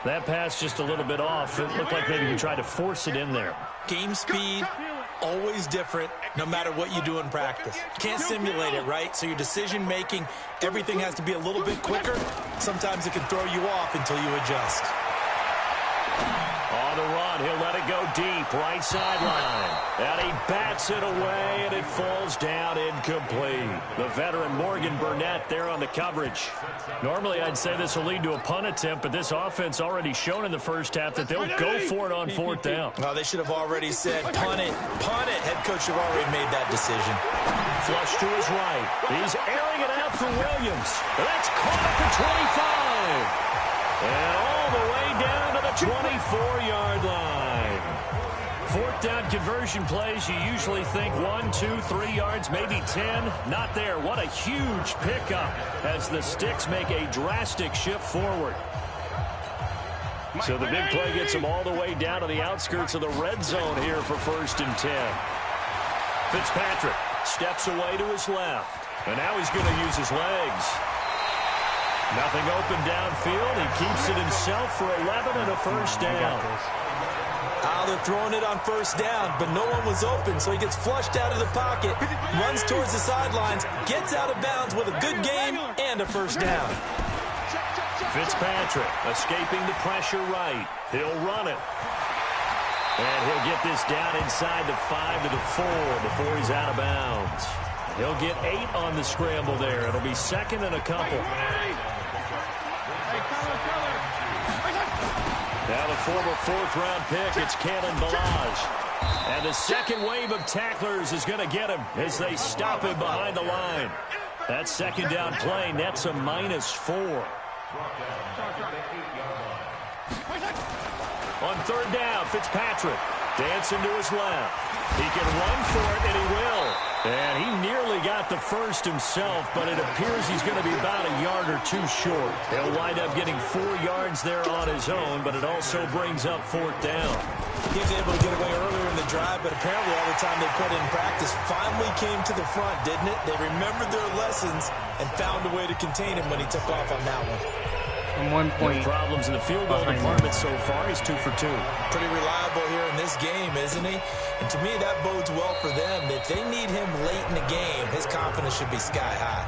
That pass just a little bit off. It looked like maybe he tried to force it in there. Game speed, always different, no matter what you do in practice. Can't simulate it, right? So your decision-making, everything has to be a little bit quicker. Sometimes it can throw you off until you adjust. On the run, he'll let it go deep, right sideline. And he bats it away, and it falls down incomplete. The veteran Morgan Burnett there on the coverage. Normally, I'd say this will lead to a punt attempt, but this offense already shown in the first half that they'll go for it on 4th down. Oh, they should have already said, punt it, punt it. Head coach should have already made that decision. Flush to his right. He's airing it out for Williams. That's caught at the 25. And all the way down to the 24-yard line. 4th down conversion plays, you usually think 1, 2, 3 yards, maybe 10. Not there. What a huge pickup as the Sticks make a drastic shift forward. So the big play gets them all the way down to the outskirts of the red zone here for 1st and 10. Fitzpatrick steps away to his left. And now he's going to use his legs. Nothing open downfield. He keeps it himself for 11 and a 1st down. I'll they're throwing it on first down, but no one was open, so he gets flushed out of the pocket, runs towards the sidelines, gets out of bounds with a good game and a first down. Fitzpatrick escaping the pressure right. He'll run it. And he'll get this down inside the 5 to the 4 before he's out of bounds. He'll get 8 on the scramble there. It'll be second and a couple. Now the former 4th-round pick, it's Kalen Ballage. And the second wave of tacklers is going to get him as they stop him behind the line. That second down play nets a -4. On third down, Fitzpatrick dancing to his left. He can run for it, and he will. And he nearly got the first himself, but it appears he's going to be about a yard or two short. He'll wind up getting 4 yards there on his own, but it also brings up 4th down. He was able to get away earlier in the drive, but apparently all the time they put in practice finally came to the front, didn't it? They remembered their lessons and found a way to contain him when he took off on that one. From 1 point. No problems in the field goal department so far. He's 2 for 2. Pretty reliable here in this game, isn't he? And to me, that bodes well for them. If they need him late in the game, his confidence should be sky high.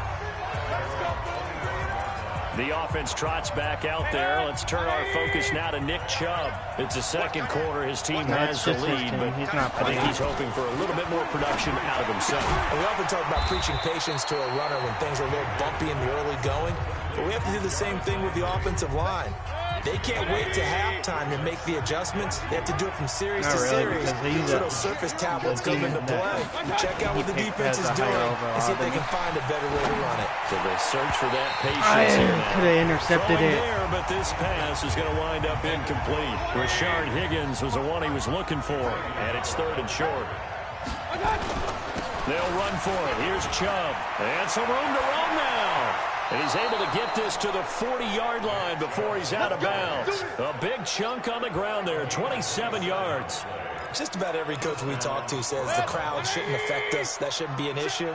The offense trots back out there. Let's turn our focus now to Nick Chubb. It's the second quarter. His team has the lead, but he's not I think he's hoping for a little bit more production out of himself. And we often talk about preaching patience to a runner when things are a little bumpy in the early going, but we have to do the same thing with the offensive line. They can't wait to halftime to make the adjustments. They have to do it from series to series. So those surface tablets come into play. Check out what the defense is doing and see if they can find a better way to run it. So they search for that patience here now. Could have intercepted it. There, but this pass is going to wind up incomplete. Rashard Higgins was the one he was looking for, and it's 3rd and short. They'll run for it. Here's Chubb. And some room to run now. And he's able to get this to the 40-yard line before he's out of bounds. A big chunk on the ground there, 27 yards. Just about every coach we talk to says the crowd shouldn't affect us. That shouldn't be an issue.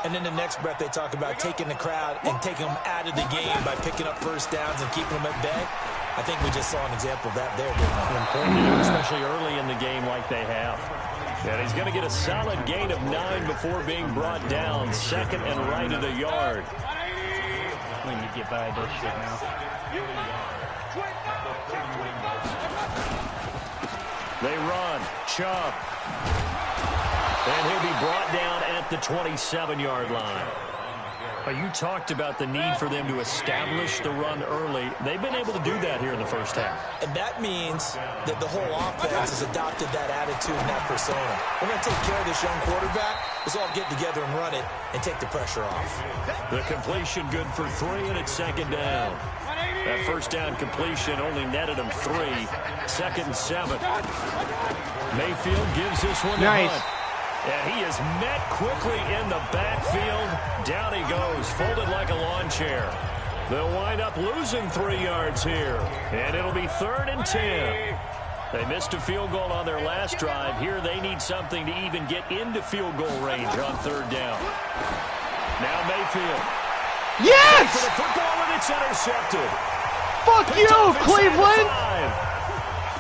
And then the next breath they talk about taking the crowd and taking them out of the game by picking up first downs and keeping them at bay. I think we just saw an example of that there, didn't we? Important, especially early in the game like they have. And he's going to get a solid gain of 9 before being brought down. Second and right of the yard. We need to get by this shit now. They run. Chubb. And he'll be brought down at the 27-yard line. You talked about the need for them to establish the run early. They've been able to do that here in the first half. And that means that the whole offense has adopted that attitude and that persona. We're going to take care of this young quarterback. Let's all get together and run it and take the pressure off. The completion good for 3, and it's second down. That first down completion only netted him 3. Second and 7. Mayfield gives this one to Hunt. And he is met quickly in the backfield. Down he goes, folded like a lawn chair. They'll wind up losing 3 yards here. And it'll be 3rd and 10. They missed a field goal on their last drive. Here they need something to even get into field goal range on 3rd down. Now Mayfield. Yes! For the football, and it's intercepted. Fuck you, Cleveland!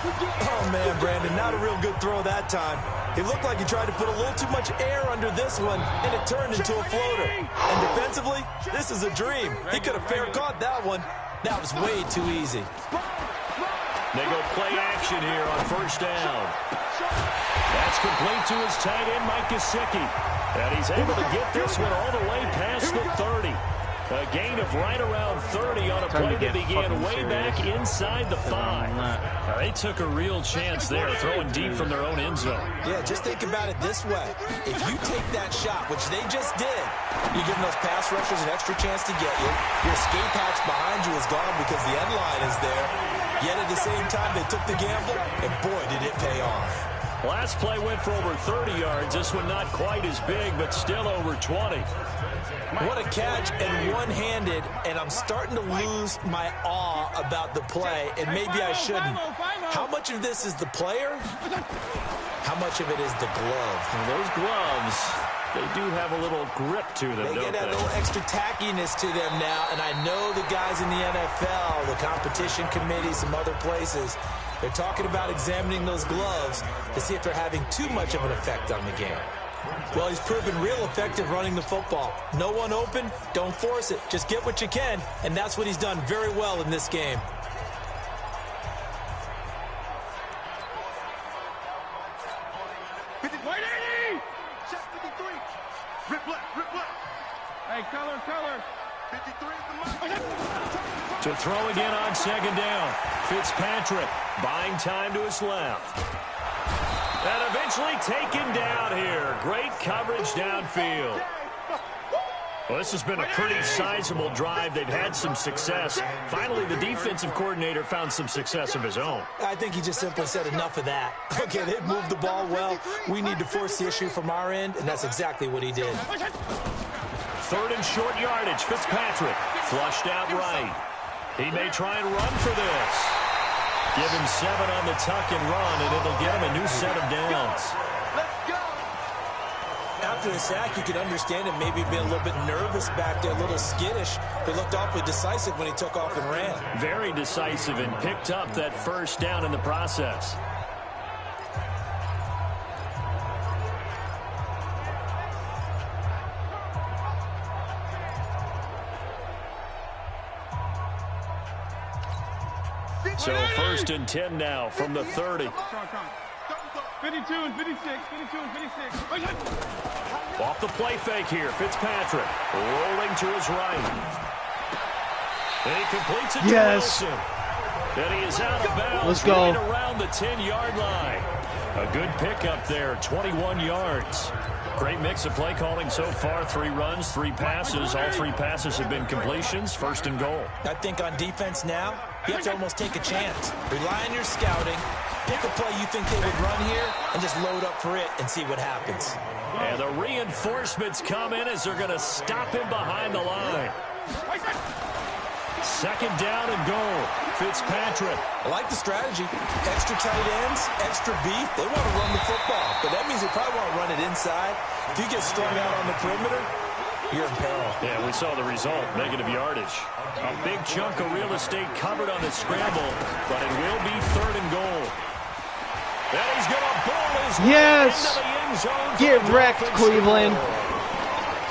Oh, man, Brandon, not a real good throw that time. It looked like he tried to put a little too much air under this one, and it turned into a floater. And defensively, this is a dream. He could have fair caught that one. That was way too easy. They go play action here on first down. That's complete to his tight end, Mike Gesicki. And he's able to get this one all the way past the 30. A gain of right around 30 on a play that began way back inside the 5. They took a real chance there, throwing deep from their own end zone. Yeah, just think about it this way. If you take that shot, which they just did, you're giving those pass rushers an extra chance to get you. Your escape hatch behind you is gone because the end line is there. Yet at the same time, they took the gamble, and boy, did it pay off. Last play went for over 30 yards. This one not quite as big, but still over 20. What a catch, and one-handed, and I'm starting to lose my awe about the play, and maybe I shouldn't. How much of this is the player? How much of it is the glove? And those gloves, they do have a little grip to them, They get that little extra tackiness to them now, and I know the guys in the NFL, the competition committee, some other places, They're talking about examining those gloves to see if they're having too much of an effect on the game. Well, he's proven real effective running the football. No one open, don't force it. Just get what you can, and that's what he's done very well in this game. Hey, color. 53 To throw again on second down. Fitzpatrick buying time to his left. And eventually taken down here. Great coverage downfield. Well, this has been a pretty sizable drive. They've had some success. Finally, the defensive coordinator found some success of his own. I think he just simply said enough of that. Okay, they've moved the ball well. We need to force the issue from our end, and that's exactly what he did. Third and short yardage. Fitzpatrick flushed out right. He may try and run for this. Give him 7 on the tuck and run, and it'll get him a new set of downs. After the sack, you could understand him maybe being a little bit nervous back there, a little skittish. He looked awfully decisive when he took off and ran. Very decisive and picked up that first down in the process. So 1st and 10 now from the 30. 52 and 56. Off the play fake here, Fitzpatrick rolling to his right. And he completes it to Wilson. And he is out of bounds. Let's go. Right around the 10-yard line. A good pickup there, 21 yards. Great mix of play calling so far. 3 runs, 3 passes. All 3 passes have been completions. 1st and goal. I think on defense now, you have to almost take a chance. Rely on your scouting. Pick a play you think they would run here and just load up for it and see what happens. And the reinforcements come in as they're going to stop him behind the line. 2nd down and goal. Fitzpatrick. I like the strategy. Extra tight ends, extra beef. They want to run the football, but that means they probably want to run it inside. If you get strung out on the perimeter, you're in peril. Yeah, we saw the result, negative yardage. A big chunk of real estate covered on the scramble, but it will be 3rd and goal. And he's going to ball his way into the end zone. Get wrecked, Cleveland.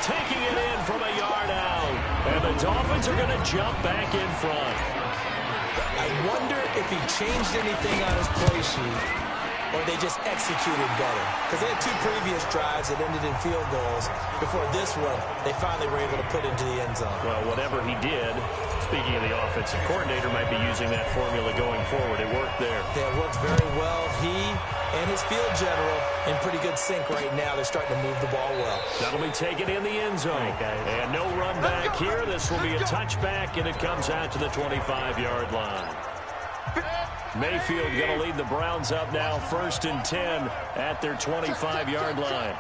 Taking it in from a yard out. And the Dolphins are going to jump back in front. I wonder if he changed anything on his play sheet or they just executed better. Because they had 2 previous drives that ended in field goals. Before this one, they finally were able to put into the end zone. Well, whatever he did, speaking of the offensive coordinator, might be using that formula going forward. It worked there. Yeah, it worked very well. He and his field general in pretty good sync right now. They're starting to move the ball well. That'll be taken in the end zone. And no run back here. This will be a touchback, and it comes out to the 25-yard line. Mayfield going to lead the Browns up now, 1st and 10 at their 25-yard line.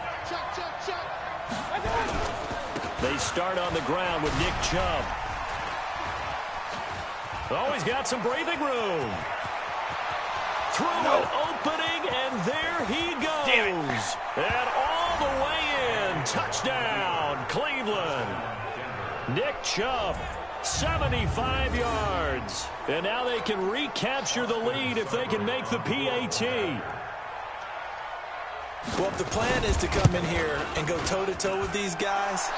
They start on the ground with Nick Chubb. Oh, he's got some breathing room. Through an opening, and there he goes. And all the way in. Touchdown, Cleveland. Nick Chubb. 75 yards. And now they can recapture the lead if they can make the PAT. Well, if the plan is to come in here and go toe-to-toe with these guys,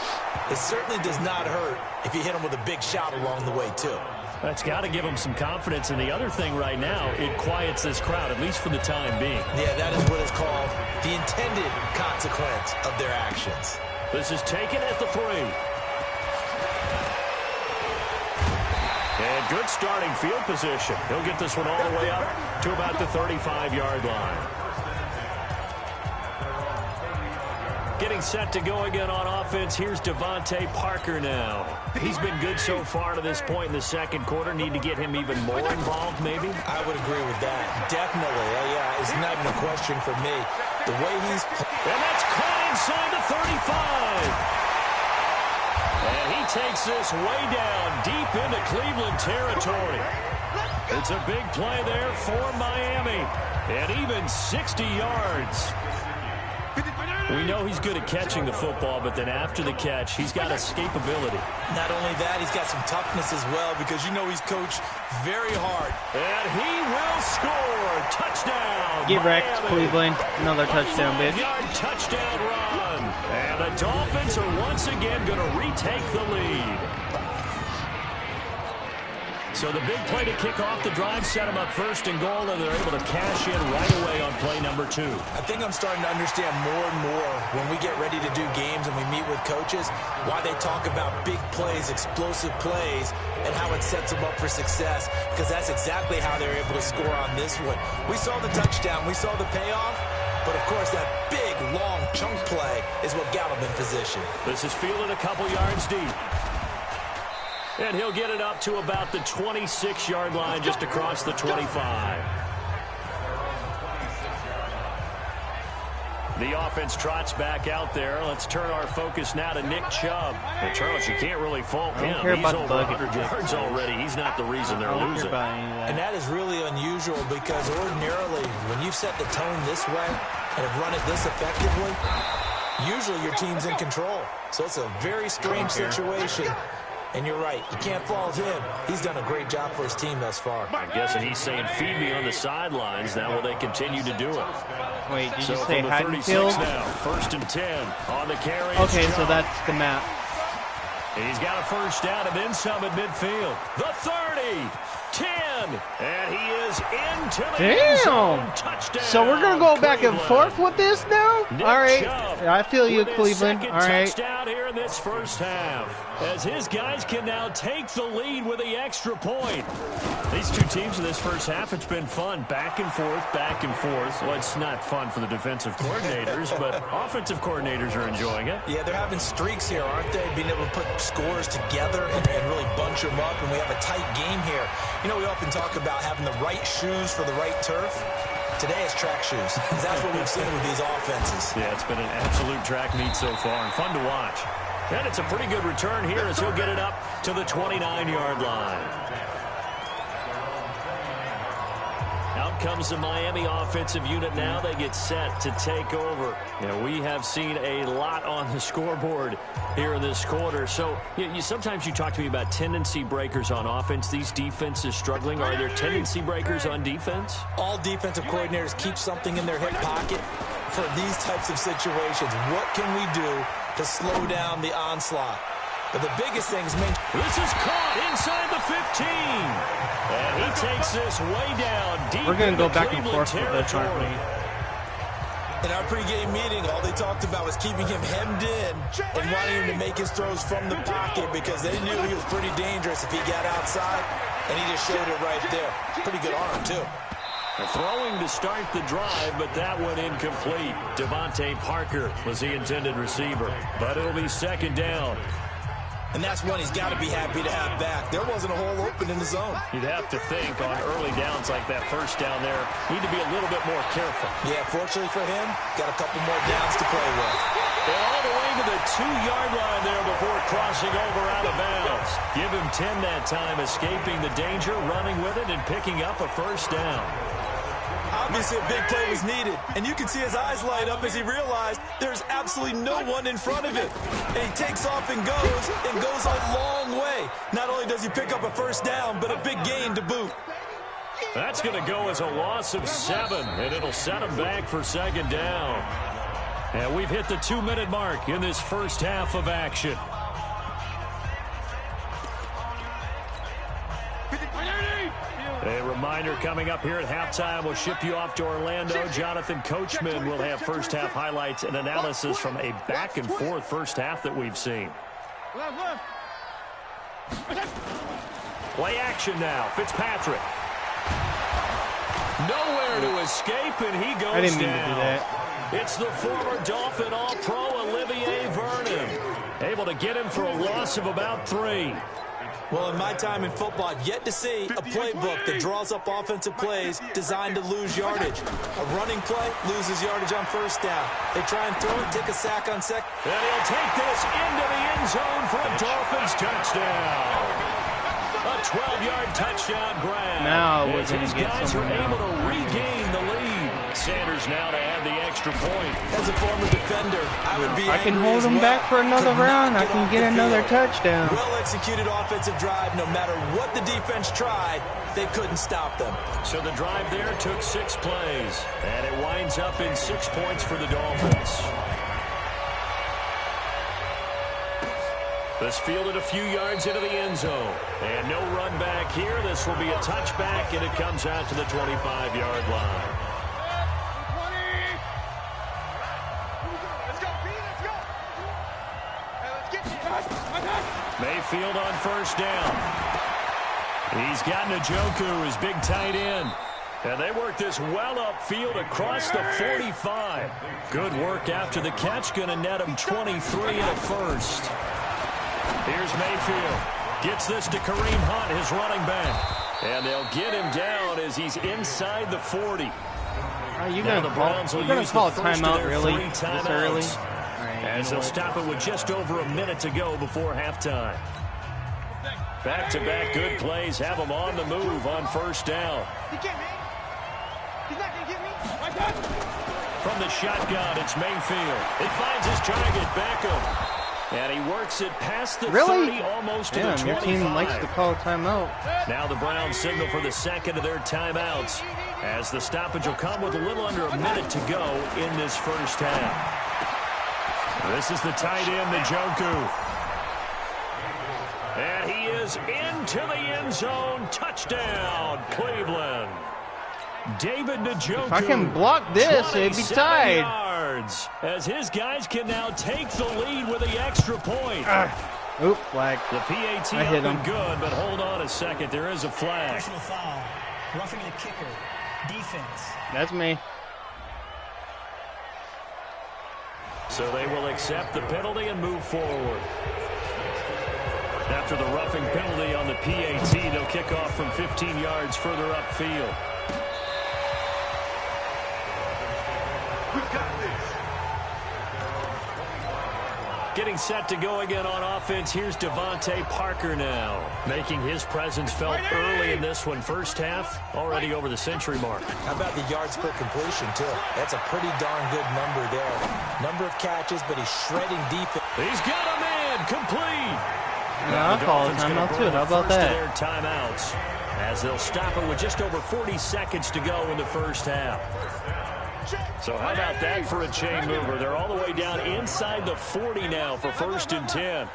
it certainly does not hurt if you hit them with a big shot along the way, too. That's got to give them some confidence. And the other thing right now, it quiets this crowd, at least for the time being. Yeah, that is what is called the intended consequence of their actions. This is taken at the 3. And good starting field position. He'll get this one all the way up to about the 35-yard line. Getting set to go again on offense. Here's Devontae Parker now. He's been good so far to this point in the 2nd quarter. Need to get him even more involved, maybe? I would agree with that. Definitely. Yeah, it's not even a question for me. The way he's... And that's caught inside the 35. And he takes this way down deep into Cleveland territory. It's a big play there for Miami. And even 60 yards. We know he's good at catching the football, but then after the catch, he's got escapability. Not only that, he's got some toughness as well because you know he's coached very hard. And he will score. Touchdown. Get wrecked, Cleveland. Another touchdown, bitch. 4-yard touchdown run. And the Dolphins are once again going to retake the lead. So the big play to kick off the drive set them up first and goal, and they're able to cash in right away on play number 2. I think I'm starting to understand more and more when we get ready to do games and we meet with coaches why they talk about big plays, explosive plays, and how it sets them up for success, because that's exactly how they're able to score on this one. We saw the touchdown. We saw the payoff. But, of course, that big, long chunk play is what got him in position. This is fielded a couple yards deep. And he'll get it up to about the 26-yard line, just across the 25. The offense trots back out there. Let's turn our focus now to Nick Chubb. And Charles, you can't really fault him. He's over 100 yards already. He's not the reason they're losing. And that is really unusual because ordinarily, when you've set the tone this way and have run it this effectively, usually your team's in control. So it's a very strange situation. And you're right. You can't fault him. He's done a great job for his team thus far. I'm guessing he's saying, feed me on the sidelines. Now will they continue to do it? Wait, did so you say Haddonfield? Now, 1st and 10 on the carry. Okay, so that's the map. He's got a first down and then some at midfield. The 30, 10, and he is into the end zone. Touchdown. So we're going to go back and forth with this now? Nick All right. Chubb I feel you, Cleveland. All right. Touchdown here in this first half, as his guys can now take the lead with the extra point. These two teams in this first half, it's been fun. Back and forth, back and forth. Well, it's not fun for the defensive coordinators, but offensive coordinators are enjoying it. Yeah, they're having streaks here, aren't they? Being able to put scores together and really bunch them up, and we have a tight game here. You know, we often talk about having the right shoes for the right turf. Today it's track shoes. That's what we've seen with these offenses. Yeah, it's been an absolute track meet so far and fun to watch. And it's a pretty good return here as he'll get it up to the 29-yard line. Out comes the Miami offensive unit now. They get set to take over. Now, we have seen a lot on the scoreboard here in this quarter. So sometimes you talk to me about tendency breakers on offense. These defenses struggling. Are there tendency breakers on defense? All defensive coordinators keep something in their hip pocket for these types of situations. What can we do to slow down the onslaught? But the biggest thing is this is caught inside the 15. And he takes this way down deep. We're going to go back and forth with this, aren't we? In our pregame meeting, all they talked about was keeping him hemmed in and wanting him to make his throws from the pocket because they knew he was pretty dangerous if he got outside, and he just showed it right there. Pretty good arm, too. Throwing to start the drive, but that one incomplete. Devontae Parker was the intended receiver, but it'll be second down. And that's one he's got to be happy to have back. There wasn't a hole open in the zone. You'd have to think on early downs like that first down there, need to be a little bit more careful. Yeah, fortunately for him, got a couple more downs to play with. And all the way to the 2-yard line there before crossing over out of bounds. Give him 10 that time, escaping the danger, running with it, and picking up a first down. Obviously, a big play was needed, and you can see his eyes light up as he realized there's absolutely no one in front of him. And he takes off and goes a long way. Not only does he pick up a first down, but a big gain to boot. That's going to go as a loss of 7, and it'll set him back for second down. And we've hit the 2-minute mark in this first half of action. A reminder coming up here at halftime. We'll ship you off to Orlando. Jonathan Coachman will have first half highlights and analysis from a back and forth first half that we've seen. Play action now. Fitzpatrick. Nowhere to escape, and he goes down. I didn't mean to do that. It's the former Dolphin All-Pro Olivier Vernon. Able to get him for a loss of about 3. Well, in my time in football, I've yet to see a playbook that draws up offensive plays designed to lose yardage. A running play loses yardage on first down. They try and throw it, take a sack on second. And he'll take this into the end zone for a Dolphins touchdown. A 12-yard touchdown grab. Now as his guys are able to regain the lead. Sanders now to add the extra point. As a former defender, I would be I can hold him back for another round. I can get another touchdown. Well-executed offensive drive. No matter what the defense tried, they couldn't stop them. So the drive there took 6 plays, and it winds up in 6 points for the Dolphins. This fielded a few yards into the end zone. And no run back here. This will be a touchback, and it comes out to the 25-yard line. Mayfield on first down. He's got Njoku, his big tight end. And they work this well upfield across the 45. Good work after the catch. Going to net him 23 and a first. Here's Mayfield. Gets this to Kareem Hunt, his running back. And they'll get him down as he's inside the 40. You're going to call a timeout, really? This early? As they'll stop it with just over a minute to go before halftime. Back-to-back good plays have them on the move on first down. From the shotgun, it's Mayfield. It finds his target, Beckham. And he works it past the 30, almost to the 25. Your team likes to call a timeout. Now the Browns signal for the second of their timeouts, as the stoppage will come with a little under a minute to go in this first half. This is the tight end, Njoku. And he is into the end zone. Touchdown, Cleveland. David Njoku. If I can block this, it'd be tied. Yards, as his guys can now take the lead with the extra point. Oop, flag. The PAT I hit him. good, but hold on a second. There is a flag. Personal foul. Roughing the kicker. Defense. That's me. So they will accept the penalty and move forward. After the roughing penalty on the PAT, they'll kick off from 15 yards further upfield. We've got this. Getting set to go again on offense, here's Devontae Parker now. Making his presence felt early in this one. First half, already over the century mark. How about the yards per completion, too? That's a pretty darn good number there. Number of catches, but he's shredding defense. He's got a man, complete. Yeah, I'll call a timeout, too. How about that? Their timeouts, as they'll stop it with just over 40 seconds to go in the first half. So how about that for a chain mover? They're all the way down inside the 40 now for first and 10.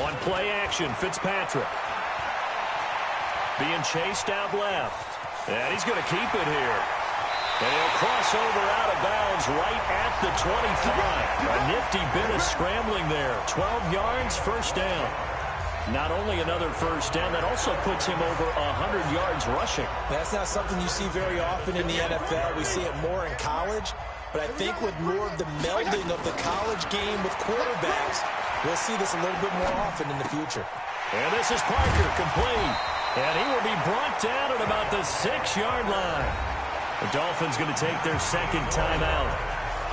On play action, Fitzpatrick. Being chased out left. And he's going to keep it here. And he'll cross over out of bounds right at the 25. A nifty bit of scrambling there. 12 yards, first down. Not only another first down, that also puts him over 100 yards rushing. That's not something you see very often in the NFL. We see it more in college. But I think with more of the melding of the college game with quarterbacks, we'll see this a little bit more often in the future. And this is Parker, complete. And he will be brought down at about the 6-yard line. The Dolphins going to take their second timeout,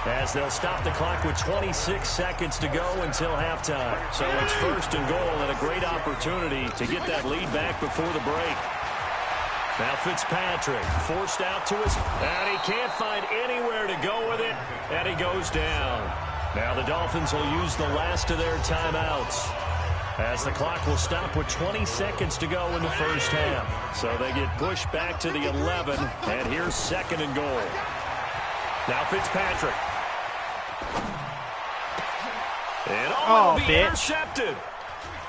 as they'll stop the clock with 26 seconds to go until halftime. So it's first and goal, and a great opportunity to get that lead back before the break. Now Fitzpatrick forced out to his, and he can't find anywhere to go with it, and he goes down. Now the Dolphins will use the last of their timeouts, as the clock will stop with 20 seconds to go in the first half. So they get pushed back to the 11, and here's second and goal. Now Fitzpatrick. And will be intercepted.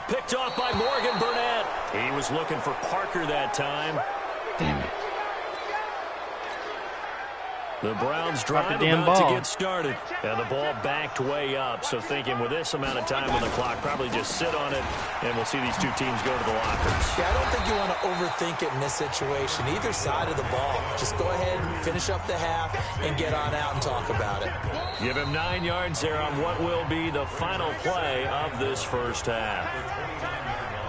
Picked off by Morgan Burnett. He was looking for Parker that time. Damn it. The Browns drive about to get started. And the ball backed way up. So thinking with this amount of time on the clock, probably just sit on it, and we'll see these two teams go to the lockers. Yeah, I don't think you want to overthink it in this situation. Either side of the ball. Just go ahead and finish up the half and get on out and talk about it. Give him 9 yards there on what will be the final play of this first half.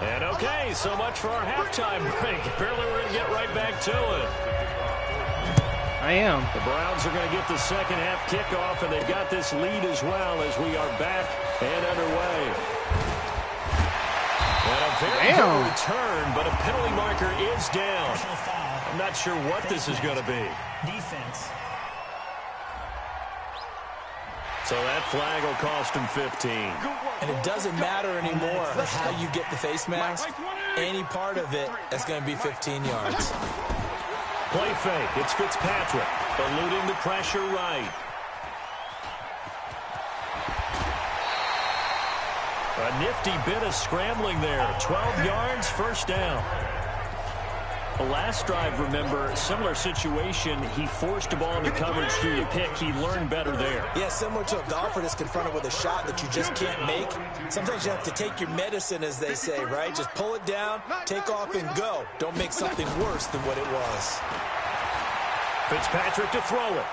And okay, so much for our halftime break. Apparently we're going to get right back to it. I am. The Browns are going to get the second half kickoff, and they've got this lead as well as we are back and underway. And a very good return, but a penalty marker is down. I'm not sure what this is going to be. Defense. So that flag will cost him 15. And it doesn't matter anymore how you get the face mask. Any part of it, that's going to be 15 yards. Play fake. It's Fitzpatrick eluding the pressure right. A nifty bit of scrambling there. 12 yards, first down. The last drive, remember, similar situation. He forced a ball into coverage through the pick. He learned better there. Yeah, similar to a golfer that's confronted with a shot that you just can't make. Sometimes you have to take your medicine, as they say, right? Just pull it down, take off, and go. Don't make something worse than what it was. Fitzpatrick to throw it.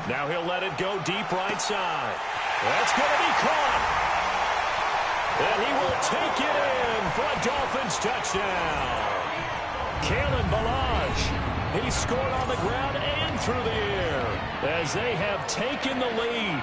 Now he'll let it go deep right side. That's going to be caught. And he will take it in for a Dolphins touchdown. Kalen Ballage, he scored on the ground and through the air as they have taken the lead.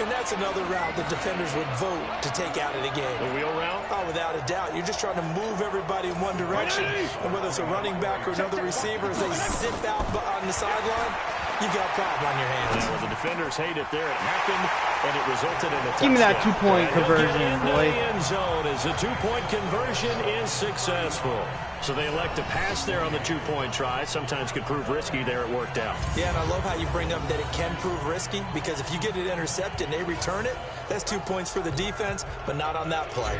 And that's another route the defenders would vote to take out of the game. The wheel route? Oh, without a doubt. You're just trying to move everybody in one direction. And whether it's a running back or another receiver, as they zip out on the sideline, you got a problem on your hands. Well, the defenders hate it there. It happened, and it resulted in a touchdown. Give me that two-point conversion, boy. The end zone as the two-point conversion is successful. So they elect to pass there on the two-point try. Sometimes could prove risky. There it worked out. Yeah, and I love how you bring up that it can prove risky, because if you get it intercepted and they return it, that's 2 points for the defense, but not on that play.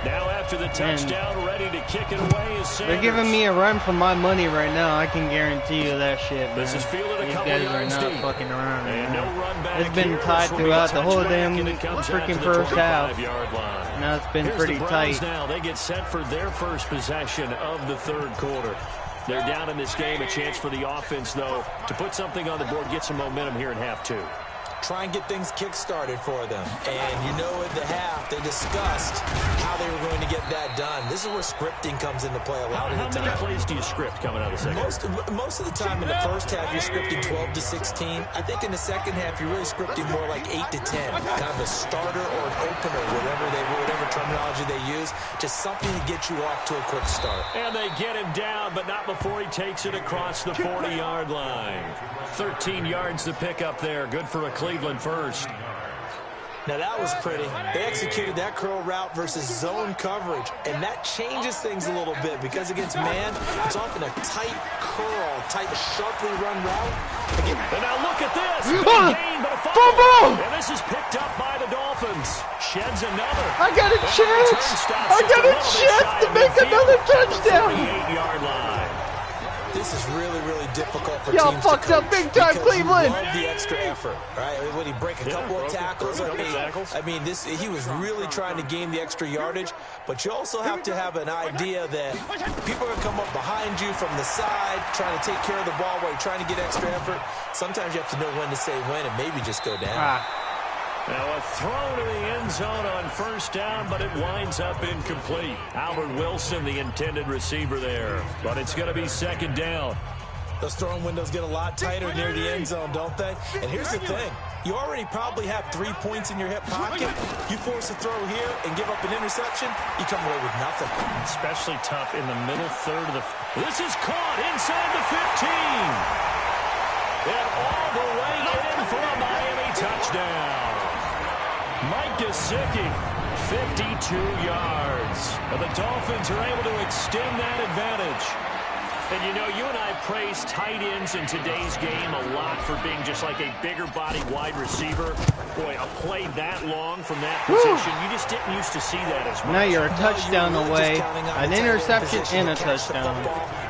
Now after the touchdown, ready to kick it away is Sanders. They're giving me a run for my money right now. I can guarantee you that shit, man. This is fielded a These couple guys are yards not deep. fucking around. And no run back. It's been here. tight This will be throughout a the whole touchback, damn and it comes out freaking to the first half. 25-yard line. Now it's been Here's pretty the Browns tight. now. They get set for their first possession of the third quarter. They're down in this game. A chance for the offense, though, to put something on the board, get some momentum here in half two. Try and get things kick-started for them. And you know at the half, they discussed how they were going to get that done. This is where scripting comes into play a lot of the time. How many plays do you script coming out of the second? Most of the time in the first half, you're scripting 12 to 16. I think in the second half, you're really scripting more like 8 to 10. Kind of a starter or an opener, whatever terminology they use. Just something to get you off to a quick start. And they get him down, but not before he takes it across the 40-yard line. 13 yards to pick up there. Good for a Cleveland first. Now that was pretty. They executed that curl route versus zone coverage, and that changes things a little bit because against man, it's often a tight curl, sharply run route. Again, and now look at this. Big gain, but a fumble. And this is picked up by the Dolphins. Sheds another. I got a chance. I got a chance to make another touchdown. 48-yard line. This is really, really difficult for y'all teams fucked to up big time, Cleveland. You love the extra effort, right? When he break a couple of tackles, I mean, he was really trying to gain the extra yardage. But you also have to have an idea that people are going to come up behind you from the side, trying to take care of the ball while you're trying to get extra effort. Sometimes you have to know when to say when and maybe just go down. Now a throw to the end zone on first down, but it winds up incomplete. Albert Wilson, the intended receiver there. But it's going to be second down. Those throwing windows get a lot tighter near the end zone, don't they? And here's the thing. You already probably have 3 points in your hip pocket. You force a throw here and give up an interception, you come away with nothing. Especially tough in the middle third of the... This is caught inside the 15. And all the way in for a Miami touchdown. Mike Gesicki, 52 yards. And the Dolphins are able to extend that advantage. And, you know, you and I praise tight ends in today's game a lot for being just like a bigger body wide receiver. Boy, a play that long from that position, you just didn't used to see that as much. Now you're a touchdown away, an interception and a touchdown.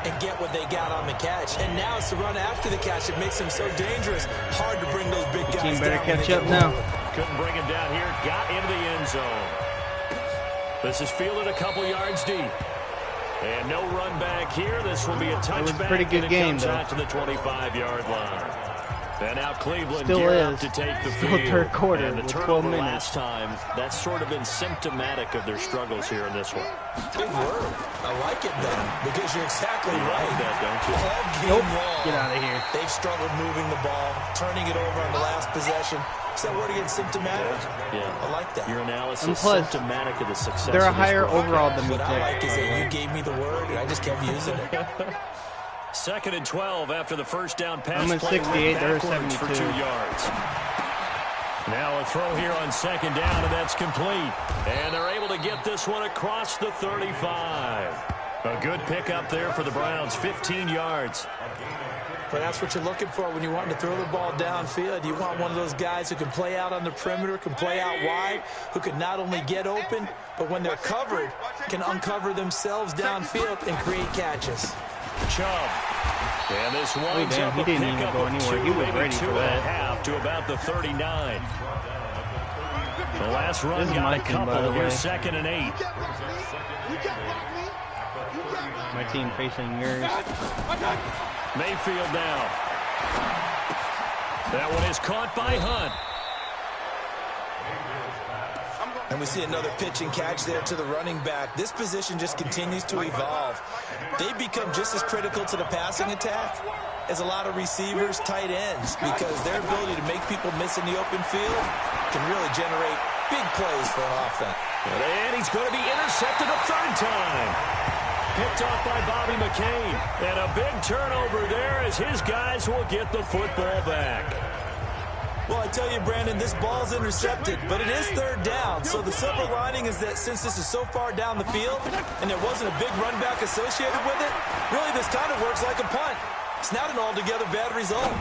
And get what they got on the catch. And now it's the run after the catch that makes them so dangerous. Hard to bring those big guys down. Team better catch up now. Couldn't bring him down here. Got into the end zone. This is fielded a couple yards deep. And no run back here. This will be a touchback. It was a pretty good game, though. Out to the 25-yard line. And now Cleveland still geared up to take the field. Still third quarter and the with 12 turnover minutes. last time, that's sort of been symptomatic of their struggles here in this one. Big word. I like it, Ben, because you're exactly right. That, don't you? All game long, Get out of here. they've struggled moving the ball, turning it over on the last possession. Is that word again, symptomatic? Yeah. I like that. Your analysis And plus, symptomatic of the success. they're a of this higher broadcast. overall than me, What I Jay. like is that you gave me the word, and I just kept using it. 2nd and 12 after the first down pass. I'm at play 68, they're at backwards 72. for 2 yards. Now a throw here on 2nd down, and that's complete. And they're able to get this one across the 35. A good pickup there for the Browns, 15 yards. But that's what you're looking for when you want to throw the ball downfield. You want one of those guys who can play out on the perimeter, can play out wide, who can not only get open, but when they're covered, can uncover themselves downfield and create catches. Chubb. And this winds up He a didn't even pickup go of anywhere. 2, He was maybe ready for 2.5 to about the 39. The last run This is got my a team, by couple. the way. Here's 2nd and 8. My team facing yours. Mayfield now. That one is caught by Hunt. And we see another pitch and catch there to the running back. This position just continues to evolve. They become just as critical to the passing attack as a lot of receivers, tight ends, because their ability to make people miss in the open field can really generate big plays for an offense. And he's going to be intercepted a 3rd time. Picked off by Bobby McCain. And a big turnover there as his guys will get the football back. Well, I tell you, Brandon, this ball's intercepted, but it is 3rd down. So the silver lining is that since this is so far down the field and there wasn't a big run back associated with it, really this kind of works like a punt. It's not an altogether bad result.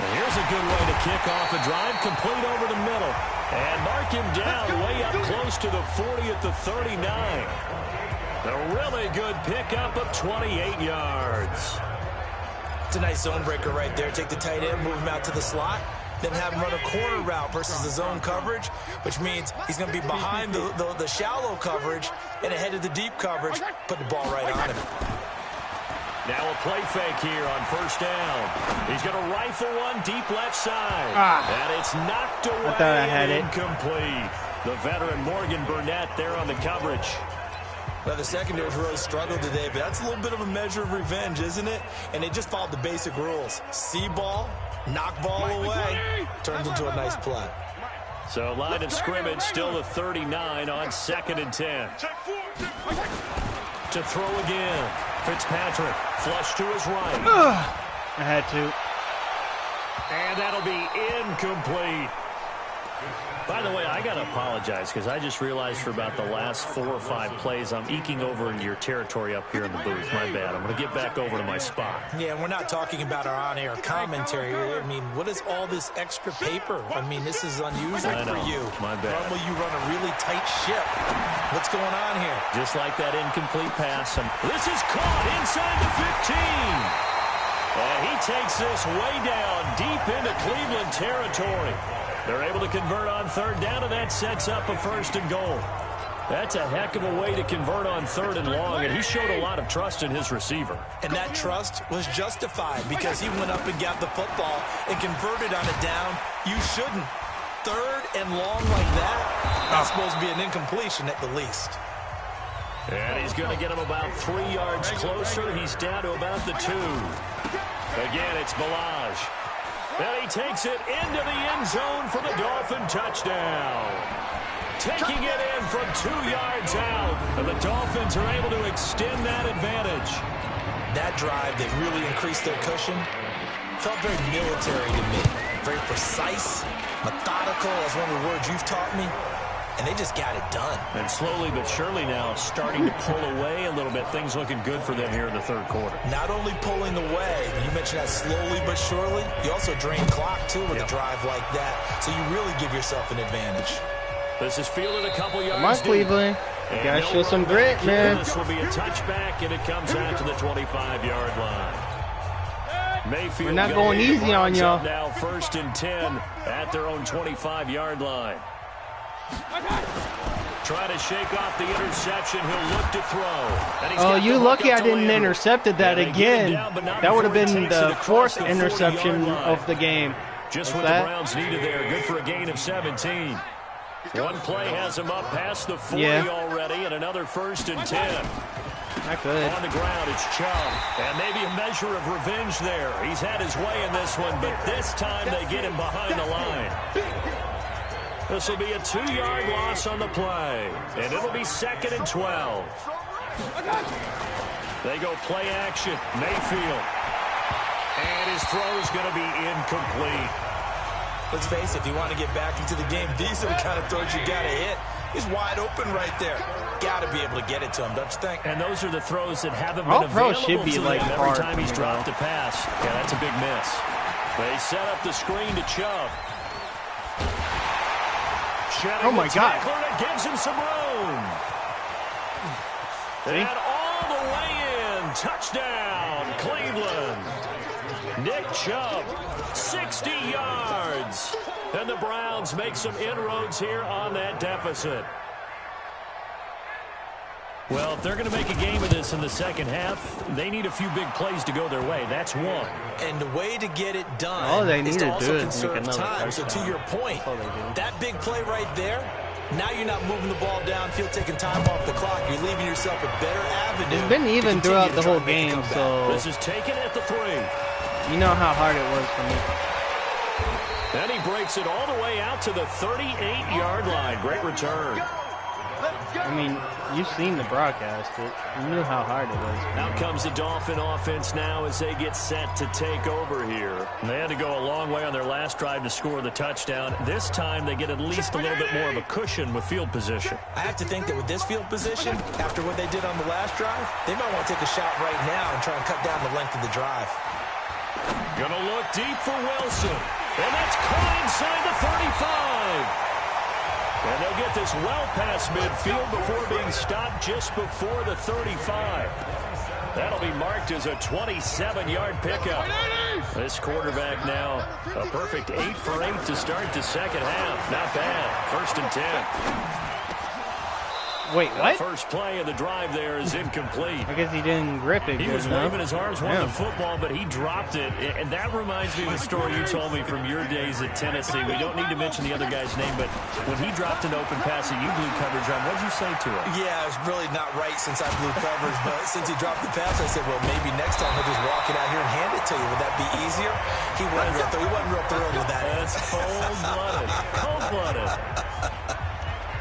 And here's a good way to kick off a drive, complete over the middle. And mark him down way up close to the 40 at the 39. A really good pickup of 28 yards. It's a nice zone breaker right there. Take the tight end, move him out to the slot, then have him run a corner route versus the zone coverage, which means he's going to be behind the shallow coverage and ahead of the deep coverage. Put the ball right on him. Now a play fake here on 1st down. He's going to rifle one deep left side. And it's knocked away. I thought I had it. Incomplete. The veteran Morgan Burnett there on the coverage. Well, the secondary's really struggled today, but that's a little bit of a measure of revenge, isn't it? And they just followed the basic rules. See ball, knock ball away, turns into a nice play. So line of scrimmage still the 39 on 2nd and 10. To throw again. Fitzpatrick flush to his right. I had to. And that'll be incomplete. By the way, I got to apologize because I just realized for about the last 4 or 5 plays, I'm eking over into your territory up here in the booth. My bad. I'm going to get back over to my spot. Yeah, we're not talking about our on-air commentary here. I mean, what is all this extra paper? I mean, this is unusual for you. My bad. Normally you run a really tight ship. What's going on here? Just like that incomplete pass. This is caught inside the 15. And he takes this way down deep into Cleveland territory. They're able to convert on 3rd down, and that sets up a 1st and goal. That's a heck of a way to convert on 3rd and long, and he showed a lot of trust in his receiver. And that trust was justified because he went up and got the football and converted on a down. You shouldn't. 3rd and long like that, that's supposed to be an incompletion at the least. And he's going to get him about 3 yards closer. He's down to about the 2. Again, it's Balaj. And he takes it into the end zone for the Dolphin touchdown. Taking it in from 2 yards out. And the Dolphins are able to extend that advantage. That drive that really increased their cushion felt very military to me. Very precise, methodical, that's one of the words you've taught me. And they just got it done. And slowly but surely now starting to pull away a little bit. Things looking good for them here in the 3rd quarter. Not only pulling away, you mentioned that slowly but surely, you also drain clock, too, with a drive like that. So you really give yourself an advantage. This is fielded a couple yards. Come on, Cleveland. You gotta show some grit, man. This will be a touchback, and it comes out to the 25-yard line. Mayfield We're not going easy on y'all. Now 1st and 10 at their own 25-yard line. Try to shake off the interception. He'll look to throw. Oh, you lucky I didn't intercepted that again. That would have been the 4th interception of the game. Just what the Browns needed there. Good for a gain of 17. One play has him up past the 40 already, and another 1st and 10. Not good. On the ground, it's Chubb. And maybe a measure of revenge there. He's had his way in this one, but this time they get him behind the line. This will be a 2-yard loss on the play. And it'll be 2nd and 12. They go play action. Mayfield. And his throw's going to be incomplete. Let's face it, if you want to get back into the game, these are the kind of throws you got to hit. He's wide open right there. Got to be able to get it to him, don't you think? And those are the throws that haven't All been available throws should be to like him every hard, time he's you dropped know. a pass. Yeah, that's a big miss. They set up the screen to Chubb. Shedding Oh my God! That gives him some room. See? And all the way in, touchdown, Cleveland. Nick Chubb, 60 yards. And the Browns make some inroads here on that deficit. Well, if they're going to make a game of this in the second half, they need a few big plays to go their way. That's one. And the way to get it done All they need is to to do also is conserve make another time. So to touchdown. your point, That's all they do. that big play right there, now you're not moving the ball downfield, taking time off the clock. You're leaving yourself a better avenue. It's been even to throughout continue the to try whole to make a game, comeback. so This is taken at the 3. you know how hard it was for me. And he breaks it all the way out to the 38-yard line. Great return. I mean, you've seen the broadcast. You knew how hard it was. Out comes the Dolphin offense now as they get set to take over here. And they had to go a long way on their last drive to score the touchdown. This time they get at least a little bit more of a cushion with field position. I have to think that with this field position, after what they did on the last drive, they might want to take a shot right now and try and cut down the length of the drive. Gonna look deep for Wilson. And that's caught inside the 35. And they'll get this well past midfield before being stopped just before the 35. That'll be marked as a 27-yard pickup. This quarterback now a perfect 8 for 8 to start the second half. Not bad. 1st and 10. Wait, what? First play of the drive there is incomplete. I guess he didn't grip it He good was enough. waving his arms, wanting Yeah. the football, but he dropped it. And that reminds me of a story you told me from your days at Tennessee. We don't need to mention the other guy's name, but when he dropped an open pass that you blew coverage on, what did you say to him? Yeah, it was really not right since I blew coverage, but since he dropped the pass, I said, well, maybe next time he'll just walk it out here and hand it to you. Would that be easier? He wasn't real thrilled with that. That's cold-blooded. Cold-blooded.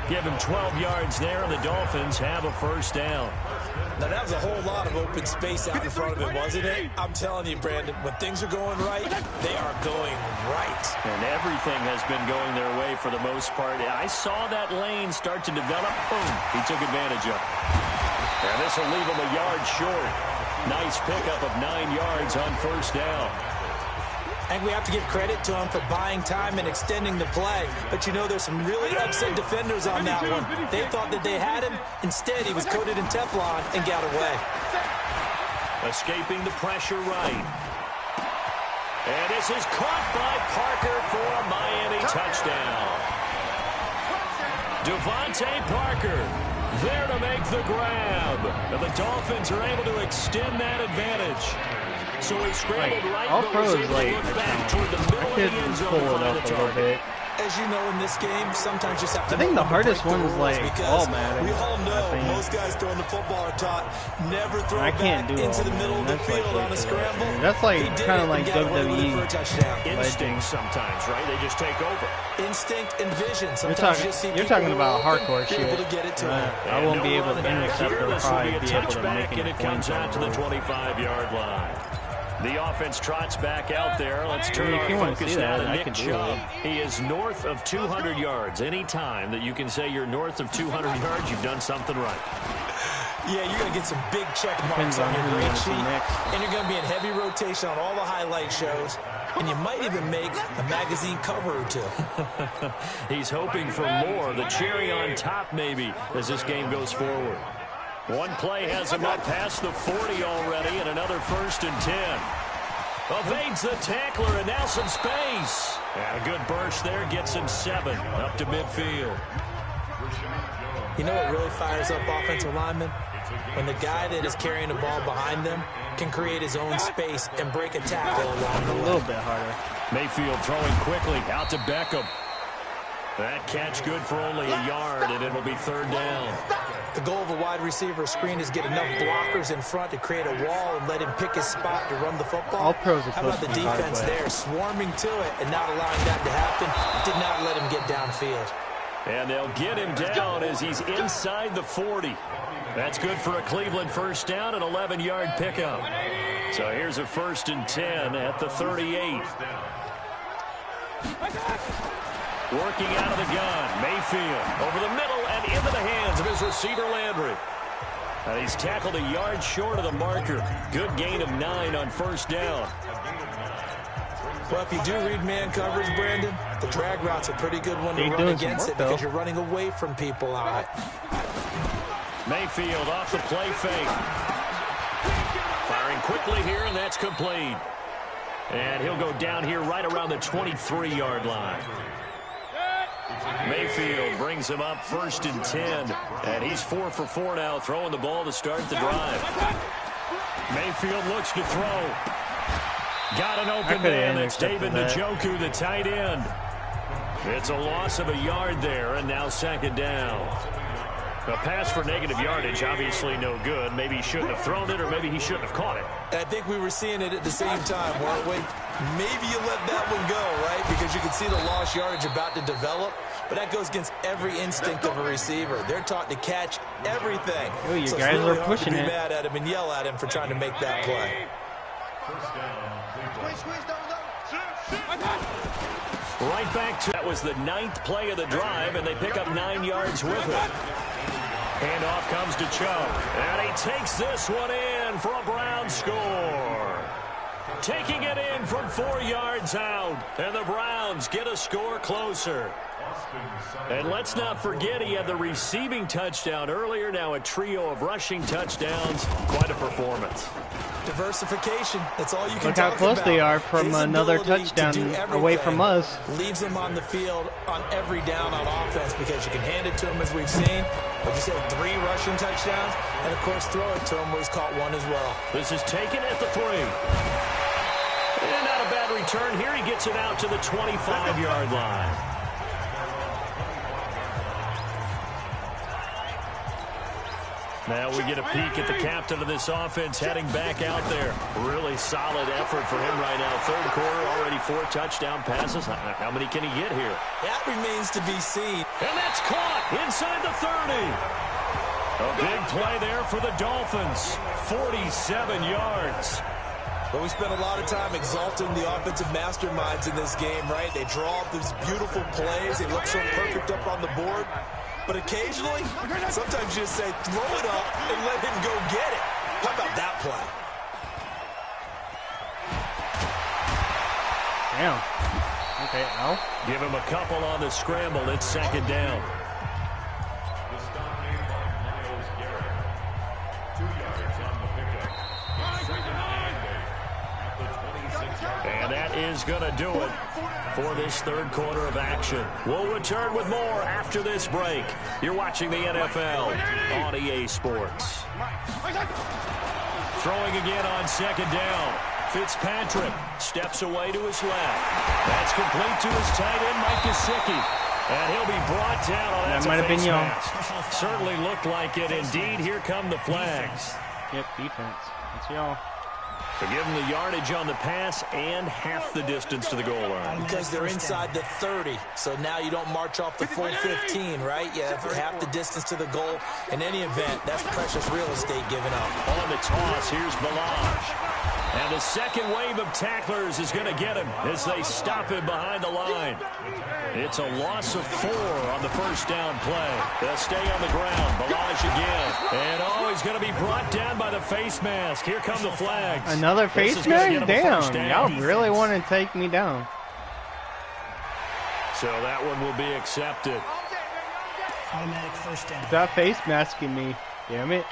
Give him 12 yards there, and the Dolphins have a first down. Now, that was a whole lot of open space out in front of it, wasn't it? I'm telling you, Brandon, when things are going right, they are going right. And everything has been going their way for the most part. I saw that lane start to develop. Boom, he took advantage of it. And this will leave him a yard short. Nice pickup of 9 yards on first down. I think we have to give credit to him for buying time and extending the play. But, you know, there's some really upset defenders on that one. They thought that they had him. Instead, he was coated in Teflon and got away. Escaping the pressure right. And this is caught by Parker for a Miami touchdown. Devontae Parker there to make the grab. And the Dolphins are able to extend that advantage. So he scrambled right, all but was pros able to like look back toward the middle of the could end zone pull to it find up the a little target. bit. As you know, in this game, sometimes you just have to I think know the when to hardest break the one is rules like because automatic. we all I know think. most guys throwing the football are taught never throw I can't back do into the all middle of the that. That's field like on a way too scramble. much. That's like He did kind it of like and got away with it for a WWE. touchdown. Instinct sometimes, right? They just take over. Instinct and vision. You're Sometimes talking, you see you're people talking who about are open, hardcore be shit. able to get it to him. I won't And be no able to run back intercept here. or This will probably be a be able to touchback, make and it it comes out to the 25-yard line. The offense trots back out there. Let's turn If you our want to focus see now that, to I Nick can do Chubb. it. He is north of 200 yards. Any time that you can say you're north of 200 yards, you've done something right. Yeah, you're going to get some big check Depends marks on on your who you grade want to see sheet. next. And you're going to be in heavy rotation on all the highlight shows. And you might even make a magazine cover or two. He's hoping for more. The cherry on top, maybe, as this game goes forward. One play has him up past the 40 already, and another 1st and 10. Evades the tackler, and now some space. And a good burst there gets him 7 up to midfield. You know what really fires up offensive linemen? When the guy that is carrying the ball behind them can create his own space and break a tackle along the A way. little bit harder. Mayfield throwing quickly out to Beckham. That catch good for only a yard, and it'll be third down. The goal of a wide receiver screen is get enough blockers in front to create a wall and let him pick his spot to run the football. All pros are How about the defense there, swarming to it and not allowing that to happen? Did not let him get downfield. And they'll get him down as he's inside the 40. That's good for a Cleveland first down, an 11-yard pickup. So here's a 1st and 10 at the 38. Working out of the gun, Mayfield over the middle and into the hands of his receiver Landry. And he's tackled a yard short of the marker. Good gain of 9 on first down. Well, if you do read man coverage, Brandon, the drag route's a pretty good one to run against it because you're running away from people on it. Mayfield off the play fake. Firing quickly here, and that's complete. And he'll go down here right around the 23-yard line. Mayfield brings him up 1st and 10. And he's 4 for 4 now, throwing the ball to start the drive. Mayfield looks to throw. Got an open man. That's David Njoku, the tight end. It's a loss of a yard there, and now 2nd down. A pass for negative yardage, obviously no good. Maybe he shouldn't have thrown it, or maybe he shouldn't have caught it. I think we were seeing it at the same time, weren't we? Maybe you let that one go, right? Because you can see the lost yardage about to develop. But that goes against every instinct of a receiver. They're taught to catch everything. Oh, you so guys really are pushing it. Be mad at him and yell at him for trying to make that play. Right back to that was the 9th play of the drive, and they pick up 9 yards with it. Handoff comes to Chubb, and he takes this one in for a Brown score. Taking it in from 4 yards out, and the Browns get a score closer. And let's not forget he had the receiving touchdown earlier, now a trio of rushing touchdowns. Quite a performance. Diversification, that's all you can Look talk how close about. they are from another touchdown away from us. Leaves him on the field on every down on offense because you can hand it to him as we've seen. Like you said, 3 rushing touchdowns, and of course throw it to him where he's caught 1 as well. This is taken at the 3. And not a bad return here. He gets it out to the 25-yard line. Now we get a peek at the captain of this offense heading back out there. Really solid effort for him right now. 3rd quarter, already 4 touchdown passes. How many can he get here? That remains to be seen. And that's caught inside the 30. A big play there for the Dolphins. 47 yards. But we spent a lot of time exalting the offensive masterminds in this game, right? They draw up these beautiful plays. They look so perfect up on the board. But occasionally, sometimes you just say, throw it up and let him go get it. How about that play? Damn. Okay, Al. Give him a couple on the scramble. It's 2nd down. And that is going to do it for this 3rd quarter of action. We'll return with more after this break. You're watching the NFL on EA Sports. Throwing again on 2nd down. Fitzpatrick steps away to his left. That's complete to his tight end, Mike Gesicki. And he'll be brought down on that. Might have been y'all. Certainly looked like it. Indeed, here come the flags. Yep, defense. It's y'all. To give them the yardage on the pass and half the distance to the goal line. Because they're inside the 30, so now you don't march off the full 15, right? You have half the distance to the goal. In any event, that's precious real estate given up. On the toss, here's Balaj. And the second wave of tacklers is going to get him as they stop him behind the line. It's a loss of 4 on the first down play. They'll stay on the ground. Balaj again. And he's going to be brought down by the face mask. Here come the flags. Another face mask? Damn, y'all really want to take me down. So that one will be accepted. Automatic first down. Stop face masking me. Damn it.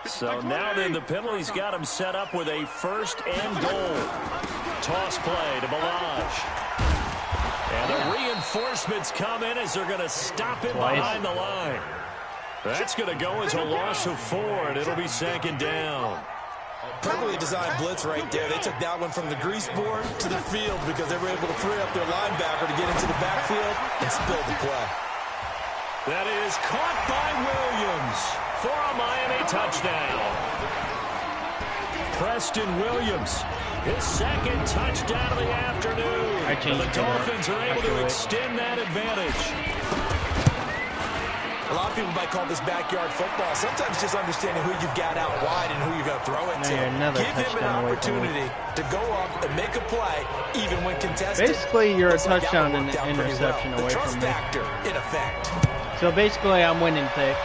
So now then the penalty's got him set up with a 1st and goal. Toss play to Balaj. And the reinforcements come in as they're going to stop him behind the line. That's going to go as a loss of 4, and it'll be 2nd down. Perfectly designed blitz right there. They took that one from the grease board to the field because they were able to free up their linebacker to get into the backfield and spill the play. That is caught by Williams for a Miami touchdown. Preston Williams, his second touchdown of the afternoon. And the Dolphins are able to extend that advantage. A lot of people might call this backyard football. Sometimes just understanding who you've got out wide and who you're going to throw it to. Give him an opportunity to go up and make a play, even when contested. Basically, you're a touchdown and an interception away from me. Factor in effect. So basically, I'm winning thick.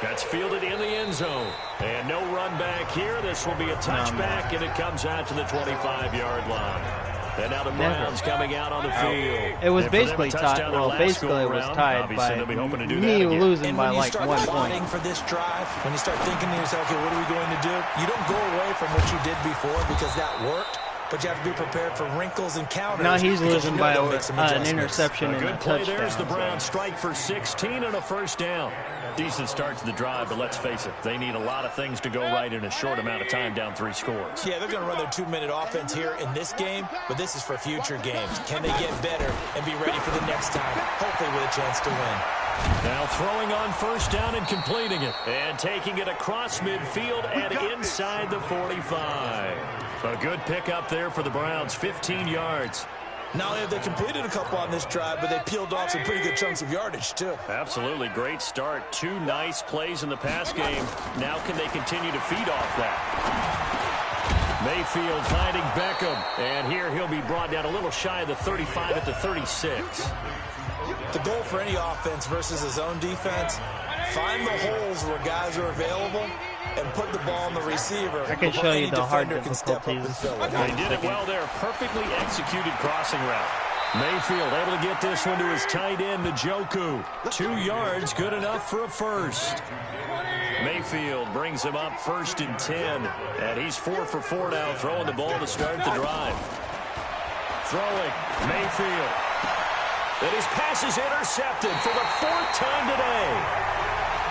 That's fielded in the end zone. And no run back here. This will be a touchback, and it comes out to the 25-yard line. And now the Browns coming out on the field. It was basically tied. Well, basically it was tied by me losing by like 1 point. For this drive, when you start thinking to yourself, okay, what are we going to do? You don't go away from what you did before because that worked. But you have to be prepared for wrinkles and counters. Now he's losing by an interception and a touchdown. There's the Browns strike for 16 and a first down. Decent start to the drive, but let's face it, they need a lot of things to go right in a short amount of time, down 3 scores. Yeah, they're going to run their 2-minute offense here in this game, but this is for future games. Can they get better and be ready for the next time, hopefully with a chance to win? Now throwing on first down and completing it. And taking it across midfield and inside the 45. A good pickup there for the Browns, 15 yards. Not only have they completed a couple on this drive, but they peeled off some pretty good chunks of yardage, too. Absolutely. Great start. 2 nice plays in the pass game. Now can they continue to feed off that? Mayfield finding Beckham. And here he'll be brought down a little shy of the 35 at the 36. The goal for any offense versus his own defense, find the holes where guys are available and put the ball on the receiver. I can show you the hard difficulties. They did it well there. Perfectly executed crossing route. Mayfield able to get this one to his tight end, Njoku. 2 yards, good enough for a first. Mayfield brings him up 1st and 10. And he's 4 for 4 now, throwing the ball to start the drive. Throwing, Mayfield. And his pass is intercepted for the 4th time today.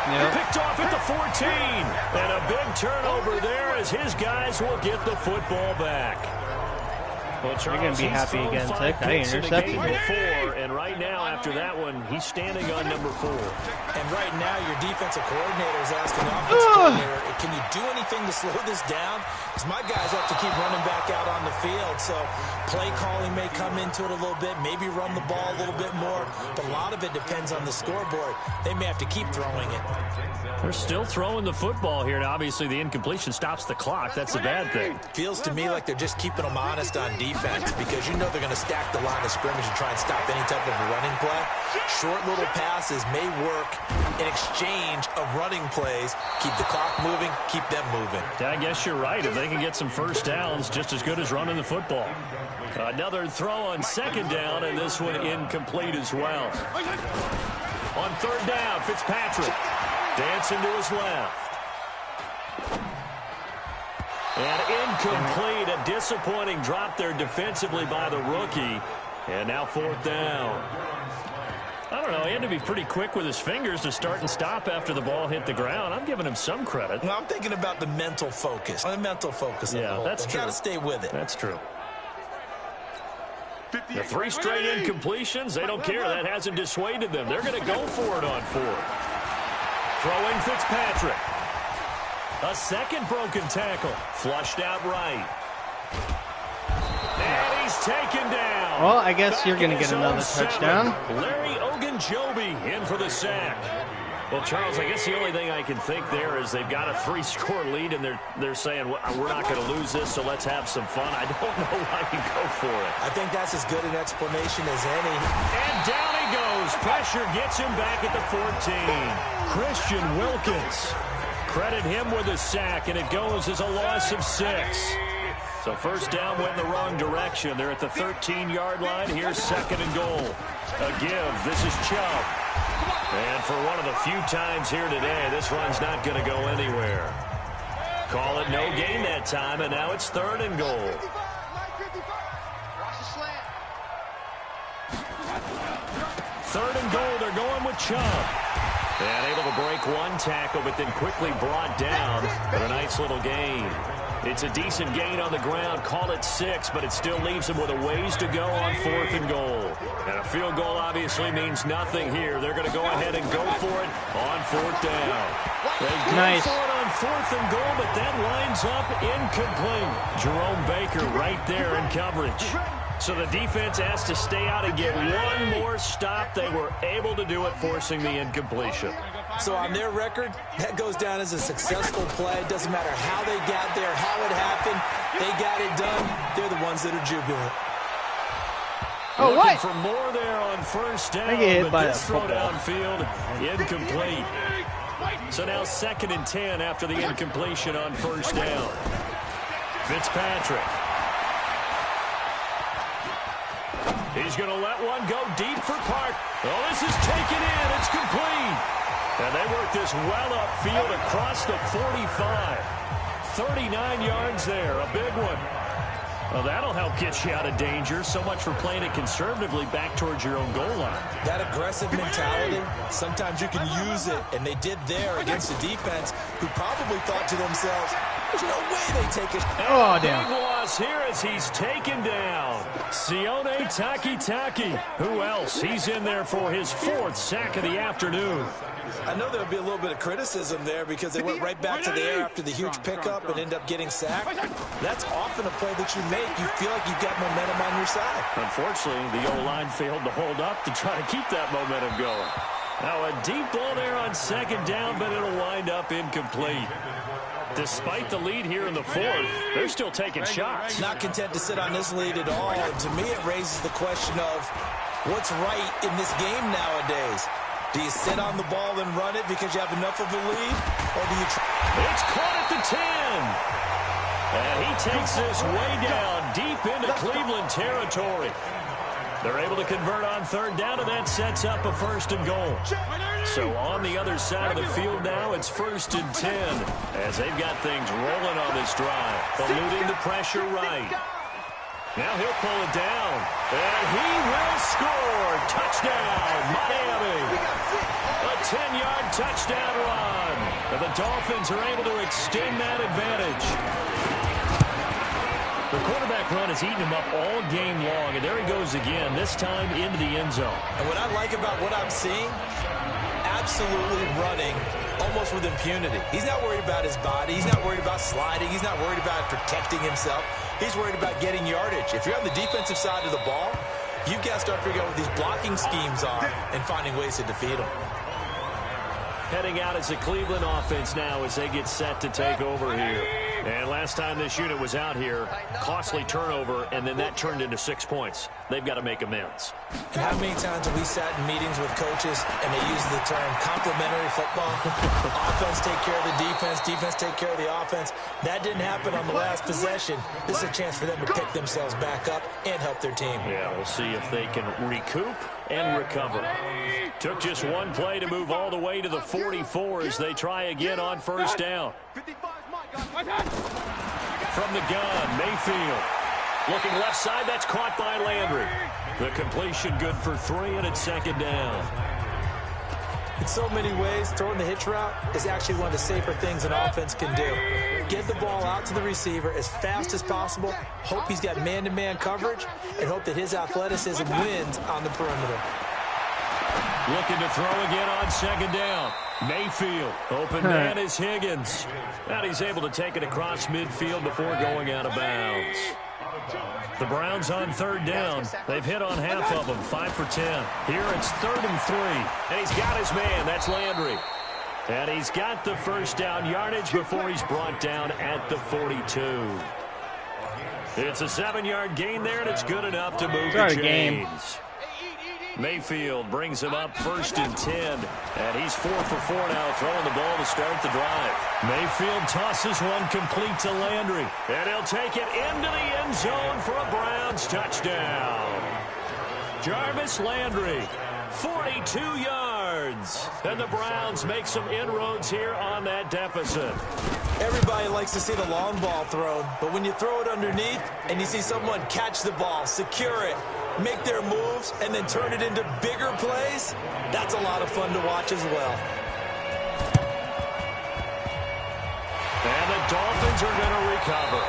Yep. Picked off at the 14. And a big turnover there as his guys will get the football back. Well, you're going to be happy again, Tick. I intercepted it. And right now, after that one, he's standing on number 4. And right now, your defensive coordinator is asking the offensive coordinator, can you do anything to slow this down? Because my guys have to keep running back out on the field. So play calling may come into it a little bit, maybe run the ball a little bit more. But a lot of it depends on the scoreboard. They may have to keep throwing it. They're still throwing the football here. Now, obviously, the incompletion stops the clock. That's a bad thing. Feels to me like they're just keeping them honest on defense because you know they're going to stack the line of scrimmage and try and stop any type of a running play. Short little passes may work in exchange of running plays. Keep the clock moving, keep them moving. I guess you're right. If they can get some first downs, just as good as running the football. Another throw on 2nd down, and this one incomplete as well. On 3rd down, Fitzpatrick dancing to his left. And incomplete. A disappointing drop there defensively by the rookie. And now 4th down. I don't know. He had to be pretty quick with his fingers to start and stop after the ball hit the ground. I'm giving him some credit. Well, I'm thinking about the mental focus. The mental focus. Yeah, that's true. Got to stay with it. That's true. The 3 straight incompletions, they don't care. That hasn't dissuaded them. They're going to go for it on 4th. Throwing Fitzpatrick. A 2nd broken tackle. Flushed out right. And he's taken down. Well, I guess you're going to get another touchdown. Larry Ogunjobi in for the sack. Well, Charles, I guess the only thing I can think there is they've got a 3-score lead, and they're saying, we're not going to lose this, so let's have some fun. I don't know why you go for it. I think that's as good an explanation as any. And down he goes. Pressure gets him back at the 14. Christian Wilkins. Credit him with a sack, and it goes as a loss of 6. So first down went in the wrong direction. They're at the 13-yard line. Here's 2nd and goal. A give. This is Chubb. And for one of the few times here today, this run's not going to go anywhere. Call it no gain that time, and now it's 3rd and goal. 3rd and goal. They're going with Chubb. And able to break one tackle, but then quickly brought down for a nice little gain. It's a decent gain on the ground. Call it 6, but it still leaves them with a ways to go on 4th and goal. And a field goal obviously means nothing here. They're going to go ahead and go for it on 4th down. They go for it on 4th and goal, but that winds up incomplete. Jerome Baker right there in coverage. So the defense has to stay out and get one more stop. They were able to do it, forcing the incompletion. So on their record, that goes down as a successful play. It doesn't matter how they got there, how it happened. They got it done. They're the ones that are jubilant. Oh, looking what? for more there on 1st down, I get hit by this a throw football. downfield, incomplete. So now 2nd and 10 after the incompletion on 1st down. Fitzpatrick. He's going to let one go deep for Park. Oh, this is taken in. It's complete. And they work this well upfield across the 45. 39 yards there, a big one. Well, that'll help get you out of danger. So much for playing it conservatively back towards your own goal line. That aggressive mentality, sometimes you can use it, and they did there against the defense, who probably thought to themselves, there's no way they take it. Oh, damn. Big loss here as he's taken down. Sione Takitaki. Who else? He's in there for his 4th sack of the afternoon. I know there'll be a little bit of criticism there because they went right back to the air after the huge pickup and end up getting sacked. That's often a play that you make. You feel like you've got momentum on your side. Unfortunately, the O-line failed to hold up to try to keep that momentum going. Now a deep ball there on 2nd down, but it'll wind up incomplete. Despite the lead here in the 4th, they're still taking shots. Not content to sit on this lead at all. And to me, it raises the question of what's right in this game nowadays. Do you sit on the ball and run it because you have enough of a lead? Or do you try? It's caught at the 10. And he takes this way down deep into Cleveland territory. They're able to convert on 3rd down, and that sets up a 1st and goal. So on the other side of the field now, it's 1st and 10 as they've got things rolling on this drive. Eluding the pressure right. Now he'll pull it down, and he will score. Touchdown, Miami. A 10-yard touchdown run. And the Dolphins are able to extend that advantage. The quarterback run has eaten him up all game long, and there he goes again, this time into the end zone. And what I like about what I'm seeing, absolutely running almost with impunity. He's not worried about his body. He's not worried about sliding. He's not worried about protecting himself. He's worried about getting yardage. If you're on the defensive side of the ball, you've got to start figuring out what these blocking schemes are and finding ways to defeat them. Heading out as the Cleveland offense now as they get set to take over here. And last time this unit was out here, costly turnover, and then that turned into 6 points. They've got to make amends. And how many times have we sat in meetings with coaches and they use the term complementary football? Offense take care of the defense, defense take care of the offense. That didn't happen on the last possession. This is a chance for them to pick themselves back up and help their team. Yeah, we'll see if they can recoup and recover. Took just one play to move all the way to the 44 as they try again on 1st down. From the gun, Mayfield. Looking left side, that's caught by Landry. The completion good for 3, and it's 2nd down. In so many ways, throwing the hitch route is actually one of the safer things an offense can do. Get the ball out to the receiver as fast as possible, hope he's got man-to-man coverage, and hope that his athleticism wins on the perimeter. Looking to throw again on 2nd down. Mayfield. Open man is Higgins. And he's able to take it across midfield before going out of bounds. The Browns on 3rd down. They've hit on half of them, 5 for 10. Here it's 3rd and 3. And he's got his man. That's Landry. And he's got the 1st down yardage before he's brought down at the 42. It's a 7-yard gain there, and it's good enough to move the chains. Mayfield brings him up 1st and 10, and he's 4 for 4 now, throwing the ball to start the drive. Mayfield tosses one complete to Landry, and he'll take it into the end zone for a Browns touchdown. Jarvis Landry, 42 yards, and the Browns make some inroads here on that deficit. Everybody likes to see the long ball thrown, but when you throw it underneath and you see someone catch the ball, secure it, make their moves, and then turn it into bigger plays, that's a lot of fun to watch as well. Dolphins are going to recover.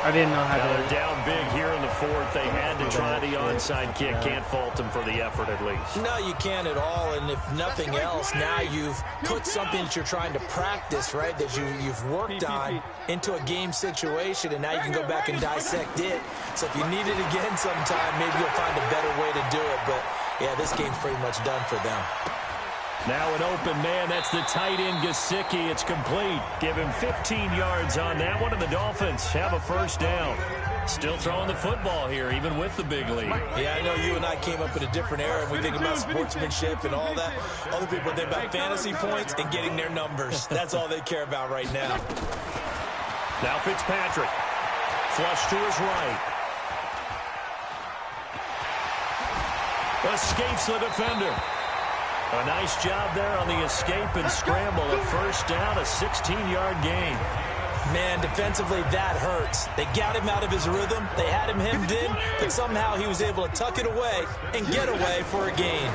I didn't know how Now to. they're down big here in the fourth. They had to try the onside kick. Can't fault them for the effort at least. No, you can't at all. And if nothing else, now you've put something that you're trying to practice, right, that you've worked on into a game situation, and now you can go back and dissect it. So if you need it again sometime, maybe you'll find a better way to do it. But, yeah, this game's pretty much done for them. Now an open man. That's the tight end, Gesicki. It's complete. Give him 15 yards on that one, and the Dolphins have a first down. Still throwing the football here, even with the big lead. Yeah, I know you and I came up in a different era, and we think about sportsmanship and all that. Other people think about fantasy points and getting their numbers. That's all they care about right now. Now Fitzpatrick. Flush to his right. Escapes the defender. A nice job there on the escape and scramble. A first down, a 16-yard gain. Man, defensively, that hurts. They got him out of his rhythm. They had him hemmed in, but somehow he was able to tuck it away and get away for a gain.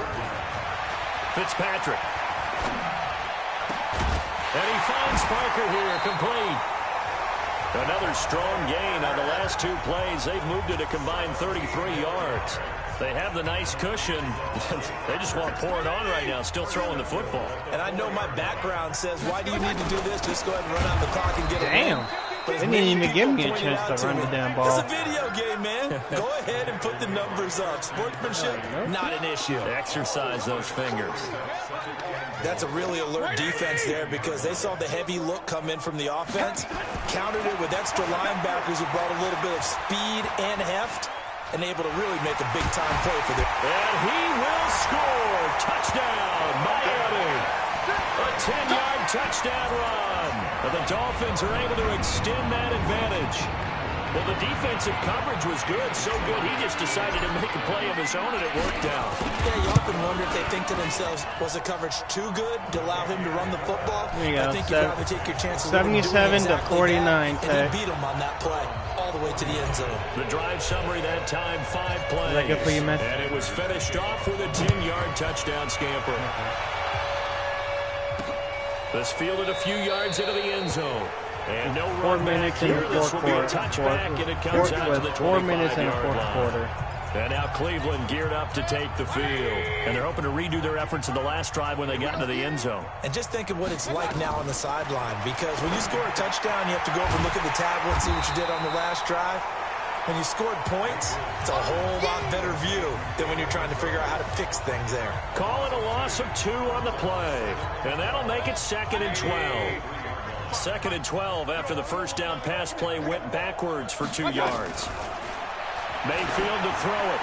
Fitzpatrick. And he finds Parker here, complete. Another strong gain on the last two plays. They've moved it a combined 33 yards. They have the nice cushion. They just want pouring on right now, still throwing the football. And I know my background says, why do you need to do this? Just go ahead and run out the clock and get it. Damn. They didn't even give me a chance to run the damn ball. It's a video game, man. Go ahead and put the numbers up. Sportsmanship, not an issue. Exercise those fingers. That's a really alert defense there because they saw the heavy look come in from the offense, countered it with extra linebackers who brought a little bit of speed and heft, and able to really make a big-time play for them. And he will score. Touchdown, Miami. A 10-yard touchdown run. But the Dolphins are able to extend that advantage. Well, the defensive coverage was good, so good he just decided to make a play of his own, and it worked out. Yeah, you often wonder if they think to themselves, was the coverage too good to allow him to run the football? There you go. I think you'd rather take your chances. 77 to 49. And he beat him on that play all the way to the end zone. The drive summary that time, 5 plays. Is that good for you, man? And it was finished off with a 10-yard touchdown scamper. This fielded a few yards into the end zone. And no 4 run minutes back in here. the This fourth will be a quarter. touchback, and it comes out to the 4 minutes in the 25-yard fourth line. quarter. And now Cleveland geared up to take the field. And they're hoping to redo their efforts in the last drive when they got into the end zone. And just think of what it's like now on the sideline, because when you score a touchdown, you have to go over and look at the tablet and see what you did on the last drive. When you scored points, it's a whole lot better view than when you're trying to figure out how to fix things there. Call it a loss of 2 on the play. And that'll make it 2nd and 12. 2nd and 12 after the first down pass play went backwards for 2 yards. Mayfield to throw it.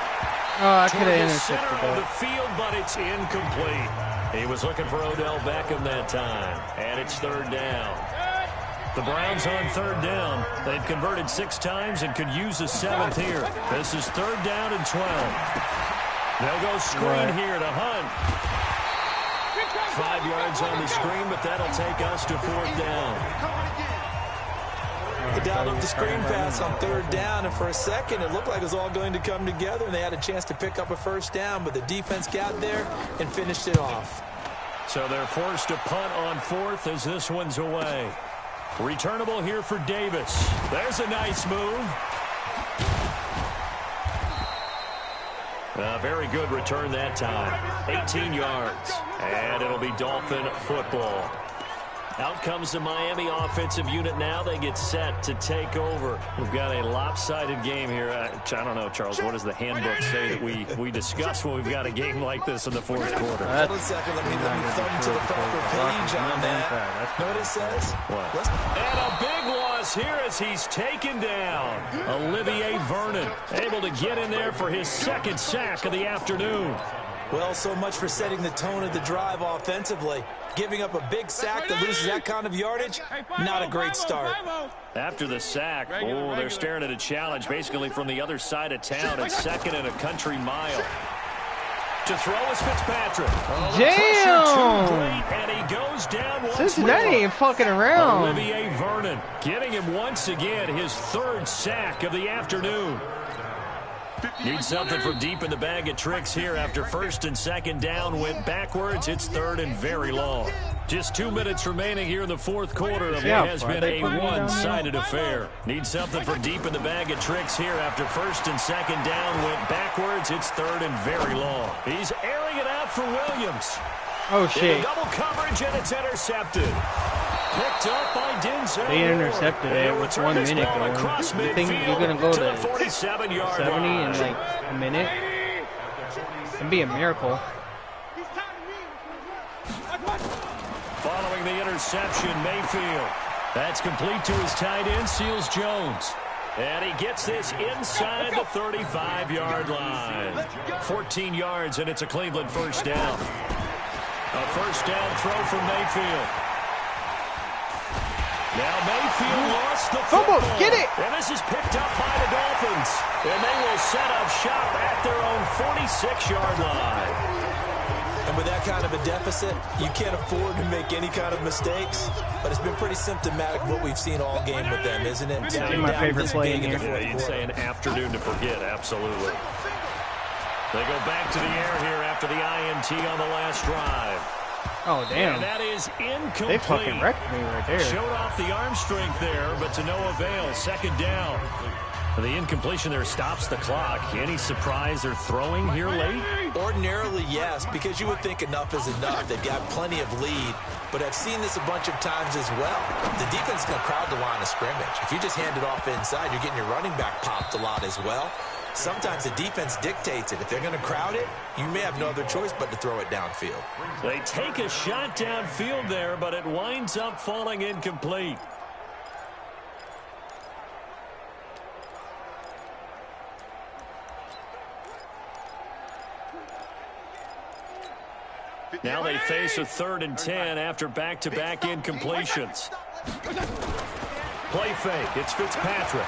Oh, I could have Center intercepted of the that. field, but it's incomplete. He was looking for Odell Beckham that time. And it's 3rd down. The Browns on 3rd down. They've converted 6 times and could use a 7th here. This is 3rd down and 12. They'll go screen here to Hunt. 5 yards on the screen, but that'll take us to 4th down. They dialed up the screen pass on 3rd down, and for a second it looked like it was all going to come together, and they had a chance to pick up a first down, but the defense got there and finished it off. So they're forced to punt on 4th as this one's away. Returnable here for Davis. There's a nice move. A very good return that time. 18 yards. And it'll be Dolphin football. Out comes the Miami offensive unit now. They get set to take over. We've got a lopsided game here. I don't know, Charles, what does the handbook say that we discuss when we've got a game like this in the 4th quarter? Hold on a second. Let me thumb to the proper page on that. Know what it says? What? And a big loss here as he's taken down. Olivier Vernon able to get in there for his 2nd sack of the afternoon. Well, so much for setting the tone of the drive offensively. Giving up a big sack that loses that kind of yardage, not a great start. After the sack, they're staring at a challenge basically from the other side of town. It's 2nd and a country mile. To throw is Fitzpatrick. Damn! And he goes down once Cincinnati more. ain't fucking around. Olivier Vernon getting him once again his 3rd sack of the afternoon. Need something from deep in the bag of tricks here after first and second down went backwards. It's third and very long. Just 2 minutes remaining here in the fourth quarter of what has been a one-sided affair. Need something from deep in the bag of tricks here after first and second down went backwards. It's third and very long. He's airing it out for Williams. Oh, shit. Double coverage, and it's intercepted. Picked up by Denzel. They intercepted it with 1 minute going. You think you're going to go to 70 in like a minute? It'd be a miracle. Following the interception, Mayfield. That's complete to his tight end, Seals Jones. And he gets this inside the 35-yard line. 14 yards, and it's a Cleveland first down. A first down throw from Mayfield. Now Mayfield lost the football. Get it! And this is picked up by the Dolphins. And they will set up shop at their own 46-yard line. And with that kind of a deficit, you can't afford to make any kind of mistakes. But it's been pretty symptomatic what we've seen all game with them, isn't it? It's my favorite play in here. Yeah, you'd say an afternoon to forget, absolutely. They go back to the air here after the INT on the last drive. Oh, damn. And that is incomplete. They fucking wrecked me right there. Showed off the arm strength there, but to no avail. Second down. The incompletion there stops the clock. Any surprise they're throwing here late? Ordinarily, yes, because you would think enough is enough. They've got plenty of lead, but I've seen this a bunch of times as well. The defense is going to crowd the line of scrimmage. If you just hand it off inside, you're getting your running back popped a lot as well. Sometimes the defense dictates it. If they're going to crowd it, you may have no other choice but to throw it downfield. They take a shot downfield there, but it winds up falling incomplete. Now they face a 3rd and 10 after back-to-back incompletions. Play fake. It's Fitzpatrick.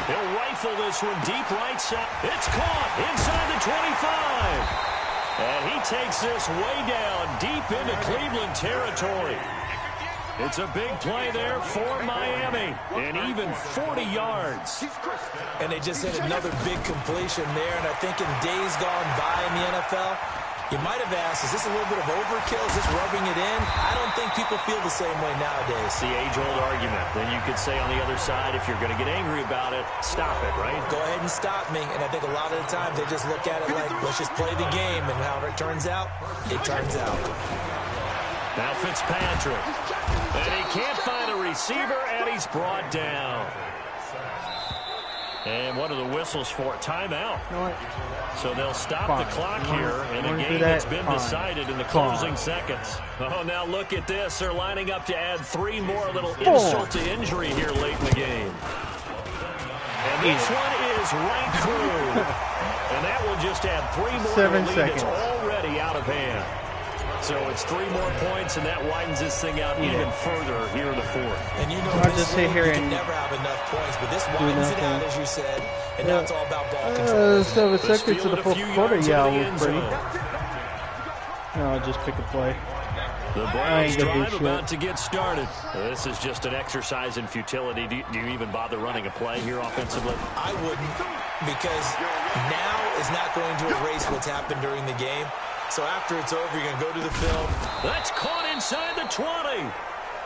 He'll rifle this one deep right side. It's caught inside the 25. And he takes this way down deep into Cleveland territory. It's a big play there for Miami. And even 40 yards. And they just hit another big completion there. And I think in days gone by in the NFL, you might have asked, is this a little bit of overkill? Is this rubbing it in? I don't think people feel the same way nowadays. It's the age-old argument. Then you could say on the other side, if you're going to get angry about it, stop it, right? Go ahead and stop me. And I think a lot of the times they just look at it like, let's just play the game. And however it turns out, it turns out. Now Fitzpatrick. And he can't find a receiver, and he's brought down. And what are the whistles for? Timeout. You know what? So they'll stop Fine. the clock here in a game that's been decided in the closing seconds. Oh, now look at this. They're lining up to add 3 more, little insult to injury here late in the game. And this one is right through. And that will just add 3 more 7 to a lead seconds. that's already out of hand. So it's 3 more points, and that widens this thing out even further here in the 4th. And you know, I'll just sit here you and can never have enough points, but this widens it out, as you said, and now it's all about ball control. 7 seconds to the fourth quarter. Yeah, into the we're end pretty. zone. No, I'll just pick a play. The I Browns ain't gonna do drive shit. about to get started. This is just an exercise in futility. Do you even bother running a play here offensively? I wouldn't, because now is not going to erase what's happened during the game. So after it's over, you're going to go to the film. That's caught inside the 20.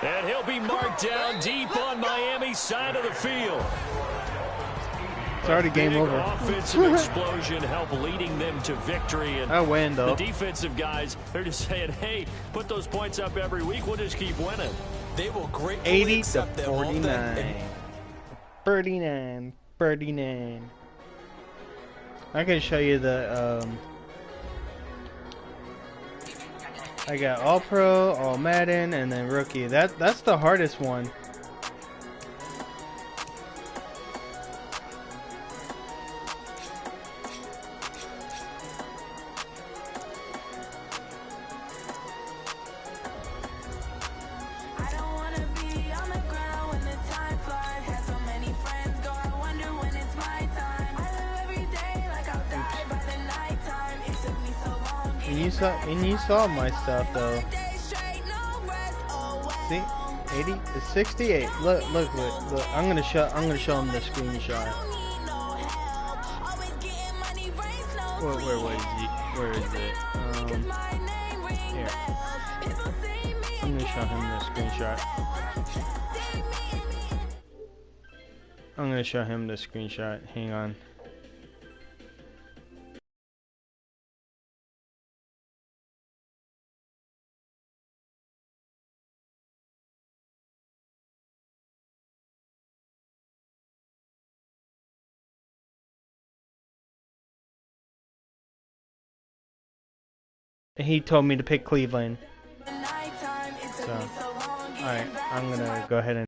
And he'll be marked down deep on Miami's side of the field. It's already game Big over. Offensive explosion help leading them to victory. And I win, though. the defensive guys, they're just saying, hey, put those points up every week. We'll just keep winning. They will gratefully 80 to accept them, won't they? 49. 39. I can show you the I got All Pro, All Madden, and then Rookie. That's the hardest one. And you saw my stuff though. See, 80 to 68. Look. I'm gonna show them the screenshot. Where is it? Here. I'm gonna show him the screenshot. I'm gonna show him the screenshot. Hang on. He told me to pick Cleveland. So, alright, I'm gonna go ahead and